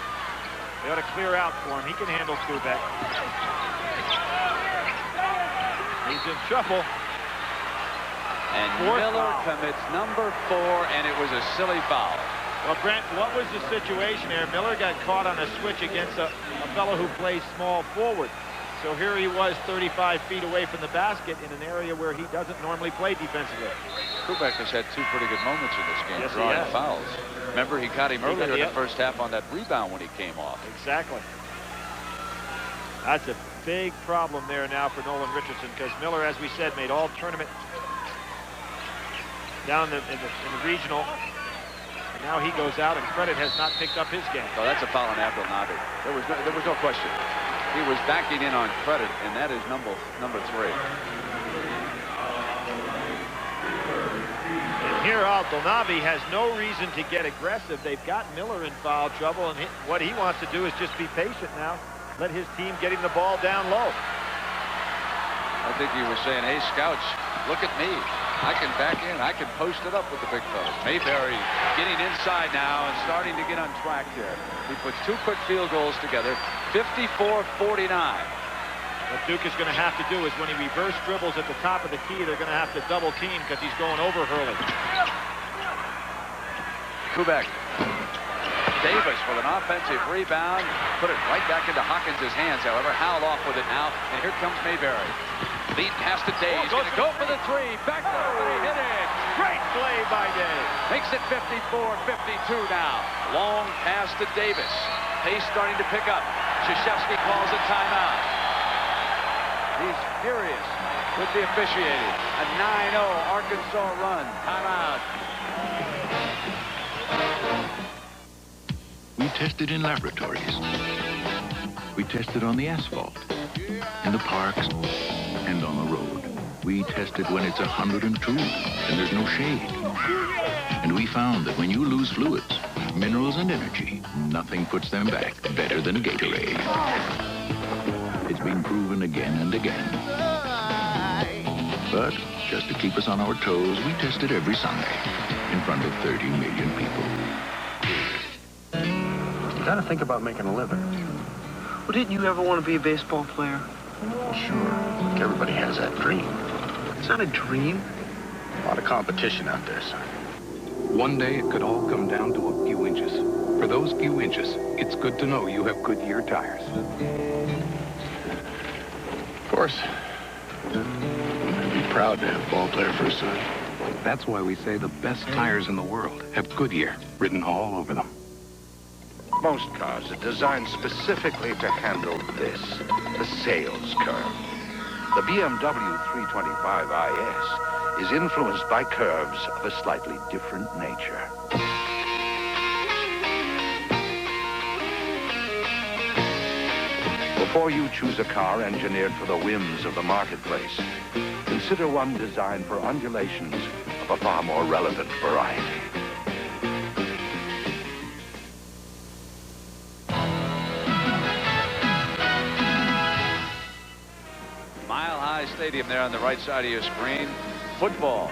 They ought to clear out for him. He can handle Kubek. He's in trouble. And Fourth Miller foul. commits number 4, and it was a silly foul. Well, Brent, what was the situation there? Miller got caught on a switch against a fellow who plays small forward. So here he was 35 feet away from the basket in an area where he doesn't normally play defensively. Kubek has had 2 pretty good moments in this game, Yes, he drawing has. fouls. Remember, he caught him He got earlier in the the first half on that rebound when he came off. Exactly. That's a big problem there now for Nolan Richardson, because Miller, as we said, made all tournament down in the regional. And now he goes out, and Credit has not picked up his game. So that's a foul on Abdelnaby. There was no question. He was backing in on Credit, and that is number 3. And here Abdelnaby has no reason to get aggressive. They've got Miller in foul trouble, and what he wants to do is just be patient now. Let his team get him the ball down low. I think he was saying, hey, scouts, look at me. I can back in. I can post it up with the big fellas. Mayberry getting inside now and starting to get on track here. He puts 2 quick field goals together, 54-49. What Duke is going to have to do is when he reverse dribbles at the top of the key, they're going to have to double team because he's going over Hurley. Kubek. Davis with an offensive rebound. Put it right back into Hawkins' hands, however. Howell off with it now. And here comes Mayberry. Lead pass to Day. He's going to go for the 3. Back door, and he hit it. Great play by Day. Makes it 54-52 now. Long pass to Davis. Pace starting to pick up. Krzyzewski calls a timeout. He's furious with the officiating. A 9-0 Arkansas run. Timeout. We tested in laboratories. We tested on the asphalt, in the parks, and on the road. We tested when it's 102 and there's no shade. And we found that when you lose fluids, minerals and energy, nothing puts them back better than Gatorade. It's been proven again and again. But just to keep us on our toes, we tested every Sunday in front of 30 million people. You gotta think about making a living. Well, didn't you ever want to be a baseball player? Well, sure. Like everybody has that dream. It's not a dream. A lot of competition out there, son. One day it could all come down to a few inches. For those few inches, it's good to know you have Goodyear tires. Of course. I'd be proud to have ball player for a son. That's why we say the best tires in the world have Goodyear written all over them. Most cars are designed specifically to handle this, the sales curve. The BMW 325 IS is influenced by curves of a slightly different nature. Before you choose a car engineered for the whims of the marketplace, consider one designed for undulations of a far more relevant variety. Mile High Stadium there on the right side of your screen. Football.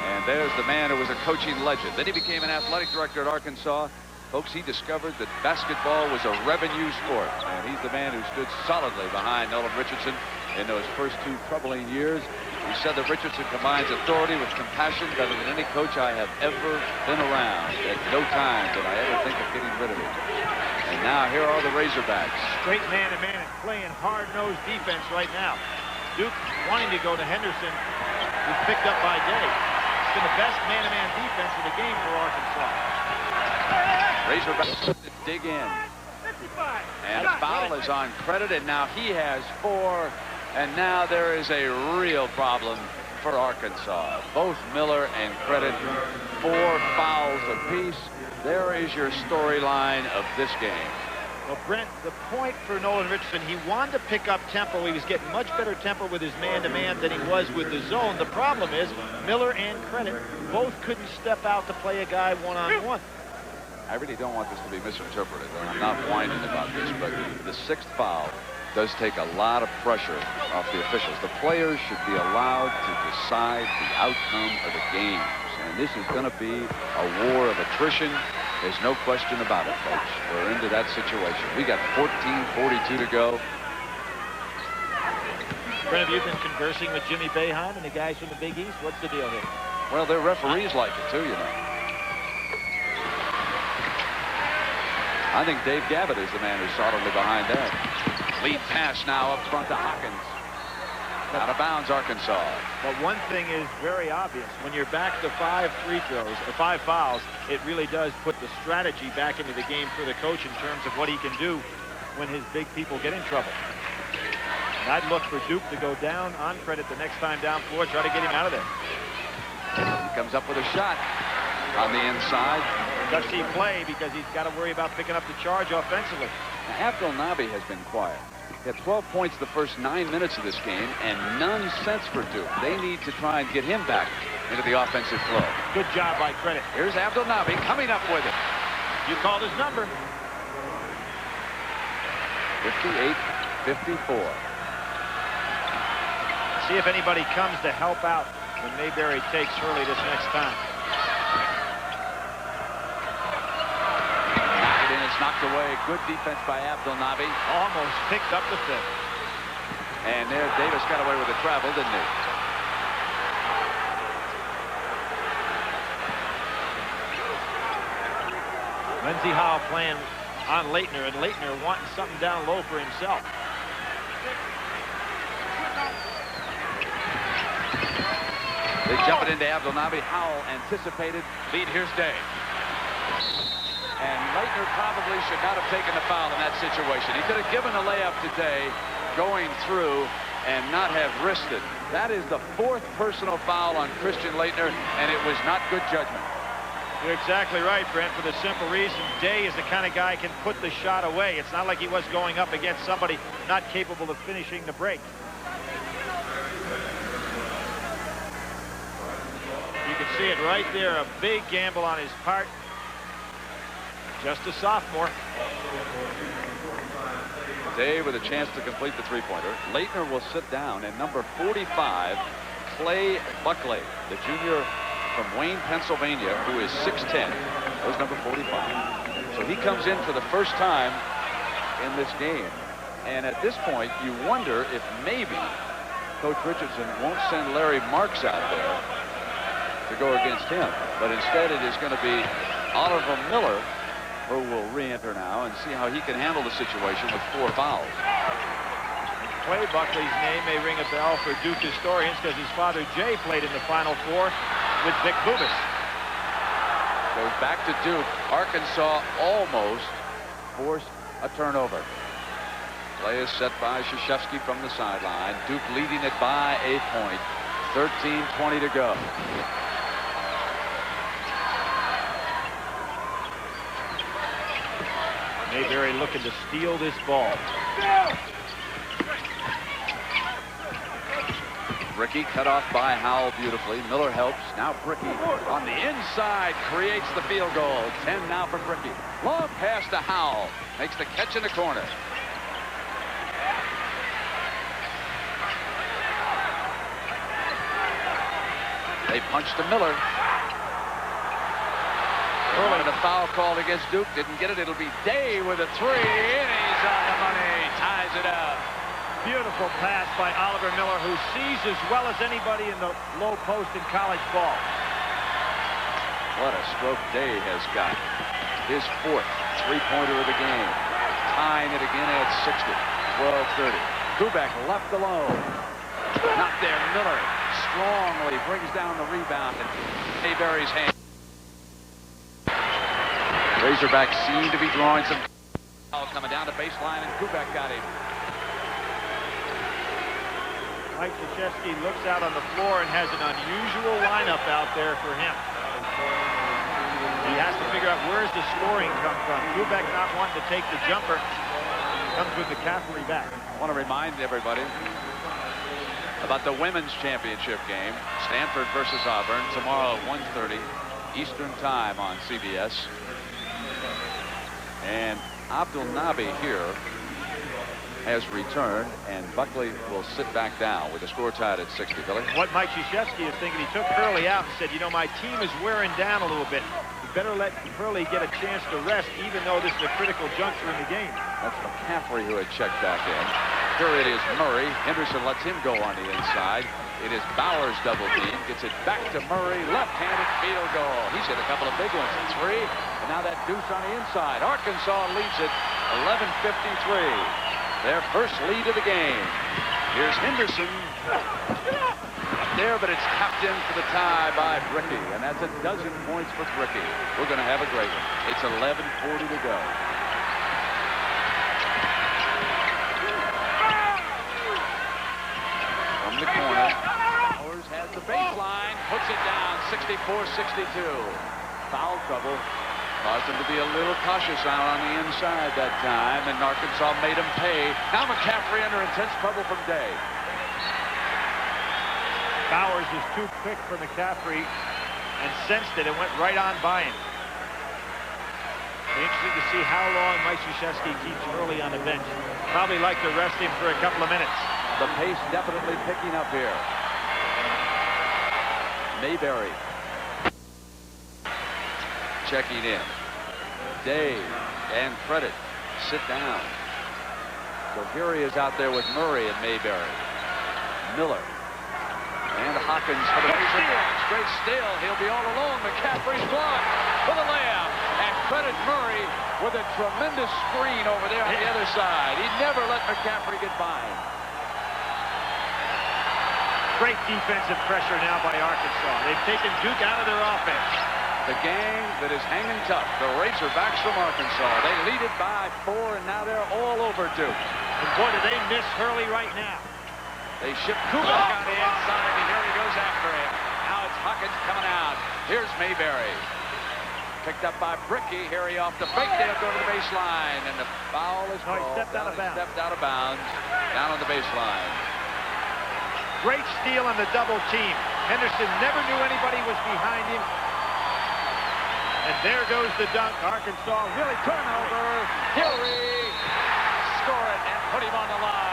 And there's the man who was a coaching legend. Then he became an athletic director at Arkansas. Folks, he discovered that basketball was a revenue sport. And he's the man who stood solidly behind Nolan Richardson in those first two troubling years. He said that Richardson combines authority with compassion better than any coach I have ever been around. At no time did I ever think of getting rid of him. And now here are the Razorbacks. Straight man-to-man and playing hard-nosed defense right now. Duke wanting to go to Henderson, who's picked up by Day. It's been the best man-to-man defense in the game for Arkansas. Razorbacks dig in. And foul is on Credit, and now he has 4. And now there is a real problem for Arkansas. Both Miller and Credit, 4 fouls apiece. There is your storyline of this game. Well, Brent, the point for Nolan Richardson, he wanted to pick up tempo. He was getting much better tempo with his man-to-man than he was with the zone. The problem is Miller and Credit both couldn't step out to play a guy one-on-one. I really don't want this to be misinterpreted, and I'm not whining about this, but the 6th foul does take a lot of pressure off the officials. The players should be allowed to decide the outcome of the games. And this is going to be a war of attrition. There's no question about it, folks. We're into that situation. We got 14:42 to go. Brent, have you been conversing with Jimmy Boeheim and the guys from the Big East? What's the deal here? Well, their referees like it, too, you know. I think Dave Gavitt is the man who's solidly behind that. Lead pass now up front to Hawkins. Out of bounds, Arkansas. But one thing is very obvious. When you're back to 5 free throws, or 5 fouls, it really does put the strategy back into the game for the coach in terms of what he can do when his big people get in trouble. And I'd look for Duke to go down on Credit the next time down floor, try to get him out of there. He comes up with a shot on the inside. Does he play because he's got to worry about picking up the charge offensively? Now, Abdel Nabi has been quiet. He had 12 points the first 9 minutes of this game, and none since for Duke. They need to try and get him back into the offensive flow. Good job by Credit. Here's Abdel Nabi coming up with it. You called his number. 58-54. See if anybody comes to help out when Mayberry takes Hurley this next time. Knocked away. Good defense by Abdel Nabi. Almost picked up the 5th. And there Davis got away with the travel, didn't he? Lindsey Howell playing on Leitner, and Leitner wanting something down low for himself. They jump it into Abdel Nabi. Howell anticipated. Lead, here's Day. And Leitner probably should not have taken the foul in that situation. He could have given a layup today going through and not have risked it. That is the 4th personal foul on Christian Leitner, and it was not good judgment. You're exactly right, Brent, for the simple reason Day is the kind of guy who can put the shot away. It's not like he was going up against somebody not capable of finishing the break. You can see it right there, a big gamble on his part. Just a sophomore. Day with a chance to complete the three-pointer. Leitner will sit down, and number 45, Clay Buckley, the junior from Wayne, Pennsylvania, who is 6'10", was number 45. So he comes in for the first time in this game. And at this point, you wonder if maybe Coach Richardson won't send Larry Marks out there to go against him. But instead, it is going to be Oliver Miller who will re-enter now and see how he can handle the situation with 4 fouls. Clay Buckley's name may ring a bell for Duke historians because his father Jay played in the Final Four with Vic Bubas. Goes back to Duke. Arkansas almost forced a turnover. Play is set by Krzyzewski from the sideline. Duke leading it by a point. 13:20 to go. Mayberry looking to steal this ball. Bricky cut off by Howell beautifully. Miller helps. Now Bricky on the inside creates the field goal. 10 now for Bricky. Long pass to Howell. Makes the catch in the corner. They punch to Miller. They wanted a foul called against Duke. Didn't get it. It'll be Day with a 3, and he's on the money. Ties it up. Beautiful pass by Oliver Miller, who sees as well as anybody in the low post in college ball. What a stroke Day has got. His 4th three-pointer of the game. Tying it again at 60. 12:30. Kubek left alone. Not there. Miller strongly brings down the rebound in Mayberry's hand. Razorbacks seem to be drawing some foul coming down to baseline, and Kubek got him. Mike Krzyzewski looks out on the floor and has an unusual lineup out there for him. He has to figure out where's the scoring come from. Kubek not wanting to take the jumper. Comes with McCaffrey back. I want to remind everybody about the women's championship game. Stanford versus Auburn tomorrow at 1:30 Eastern Time on CBS. And Abdul Nabi here has returned, and Buckley will sit back down with the score tied at 60. Billy? What Mike Krzyzewski is thinking, he took Hurley out and said, you know, my team is wearing down a little bit. You better let Hurley get a chance to rest, even though this is a critical juncture in the game. That's McCaffrey who had checked back in. Here it is Murray. Henderson lets him go on the inside. It is Bowers double team. Gets it back to Murray. Left-handed field goal. He's hit a couple of big ones at 3. And now that deuce on the inside. Arkansas leads it 11:53. Their first lead of the game. Here's Henderson. Up there, but it's tapped in for the tie by Bricky. And that's a dozen points for Bricky. We're going to have a great one. It's 11:40 to go. From the corner. Bowers has the baseline. Puts it down. 64-62. Foul trouble. Caused him to be a little cautious out on the inside that time, and Arkansas made him pay. Now McCaffrey under intense trouble from Day. Bowers was too quick for McCaffrey and sensed it and went right on by him. Interesting to see how long Mike Krzyzewski keeps Hurley on the bench. Probably like to rest him for a couple of minutes. The pace definitely picking up here. Mayberry checking in. Day and Credit sit down. So here he is out there with Murray and Mayberry. Miller and Hawkins for the straight steal. He'll be all alone. McCaffrey's blocked for the layup. And Credit Murray with a tremendous screen over there on the other side. He never let McCaffrey get by him. Great defensive pressure now by Arkansas. They've taken Duke out of their offense. The game that is hanging tough. The Razorbacks from Arkansas. They lead it by 4, and now they're all over Duke. And boy, do they miss Hurley right now. They ship Kubek on the inside, and here he goes after him. Now it's Hawkins coming out. Here's Mayberry. Picked up by Bricky. Harry off the fake. They'll go to the baseline, and the foul is called. He stepped out of bounds. Stepped out of bounds. Down on the baseline. Great steal on the double team. Henderson never knew anybody was behind him. And there goes the dunk. Arkansas really turnover. Hillary score it and put him on the line.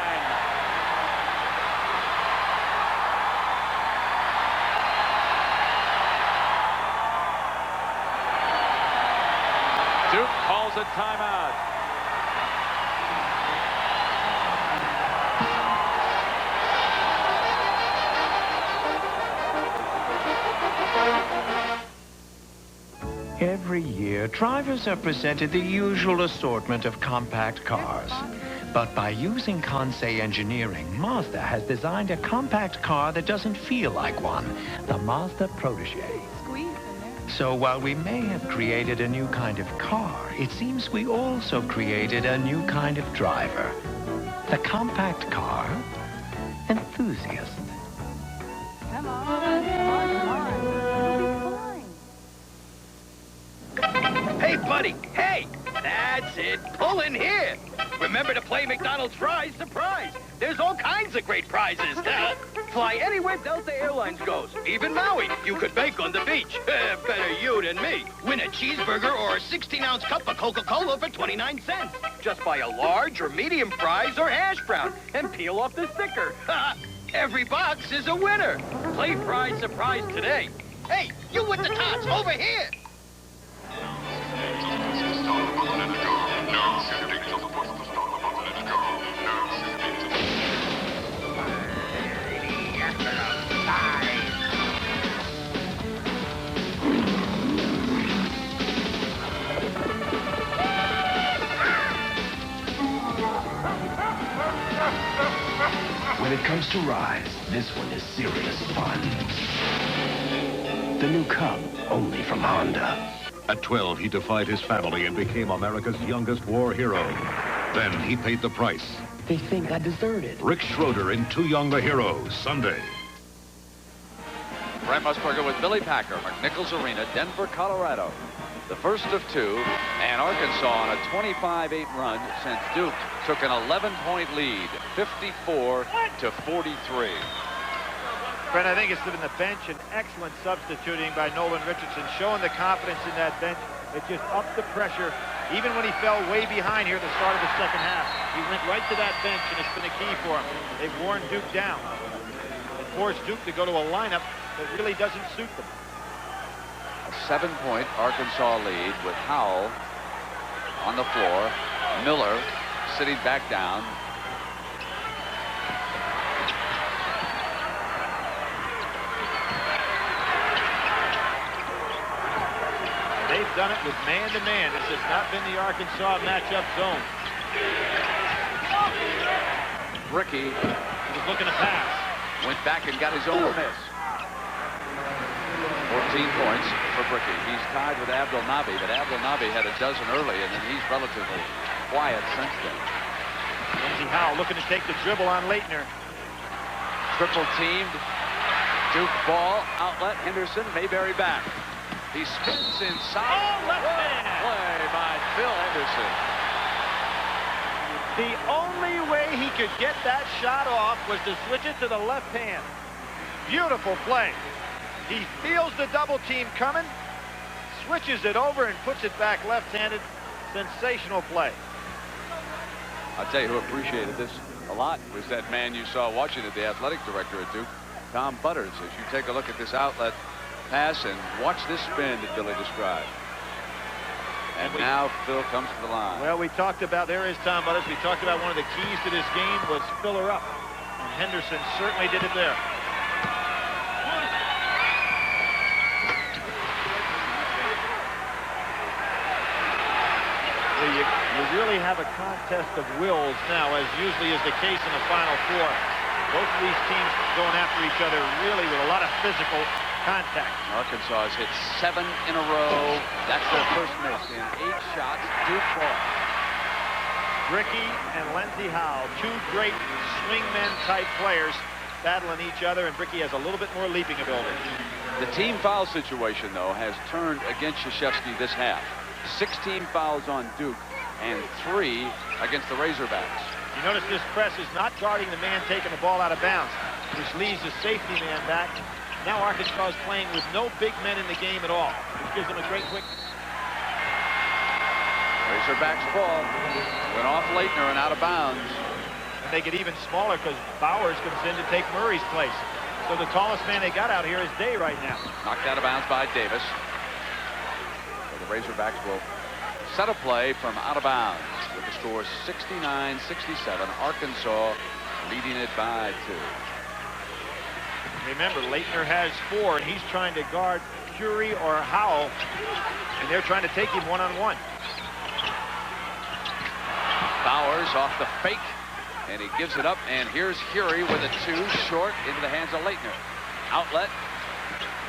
Duke calls a timeout. Every year, drivers are presented the usual assortment of compact cars. But by using Kansei engineering, Mazda has designed a compact car that doesn't feel like one, the Mazda Protégé. So while we may have created a new kind of car, it seems we also created a new kind of driver. The compact car enthusiast. Come on, Hey, buddy, hey! That's it. Pull in here. Remember to play McDonald's Fries Surprise. There's all kinds of great prizes. Fly anywhere Delta Airlines goes, even Maui. You could bake on the beach. Better you than me. Win a cheeseburger or a 16-ounce cup of Coca-Cola for 29 cents. Just buy a large or medium fries or hash brown and peel off the sticker. Every box is a winner. Play Fries Surprise today. Hey, you with the tots, over here. When it comes to rides, this one is serious fun. The new Cub, only from Honda. At 12, he defied his family and became America's youngest war hero. Then he paid the price. They think I deserted. Rick Schroeder in Too Young a Hero, Sunday. Brent Musburger with Billy Packer, McNichols Arena, Denver, Colorado. The first of two, and Arkansas on a 25-8 run since Duke took an 11-point lead, 54-43. Brent, I think it's been the bench and excellent substituting by Nolan Richardson, showing the confidence in that bench. It just upped the pressure, even when he fell way behind here at the start of the second half. He went right to that bench, and it's been a key for him. They've worn Duke down and forced Duke to go to a lineup that really doesn't suit them. A 7-point Arkansas lead with Howell on the floor. Miller sitting back down. They've done it with man-to-man. This has not been the Arkansas matchup zone. Bricky was looking to pass. Went back and got his own miss. 14 points for Bricky. He's tied with Abdel Nabi, but Abdel Nabi had a dozen early, and then he's relatively quiet since then. Lindsey Howell looking to take the dribble on Leitner. Triple teamed. Duke ball, outlet, Henderson, Mayberry back. He spins inside. Oh, left hand. Play by Phil Henderson. The only way he could get that shot off was to switch it to the left hand. Beautiful play. He feels the double team coming, switches it over and puts it back left-handed. Sensational play. I'll tell you who appreciated this a lot was that man you saw watching it, the athletic director at Duke, Tom Butters, as you take a look at this outlet pass and watch this spin that Billy described. And now Phil comes to the line. Well, we talked about, there is Tom Butters. We talked about one of the keys to this game was fill her up. And Henderson certainly did it there. You really have a contest of wills now, as usually is the case in the Final Four. Both of these teams going after each other really with a lot of physical contact. Arkansas has hit 7 in a row. That's their first miss in 8 shots. Duke ball. Bricky and Lindsey Howell, two great swingmen type players battling each other, and Bricky has a little bit more leaping ability. The team foul situation, though, has turned against Krzyzewski this half. 16 fouls on Duke and 3 against the Razorbacks. You notice this press is not guarding the man taking the ball out of bounds, which leaves the safety man back. Now Arkansas is playing with no big men in the game at all, which gives them a great quick. Razorbacks ball went off Leitner and out of bounds. And they get even smaller because Bowers comes in to take Murray's place. So the tallest man they got out here is Day right now. Knocked out of bounds by Davis. So the Razorbacks will set a play from out of bounds with the score 69-67. Arkansas leading it by 2. Remember, Leitner has 4, and he's trying to guard Curie or Howell, and they're trying to take him one-on-one. Bowers off the fake, and he gives it up, and here's Curie with a 2 short into the hands of Leitner. Outlet.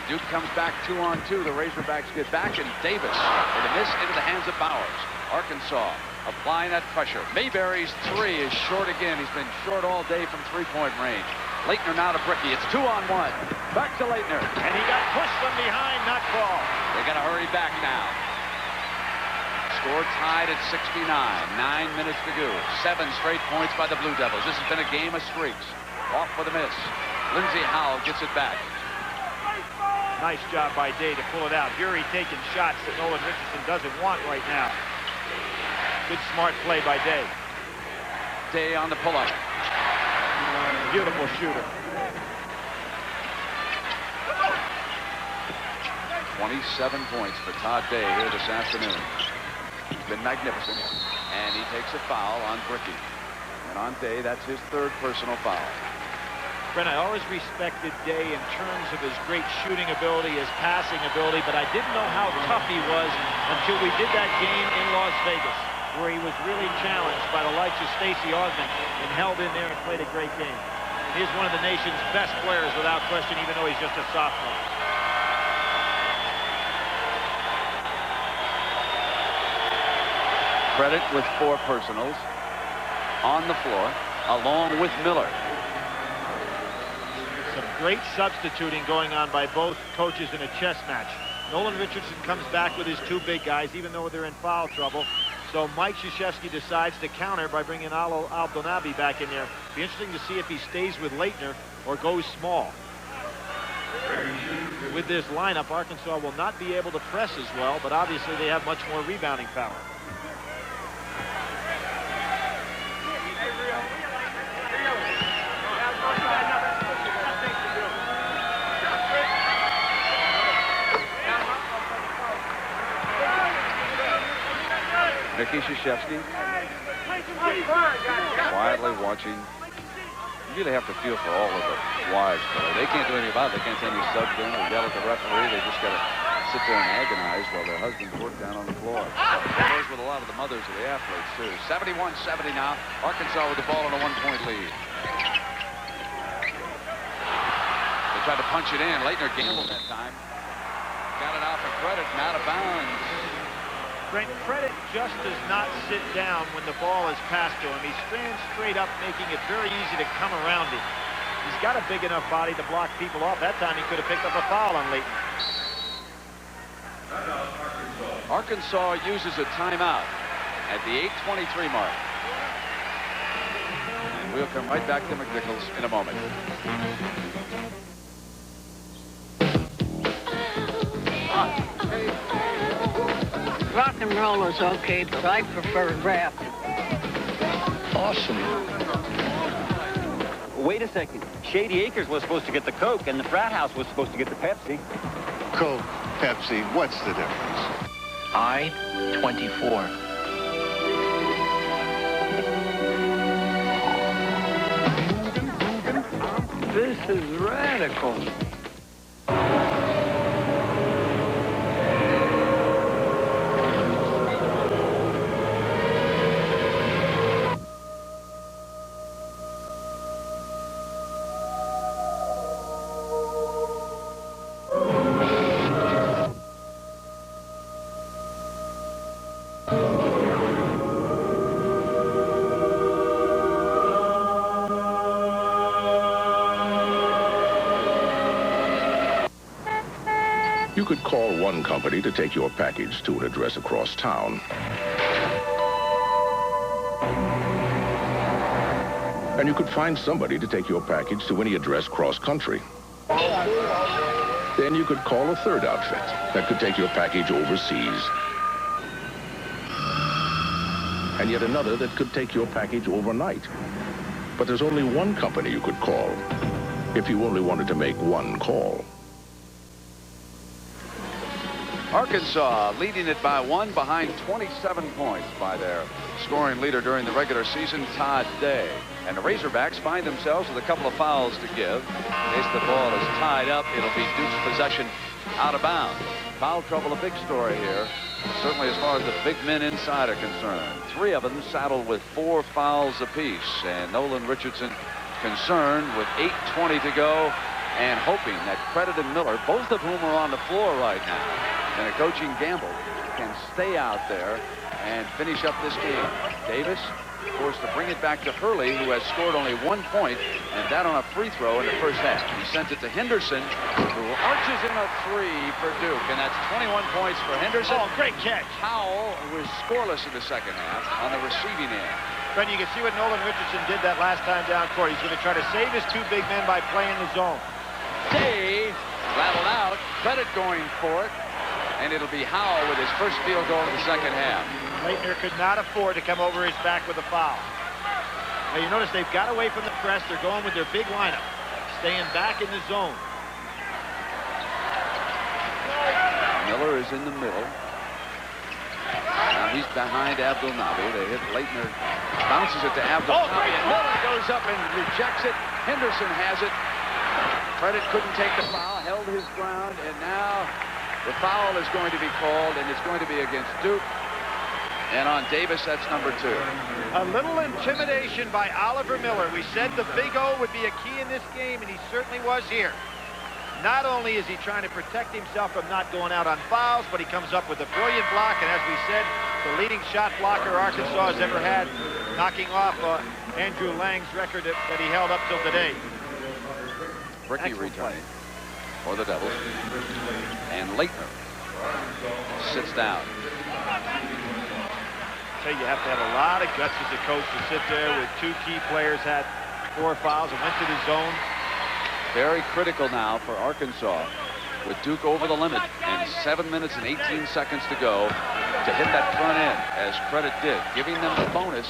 Duke comes back 2-on-2. The Razorbacks get back, and Davis with a miss into the hands of Bowers. Arkansas applying that pressure. Mayberry's 3 is short again. He's been short all day from three-point range. Leitner now to Bricky. It's 2-on-1. Back to Leitner. And he got pushed from behind, not called. They got to hurry back now. Score tied at 69. 9 minutes to go. 7 straight points by the Blue Devils. This has been a game of streaks. Off with a miss. Lindsey Howell gets it back. Nice job by Day to pull it out. Curie taking shots that Nolan Richardson doesn't want right now. Good smart play by Day. Day on the pull-up. Beautiful shooter. 27 points for Todd Day here this afternoon. He's been magnificent, and he takes a foul on Bricky. And on Day, that's his 3rd personal foul. Brent, I always respected Day in terms of his great shooting ability, his passing ability, but I didn't know how tough he was until we did that game in Las Vegas, where he was really challenged by the likes of Stacey Osmond and held in there and played a great game. He is one of the nation's best players without question, even though he's just a sophomore. Credit with 4 personals on the floor, along with Miller. Some great substituting going on by both coaches in a chess match. Nolan Richardson comes back with his 2 big guys, even though they're in foul trouble. So Mike Krzyzewski decides to counter by bringing Al-Donabi back in there. Be interesting to see if he stays with Leitner or goes small. With this lineup, Arkansas will not be able to press as well, but obviously they have much more rebounding power. Mickey Krzyzewski quietly watching. You really have to feel for all of the wives. They can't do anything about it. They can't send any subs in or yell at the referee. They just got to sit there and agonize while their husbands work down on the floor. That goes with a lot of the mothers of the athletes, too. 71-70 now. Arkansas with the ball in a 1-point lead. They tried to punch it in. Leitner gambled that time. Got it out for Credit and out of bounds. Brent, Credit just does not sit down when the ball is passed to him. He stands straight up, making it very easy to come around him. He's got a big enough body to block people off. That time he could have picked up a foul on Leighton. Arkansas uses a timeout at the 8:23 mark. And we'll come right back to McNichols in a moment. Rock and roll is okay, but I prefer rap. Awesome. Wait a second. Shady Acres was supposed to get the Coke, and the frat house was supposed to get the Pepsi. Coke, Pepsi, what's the difference? I-24. This is radical. You could call one company to take your package to an address across town. And you could find somebody to take your package to any address cross-country. Then you could call a third outfit that could take your package overseas. And yet another that could take your package overnight. But there's only one company you could call if you only wanted to make one call. Arkansas leading it by 1 behind 27 points by their scoring leader during the regular season, Todd Day. And the Razorbacks find themselves with a couple of fouls to give. In case the ball is tied up, it'll be Duke's possession out of bounds. Foul trouble, a big story here, certainly as far as the big men inside are concerned. 3 of them saddled with 4 fouls apiece. And Nolan Richardson concerned with 8:20 to go and hoping that Credit and Miller, both of whom are on the floor right now, and a coaching gamble, can stay out there and finish up this game. Davis forced to bring it back to Hurley, who has scored only 1 point, and that on a free throw in the first half. He sent it to Henderson, who arches in a 3 for Duke, and that's 21 points for Henderson. Oh, great catch. Howell was scoreless in the second half on the receiving end. But you can see what Nolan Richardson did that last time down court. He's going to try to save his 2 big men by playing the zone. Day rattled out, Credit going for it, and it'll be Howell with his first field goal in the second half. Leitner could not afford to come over his back with a foul. Now you notice they've got away from the press. They're going with their big lineup, staying back in the zone. Miller is in the middle. Now he's behind Abdul Nabi. They hit Leitner, bounces it to Abdul Nabi, and Miller goes up and rejects it. Henderson has it. Credit couldn't take the foul, held his ground, and now the foul is going to be called, and it's going to be against Duke. And on Davis, that's number 2. A little intimidation by Oliver Miller. We said the Big O would be a key in this game, and he certainly was here. Not only is he trying to protect himself from not going out on fouls, but he comes up with a brilliant block, and as we said, the leading shot blocker Arkansas has ever had, knocking off Andrew Lang's record that he held up till today. Ricky returning for the Devils. And Leitner sits down. So you have to have a lot of guts as a coach to sit there with 2 key players had 4 fouls and went to the zone. Very critical now for Arkansas with Duke over the limit and 7 minutes and 18 seconds to go to hit that front end as Credit did, giving them the bonus.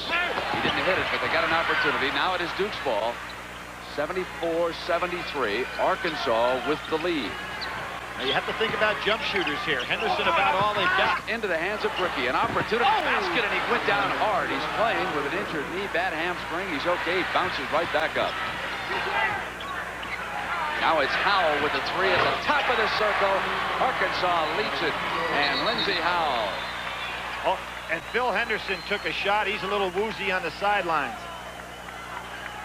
He didn't hit it, but they got an opportunity. Now it is Duke's ball. 74-73, Arkansas with the lead. Now you have to think about jump shooters here. Henderson about all they've got. Into the hands of Bricky, an opportunity basket, and he went down hard. He's playing with an injured knee, bad hamstring. He's okay, he bounces right back up. Now it's Howell with the 3 at the top of the circle. Arkansas leads it, and Lindsey Howell. Oh, and Phil Henderson took a shot. He's a little woozy on the sidelines.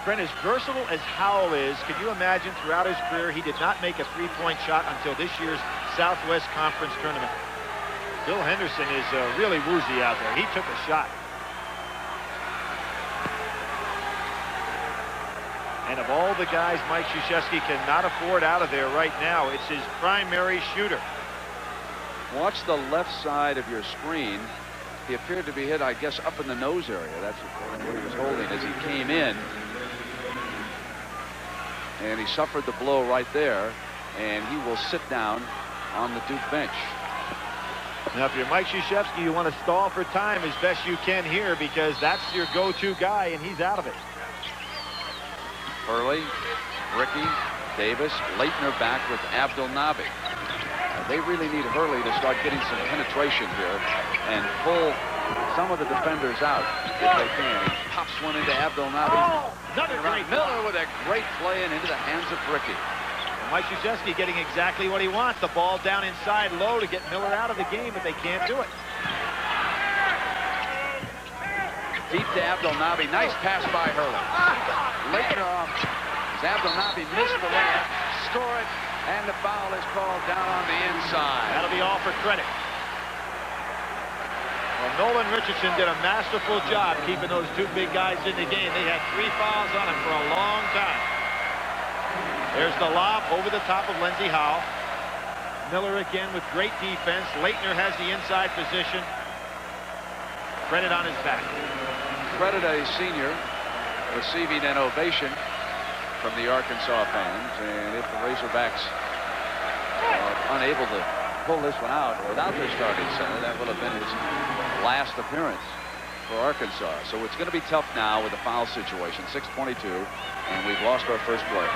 Brent, as versatile as Howell is, can you imagine throughout his career he did not make a 3-point shot until this year's Southwest Conference tournament? Phil Henderson is really woozy out there. He took a shot. And of all the guys Mike Krzyzewski cannot afford out of there right now, it's his primary shooter. Watch the left side of your screen. He appeared to be hit, I guess, up in the nose area. That's what he was holding as he came in. And he suffered the blow right there, and he will sit down on the Duke bench. Now, if you're Mike Krzyzewski, you want to stall for time as best you can here because that's your go-to guy, and he's out of it. Hurley, Bricky, Davis, Leitner back with Abdul Nabi. They really need Hurley to start getting some penetration here and pull some of the defenders out if they can. He pops one into Abdul Nabi. Another great Miller with a great play and into the hands of Bricky. Mike Krzyzewski getting exactly what he wants. The ball down inside low to get Miller out of the game, but they can't do it. Deep to Abdul Nabi. Nice pass by Hurley. Leitner off. Abdul Nabi missed the layup. Score it, and the foul is called down on the inside. That'll be all for Credit. Well, Nolan Richardson did a masterful job keeping those 2 big guys in the game. They had 3 fouls on him for a long time. There's the lob over the top of Lindsey Howell. Miller again with great defense. Leitner has the inside position. Credit on his back. Credit a senior receiving an ovation from the Arkansas fans. And if the Razorbacks are unable to pull this one out without their starting center, that will have been his last appearance for Arkansas. So it's going to be tough now with the foul situation. 6:22, and we've lost our first player.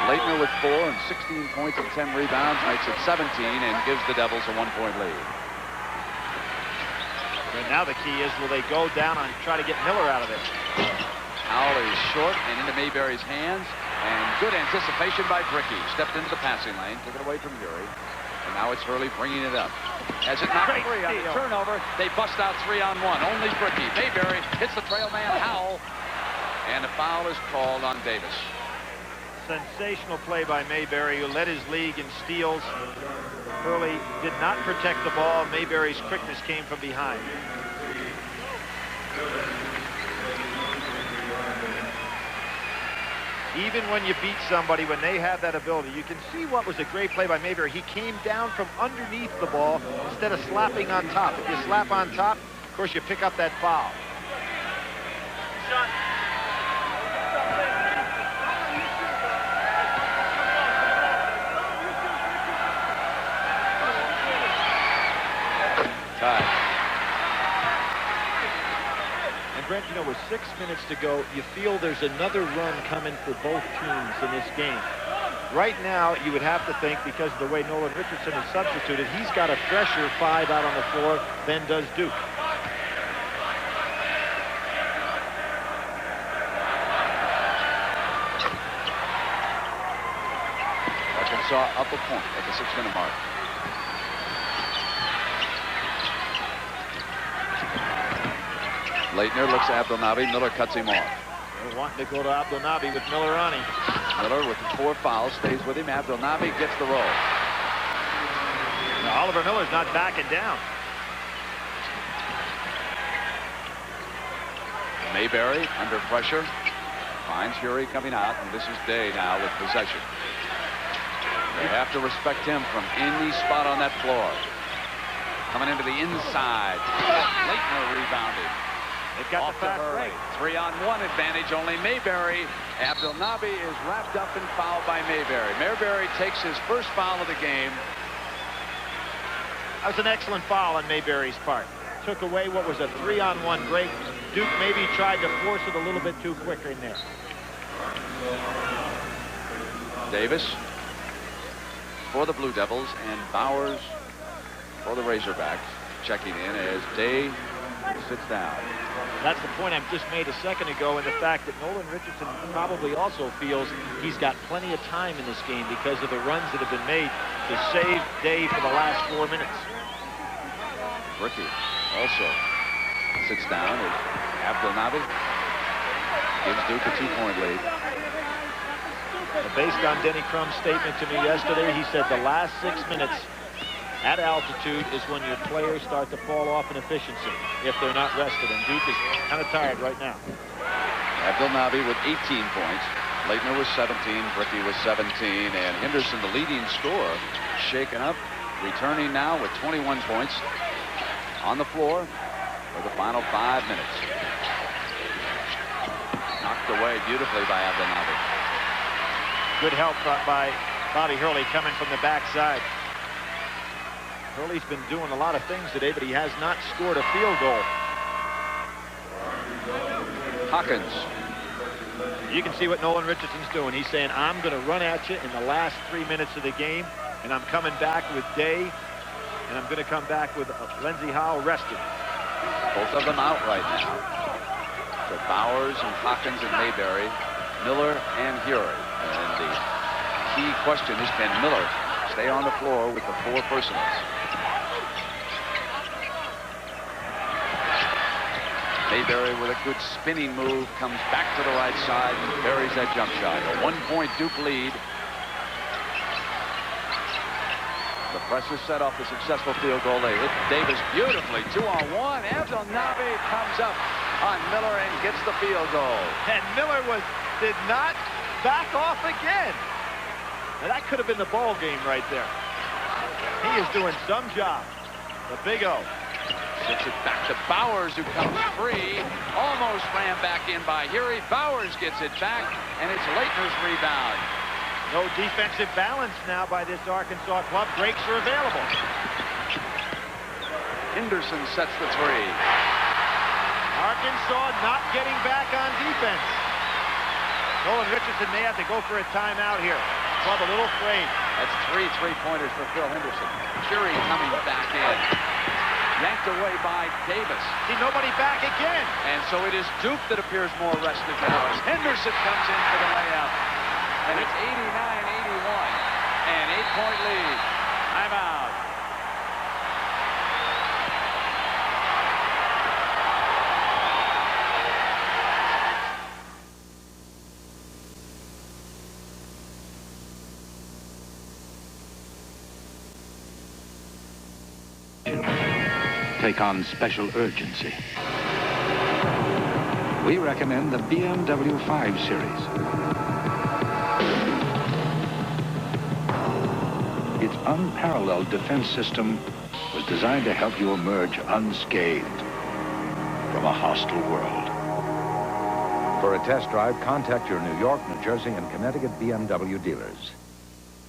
Leitner with 4 and 16 points and 10 rebounds makes it 17 and gives the Devils a 1-point lead. And now the key is, will they go down and try to get Miller out of it? Howell is short and into Mayberry's hands, and good anticipation by Bricky. Stepped into the passing lane, took it away from Urey, and now it's Hurley bringing it up. As it knocked free on the turnover, they bust out 3-on-1. Only Bricky. Mayberry hits the trail man Howell, and a foul is called on Davis. Sensational play by Mayberry, who led his league in steals. Hurley did not protect the ball. Mayberry's quickness came from behind. Even when you beat somebody, when they have that ability, you can see what was a great play by Mayberry. He came down from underneath the ball instead of slapping on top. If you slap on top, of course, you pick up that foul. And Brent, you know, with 6 minutes to go, you feel there's another run coming for both teams in this game. Right now, you would have to think, because of the way Nolan Richardson is substituted, he's got a fresher 5 out on the floor than does Duke. Arkansas up a point at the 6-minute mark. Leitner looks at Abdelnaby. Miller cuts him off. They're wanting to go to Abdelnaby with Miller on him. Miller with 4 fouls stays with him. Abdelnaby gets the roll. Now, Oliver Miller's not backing down. Mayberry under pressure. Finds Urey coming out, and this is Day now with possession. They have to respect him from any spot on that floor. Coming into the inside. Leitner rebounded. They've got off the fast break. 3-on-1 advantage. Only Mayberry. Abdelnaby is wrapped up and fouled by Mayberry. Mayberry takes his first foul of the game. That was an excellent foul on Mayberry's part. Took away what was a 3-on-1 break. Duke maybe tried to force it a little bit too quick in there. Davis for the Blue Devils and Bowers for the Razorbacks. Checking in as Day sits down. That's the point I just made a second ago, and the fact that Nolan Richardson probably also feels he's got plenty of time in this game because of the runs that have been made to save Day for the last 4 minutes. Bricky also sits down as Abdelnaby gives Duke a 2-point lead. Based on Denny Crum's statement to me yesterday, he said the last 6 minutes at altitude is when your players start to fall off in efficiency if they're not rested, and Duke is kind of tired right now. Abdelnaby with 18 points. Leitner was 17, Bricky was 17, and Henderson, the leading scorer, shaken up, returning now with 21 points on the floor for the final 5 minutes. Knocked away beautifully by Abdelnaby. Good help by Bobby Hurley coming from the backside. Hurley's been doing a lot of things today, but he has not scored a field goal. Hawkins. You can see what Nolan Richardson's doing. He's saying, I'm going to run at you in the last 3 minutes of the game, and I'm coming back with Day, and I'm going to come back with Lindsey Howell rested. Both of them out right now. So Bowers and Hawkins and Mayberry, Miller and Urey. And the key question is, can Miller stay on the floor with the 4 personals? Mayberry with a good spinning move comes back to the right side and buries that jump shot. A 1-point Duke lead. The press is set off the successful field goal. They hit Davis beautifully. 2-on-1. Abdelnaby comes up on Miller and gets the field goal. And Miller did not back off again. Now that could have been the ball game right there. He is doing some job. The Big O. Sits it back to Bowers, who comes free. Almost ran back in by Huey. Bowers gets it back, and it's Leitner's rebound. No defensive balance now by this Arkansas club. Breaks are available. Henderson sets the three. Arkansas not getting back on defense. Nolan Richardson may have to go for a timeout here. Club a little afraid. That's 3 3-pointers for Phil Henderson. Curie coming back in. Yanked away by Davis. See, nobody back again. And so it is Duke that appears more rested now as Henderson comes in for the layup. And it's 89-81. An 8-point lead. Timeout. Take on special urgency. We recommend the BMW 5 Series. Its unparalleled defense system was designed to help you emerge unscathed from a hostile world. For a test drive, contact your New York, New Jersey, and Connecticut BMW dealers.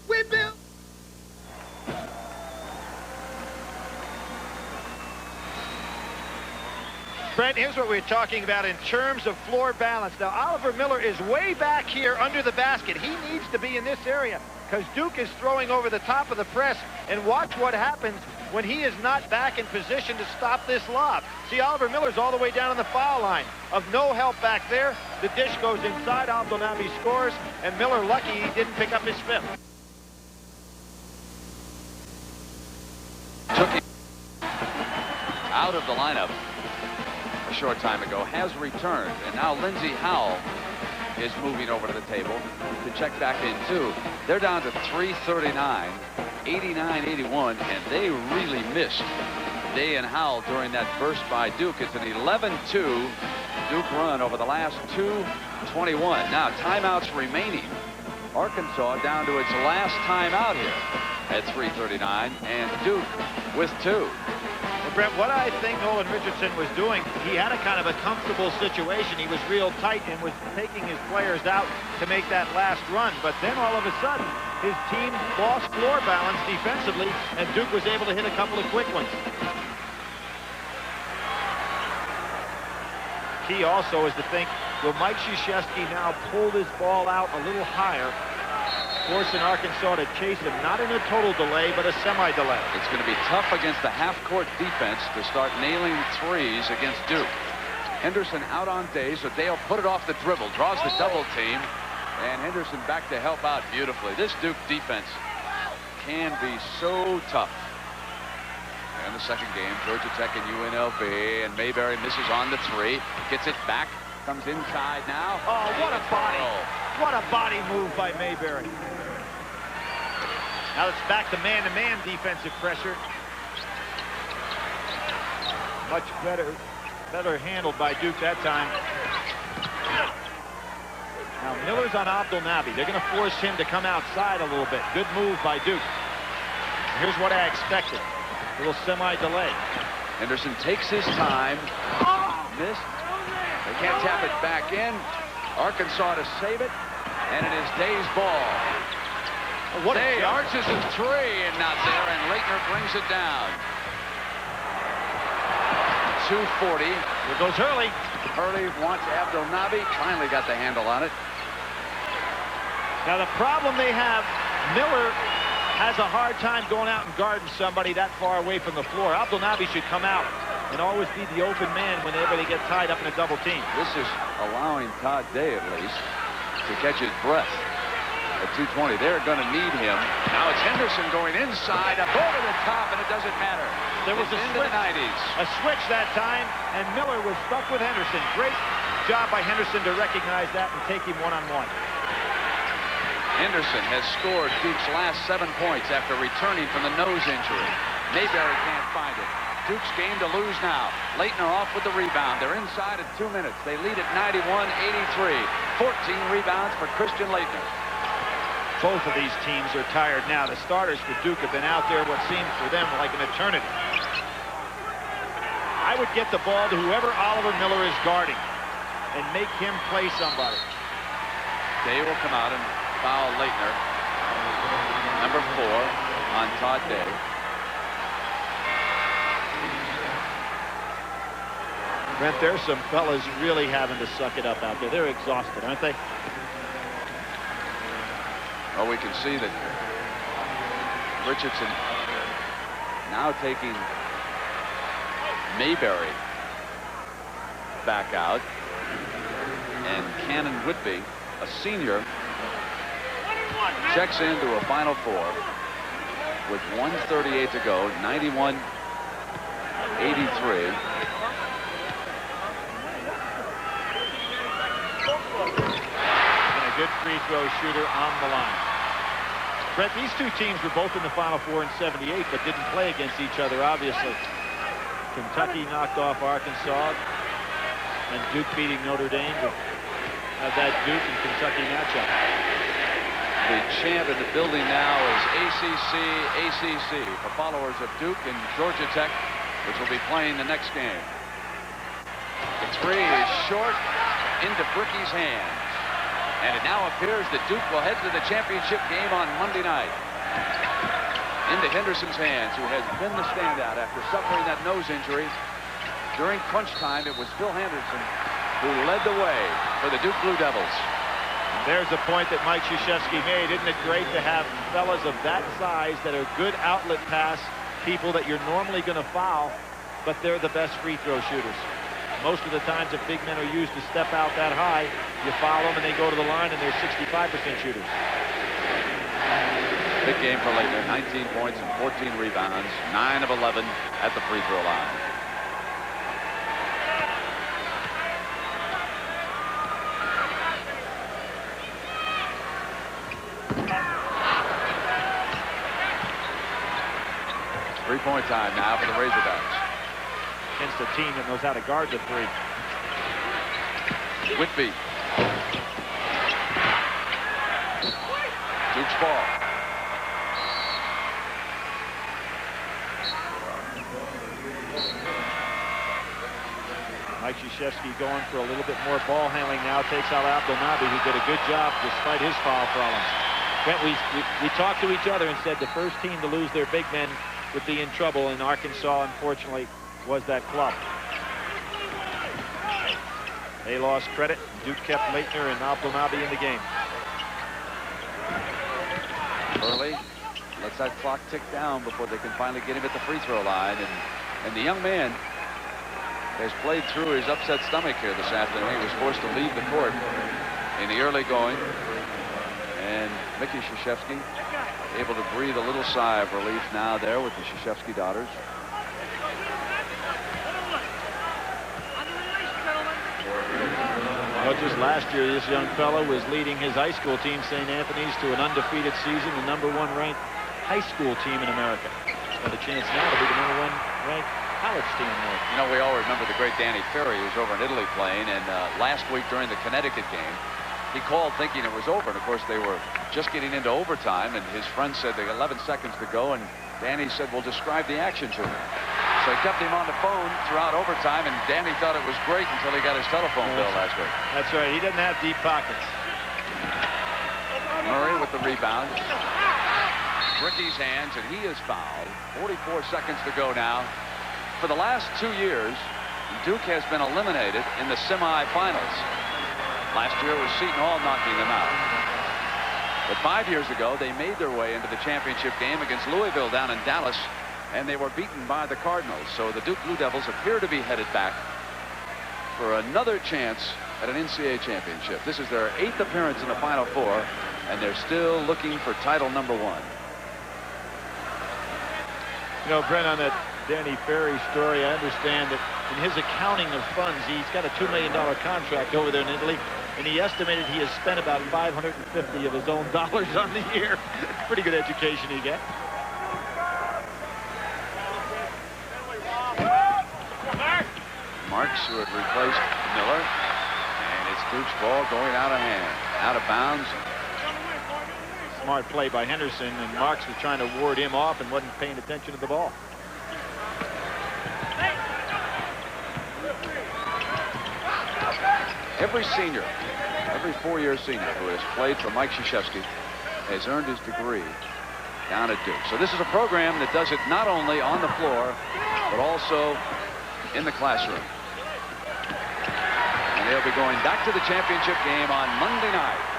We built. Brent, here's what we're talking about in terms of floor balance. Now, Oliver Miller is way back here under the basket. He needs to be in this area because Duke is throwing over the top of the press. And watch what happens when he is not back in position to stop this lob. See, Oliver Miller's all the way down on the foul line. Of no help back there. The dish goes inside. Abdelnaby scores. And Miller lucky he didn't pick up his fifth. Took him out of the lineup a short time ago, has returned, and now Lindsey Howell is moving over to the table to check back in too. They're down to 3:39, 89-81, and they really missed Day and Howell during that burst by Duke. It's an 11-2 Duke run over the last 2:21. Now timeouts remaining. Arkansas down to its last timeout here at 3:39, and Duke with 2. Brent, what I think Nolan Richardson was doing, he had a kind of a comfortable situation. He was real tight and was taking his players out to make that last run. But then all of a sudden, his team lost floor balance defensively, and Duke was able to hit a couple of quick ones. Key also is to think, will Mike Krzyzewski now pull this ball out a little higher, forcing Arkansas to chase him, not in a total delay, but a semi-delay. It's going to be tough against the half-court defense to start nailing threes against Duke. Henderson out on Day, so Dale put it off the dribble, draws the double team, and Henderson back to help out beautifully. This Duke defense can be so tough. And the second game, Georgia Tech and UNLV, and Mayberry misses on the three, gets it back, comes inside now. Oh, what a body. What a body move by Mayberry. Now it's back to man-to-man defensive pressure. Much better handled by Duke that time. Now Miller's on Abdelnaby. They're going to force him to come outside a little bit. Good move by Duke. Here's what I expected. A little semi-delay. Henderson takes his time. Missed. They can't tap it back in. Arkansas to save it. And it is Day's ball. Day arches a three and not there, and Leitner brings it down. 2:40. Here goes Hurley. Hurley wants Abdelnaby. Finally got the handle on it. Now the problem they have, Miller has a hard time going out and guarding somebody that far away from the floor. Abdelnaby should come out and always be the open man whenever they get tied up in a double team. This is allowing Todd Day, at least, to catch his breath. At 2:20, they're going to need him. Now it's Henderson going inside, up over the top, and it doesn't matter. There was a switch that time, and Miller was stuck with Henderson. Great job by Henderson to recognize that and take him one-on-one. Henderson has scored Duke's last 7 points after returning from the nose injury. Mayberry can't find it. Duke's game to lose now. Leitner off with the rebound. They're inside at 2 minutes. They lead at 91-83. 14 rebounds for Christian Leitner. both of these teams are tired now. The starters for Duke have been out there what seems for them like an eternity. I would get the ball to whoever Oliver Miller is guarding and make him play somebody. Day will come out and foul Leitner. Number 4 on Todd Day. Brent, there's some fellas really having to suck it up out there. They're exhausted, aren't they? Well, we can see that Richardson now taking Mayberry back out. And Cannon Whitby, a senior, checks into a Final Four with 1:38 to go, 91-83. And a good free throw shooter on the line. Brett, these two teams were both in the Final Four in '78, but didn't play against each other, obviously. Kentucky knocked off Arkansas, and Duke beating Notre Dame to have that Duke and Kentucky matchup. The chant in the building now is ACC, ACC for followers of Duke and Georgia Tech, which will be playing the next game. The three is short into Bricky's hands. And it now appears that Duke will head to the championship game on Monday night. Into Henderson's hands, who has been the standout after suffering that nose injury. During crunch time, it was Phil Henderson who led the way for the Duke Blue Devils. There's a point that Mike Krzyzewski made. Isn't it great to have fellas of that size that are good outlet pass people that you're normally going to foul, but they're the best free throw shooters. Most of the times if big men are used to step out that high, you foul them and they go to the line and they're 65% shooters. Big game for Leitner, 19 points and 14 rebounds, 9 of 11 at the free throw line. Three-point time now for the Razorbacks. Against a team that knows how to guard the three. Whitby. Duke's ball. Mike Krzyzewski going for a little bit more ball handling now. Takes out Abdelnaby, who did a good job despite his foul problems. Brent, we talked to each other and said the first team to lose their big men would be in trouble, and Arkansas, unfortunately, was that club. They lost credit. Duke kept Leitner and Abdelnaby in the game. Early lets that clock tick down before they can finally get him at the free throw line. And the young man has played through his upset stomach here this afternoon. He was forced to leave the court in the early going. And Mickey Krzyzewski able to breathe a little sigh of relief now there with the Krzyzewski daughters. Well, just last year, this young fellow was leading his high school team, St. Anthony's, to an undefeated season, the #1 ranked high school team in America. He's got a chance now to be the #1 ranked college team in America. You know, we all remember the great Danny Ferry, who's over in Italy playing, and last week during the Connecticut game, he called thinking it was over, and of course they were just getting into overtime, and his friend said they had 11 seconds to go, and Danny said, well, describe the action to me. So he kept him on the phone throughout overtime, and Danny thought it was great until he got his telephone bill last week. That's right. He doesn't have deep pockets. Murray with the rebound. Ricky's hands, and he is fouled. 44 seconds to go now. For the last 2 years, Duke has been eliminated in the semifinals. Last year it was Seton Hall knocking them out. But 5 years ago, they made their way into the championship game against Louisville down in Dallas, and they were beaten by the Cardinals. So the Duke Blue Devils appear to be headed back for another chance at an NCAA championship. This is their 8th appearance in the Final Four, and they're still looking for title #1. You know, Brent, on that Danny Ferry story, I understand that in his accounting of funds, he's got a $2 million contract over there in Italy, and he estimated he has spent about 550 of his own dollars on the year. Pretty good education he got. Marks, who had replaced Miller, and it's Duke's ball going out of hand, out of bounds. smart play by Henderson, and Marks was trying to ward him off and wasn't paying attention to the ball. Every senior, every four-year senior who has played for Mike Krzyzewski has earned his degree down at Duke. So this is a program that does it not only on the floor, but also in the classroom. And they'll be going back to the championship game on Monday night.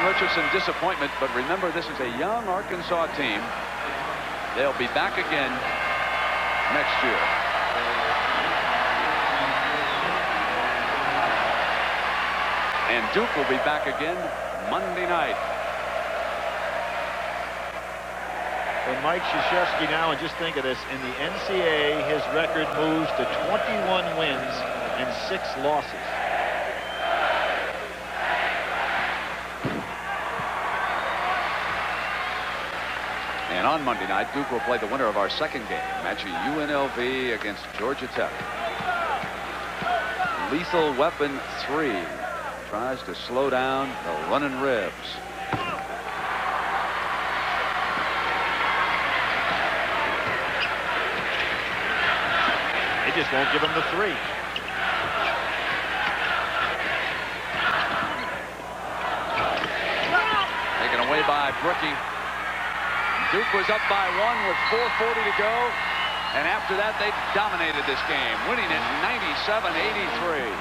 Richardson disappointment, but remember, this is a young Arkansas team. They'll be back again next year. And Duke will be back again Monday night. Well, Mike Krzyzewski now, and just think of this, in the NCAA, his record moves to 21 wins and 6 losses. And on Monday night, Duke will play the winner of our second game, matching UNLV against Georgia Tech. Lethal Weapon 3 tries to slow down the running Rebs. They just won't give him the 3. Taken away by Brookie. Duke was up by 1 with 4:40 to go, and after that they dominated this game, winning it 97-83.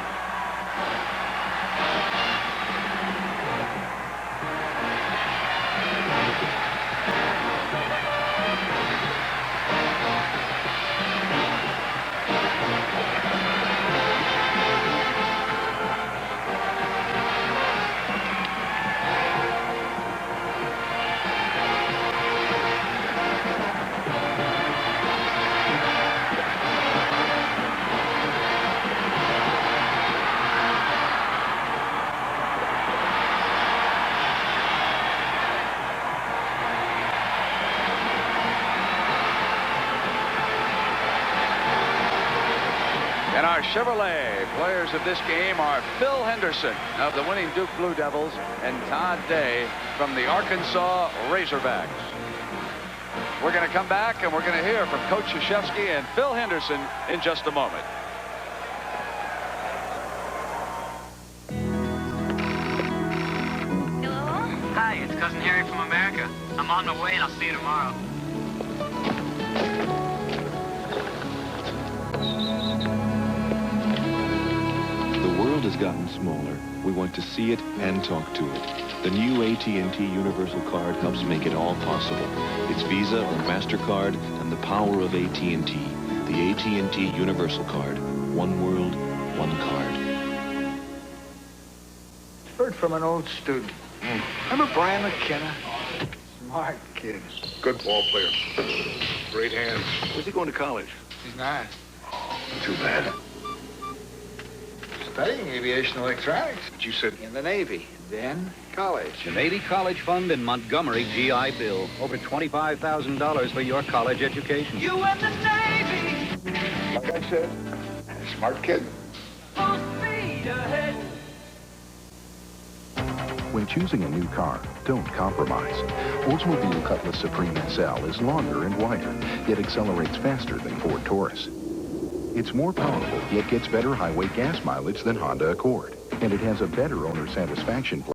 And our Chevrolet players of this game are Phil Henderson of the winning Duke Blue Devils and Todd Day from the Arkansas Razorbacks. We're going to come back and we're going to hear from Coach Krzyzewski and Phil Henderson in just a moment. Hello? Hi, it's Cousin Harry from America. I'm on my way and I'll see you tomorrow. The world has gotten smaller. We want to see it and talk to it. The new AT&T Universal Card helps make it all possible. It's Visa or MasterCard and the power of AT&T. The AT&T Universal Card. One world, one card. Heard from an old student. Remember Brian McKenna? Smart kid. Good ball player. Great hands. Where's he going to college? He's not. Too bad. Studying aviation electronics. But you said... In the Navy. Then college. The Navy College Fund in Montgomery, GI Bill. Over $25,000 for your college education. You and the Navy. Like I said, smart kid. Full speed ahead. When choosing a new car, don't compromise. Oldsmobile Cutlass Supreme SL is longer and wider, yet accelerates faster than Ford Taurus. It's more powerful, yet gets better highway gas mileage than Honda Accord. And it has a better owner satisfaction